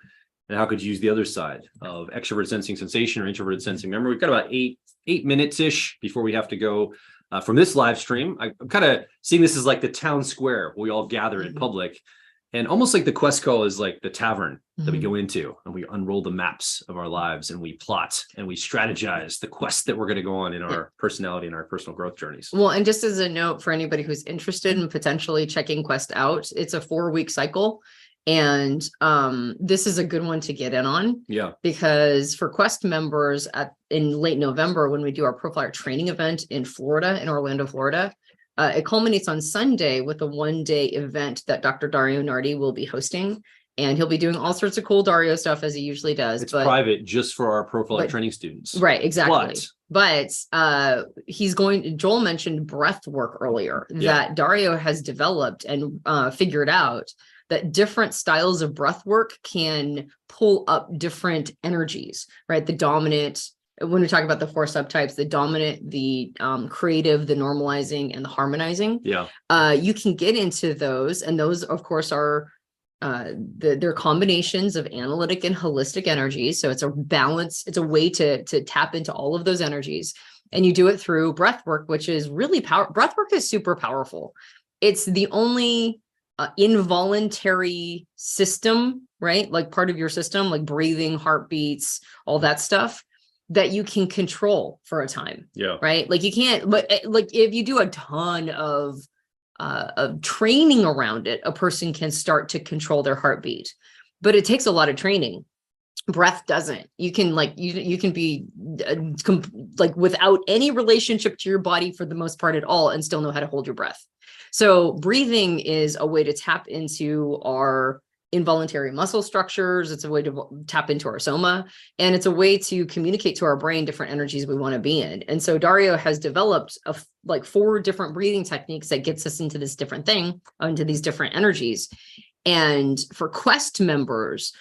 And how could you use the other side of extroverted sensing sensation or introverted sensing memory? We've got about eight minutes-ish before we have to go from this live stream. I'm kind of seeing this as like the town square where we all gather in public, and almost like the quest call is like the tavern that we go into, and we unroll the maps of our lives, and we plot and we strategize the quest that we're going to go on in our personality and our personal growth journeys. Well, and just as a note for anybody who's interested in potentially checking Quest out, it's a 4-week cycle. And this is a good one to get in on. Yeah. Because for Quest members in late November, when we do our Profiler training event in Florida, in Orlando, Florida, it culminates on Sunday with a 1-day event that Dr. Dario Nardi will be hosting. And he'll be doing all sorts of cool Dario stuff as he usually does. It's private just for our Profiler training students. Right, exactly. But Joel mentioned breath work earlier that Dario has developed and figured out that different styles of breath work can pull up different energies, right? The dominant, when we talk about the 4 subtypes, the dominant, the creative, the normalizing, and the harmonizing. Yeah. You can get into those, and those, of course, are they're combinations of analytic and holistic energies. So it's a balance. It's a way to tap into all of those energies, and you do it through breath work, which is really breath work is super powerful. It's the only involuntary system, right? Like part of your system, like breathing, heartbeats, all that stuff that you can control for a time. Yeah. Right. Like you can't, but like if you do a ton of training around it, a person can start to control their heartbeat, but it takes a lot of training. Breath doesn't. You can you can be like without any relationship to your body for the most part at all and still know how to hold your breath. So breathing is a way to tap into our involuntary muscle structures. It's a way to tap into our soma, and it's a way to communicate to our brain different energies we want to be in. And so Dario has developed 4 different breathing techniques that gets us into this different thing, into these different energies. And for Quest members,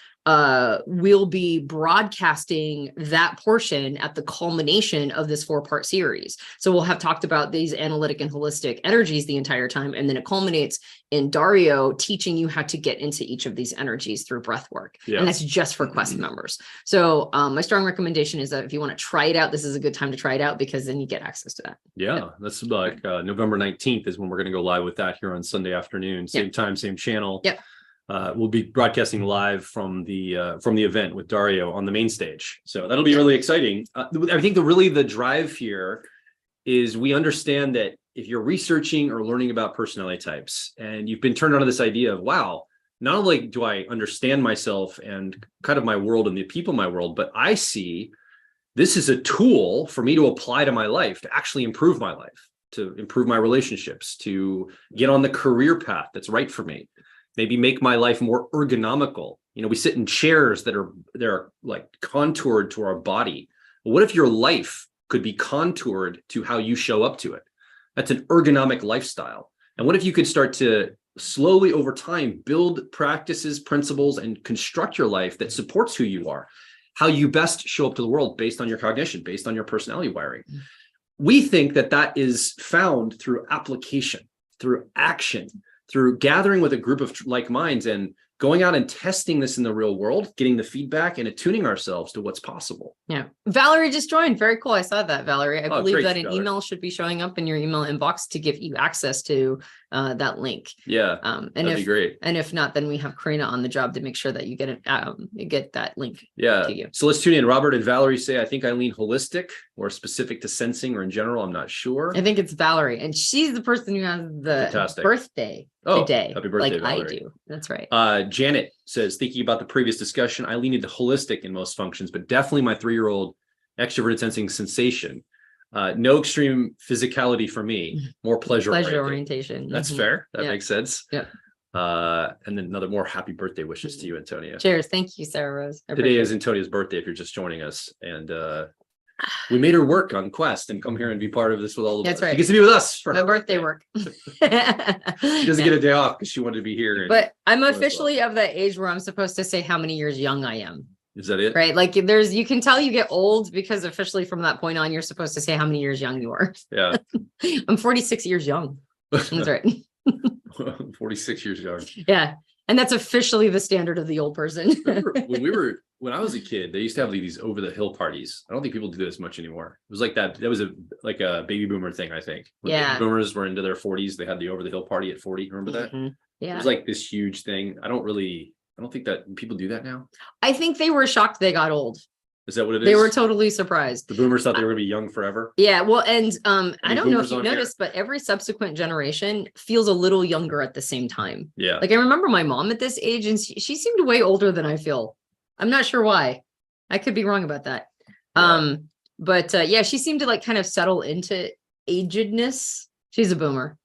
we'll be broadcasting that portion at the culmination of this 4-part series. So we'll have talked about these analytic and holistic energies the entire time. And then it culminates in Dario teaching you how to get into each of these energies through breath work. Yeah. And that's just for Quest members. So my strong recommendation is that if you want to try it out, this is a good time to try it out, because then you get access to that. Yeah. That's like November 19th is when we're going to go live with that here on Sunday afternoon. Same time, same channel. Yep. we'll be broadcasting live from the event with Dario on the main stage. So that'll be really exciting. I think the drive here is we understand that if you're researching or learning about personality types and you've been turned on to this idea of, wow, not only do I understand myself and kind of my world and the people in my world, but I see this is a tool for me to apply to my life, to actually improve my life, to improve my relationships, to get on the career path that's right for me, maybe make my life more ergonomical. You know, we sit in chairs that are like contoured to our body. Well, what if your life could be contoured to how you show up to it? That's an ergonomic lifestyle. And what if you could start to slowly over time build practices, principles, and construct your life that supports who you are, how you best show up to the world based on your cognition, based on your personality wiring. We think that that is found through application, through action, through gathering with a group of like minds and going out and testing this in the real world, getting the feedback and attuning ourselves to what's possible. Yeah. Valerie just joined. Very cool. I saw that, Valerie. I believe great, that an Valerie. email should be showing up in your email inbox to give you access to that link. Yeah, And that'd be great. And if not, then we have Karina on the job to make sure that you get it, you get that link Yeah. to you. So let's tune in. Robert and Valerie say, I think I lean holistic or specific to sensing or in general. I'm not sure. I think it's Valerie, and she's the person who has the Fantastic. birthday Oh, today. happy birthday, like I Valerie. do. That's right. Janet says, thinking about the previous discussion, I lean into holistic in most functions, but definitely my 3-year-old extroverted sensing sensation. No extreme physicality for me, more pleasure Orientation. That's Mhm. fair. That Yeah. makes sense. Yeah. And then another more happy birthday wishes to you, Antonia. Cheers. Thank you, Sarah Rose. I Today appreciate is Antonia's birthday if you're just joining us. And we made her work on Quest and come here and be part of this with all of That's us. right. She gets to be with us for my her birthday work. She doesn't get a day off because she wanted to be here. And But I'm well. officially of that age where I'm supposed to say how many years young I am. is that it? Right. Like you can tell you get old because officially from that point on, you're supposed to say how many years young you are. Yeah. I'm 46 years young. That's right. 46 years young. Yeah. And that's officially the standard of the old person. Remember when I was a kid, they used to have these over the hill parties. I don't think people do this much anymore. It was like that. That was a baby boomer thing, I think. When Yeah. baby boomers were into their 40s, they had the over the hill party at 40. Remember that? Mhm. It Yeah. was like this huge thing. I don't think that people do that now. I think they were shocked they got old. Is that what it is? They were totally surprised. The boomers thought they were going to be young forever. Yeah, well, and I Any don't know boomers if you on here? noticed, but every subsequent generation feels a little younger at the same time. Yeah. Like I remember my mom at this age, and she seemed way older than I feel. I'm not sure why. I could be wrong about that. Yeah. But yeah, she seemed to like kind of settle into agedness. She's a boomer,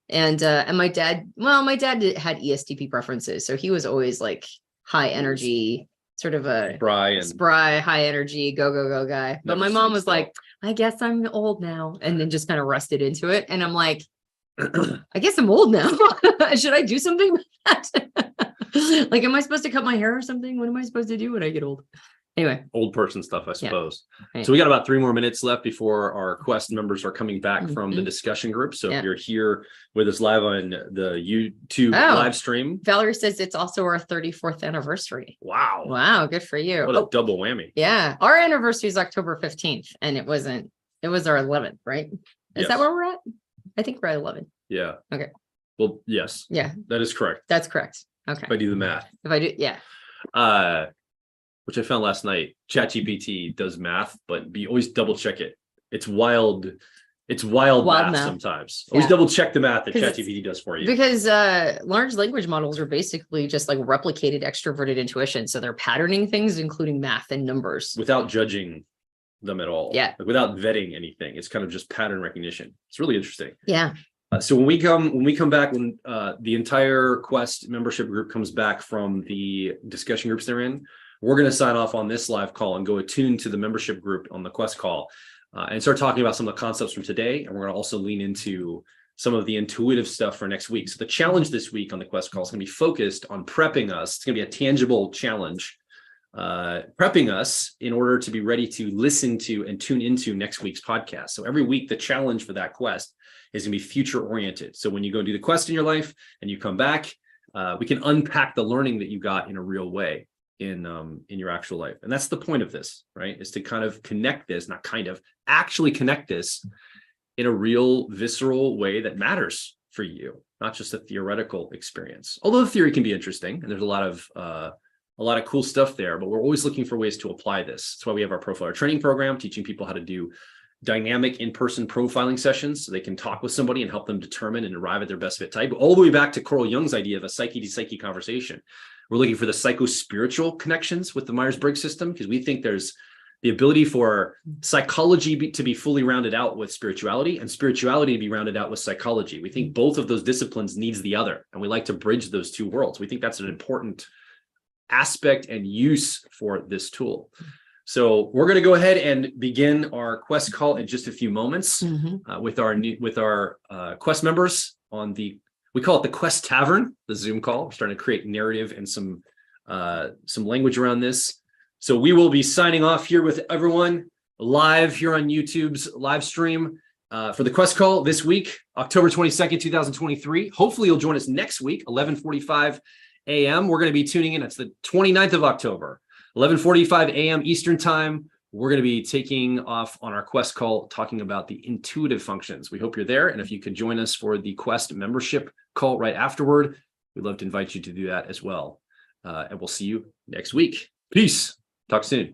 and my dad had ESTP preferences, so he was always like high energy, sort of a spry, high energy, go guy. But Never my mom seen was stuff. like, I guess I'm old now. And then just kind of rested into it. And I'm like, I guess I'm old now. Should I do something with that? Like, am I supposed to cut my hair or something? What am I supposed to do when I get old? Anyway. Old person stuff, I suppose. Right. So we got about 3 more minutes left before our Quest members are coming back from the Mhm. discussion group. So Yeah. if you're here with us live on the YouTube Oh. live stream, Valerie says it's also our 34th anniversary. wow. Wow, good for you. What a double whammy. Yeah. Our anniversary is October 15th, and it was our 11th, right? Is Yes. that where we're at? I think we're at 11. Yeah. Okay. Well, yes, Yeah, that is correct. that's correct. Okay. If I do the math. If I do, yeah. Which I found last night, ChatGPT does math, but you always double check it. It's wild. It's wild math sometimes. Always Yeah. double check the math that 'Cause it's- ChatGPT does for you. Because large language models are basically just like replicated extroverted intuition. So they're patterning things, including math and numbers. Without judging them at all. Yeah. Like without vetting anything. It's kind of just pattern recognition. It's really interesting. Yeah. So when we come back, when the entire Quest membership group comes back from the discussion groups they're in, we're going to sign off on this live call and go attune to the membership group on the Quest call and start talking about some of the concepts from today. And we're going to also lean into some of the intuitive stuff for next week. So the challenge this week on the Quest call is going to be focused on prepping us. It's going to be a tangible challenge, prepping us in order to be ready to listen to and tune into next week's podcast. So every week, the challenge for that Quest is going to be future oriented. So when you go do the Quest in your life and you come back, we can unpack the learning that you got in a real way in your actual life. And that's the point of this, right? Is to kind of connect this, not kind of, actually connect this in a real visceral way that matters for you. not just a theoretical experience. Although the theory can be interesting, and there's a lot of cool stuff there, but we're always looking for ways to apply this. That's why we have our profiler training program, teaching people how to do dynamic in-person profiling sessions so they can talk with somebody and help them determine and arrive at their best fit type. All the way back to Carl Jung's idea of a psyche to psyche conversation. We're looking for the psycho-spiritual connections with the Myers-Briggs system, because we think there's the ability for psychology to be fully rounded out with spirituality, and spirituality to be rounded out with psychology. We think both of those disciplines needs the other, and we like to bridge those two worlds. We think that's an important aspect and use for this tool. So we're going to go ahead and begin our Quest call in just a few moments with our Quest members on we call it the Quest Tavern, the Zoom call. We're starting to create narrative and some language around this. So we will be signing off here with everyone live here on YouTube's live stream for the Quest call this week, October 22nd, 2023. Hopefully you'll join us next week, 11:45 a.m. We're going to be tuning in. It's the 29th of October, 11:45 a.m. Eastern time. We're going to be taking off on our Quest call, talking about the intuitive functions. We hope you're there. And if you could join us for the Quest membership call right afterward, we'd love to invite you to do that as well. And we'll see you next week. Peace. Talk soon.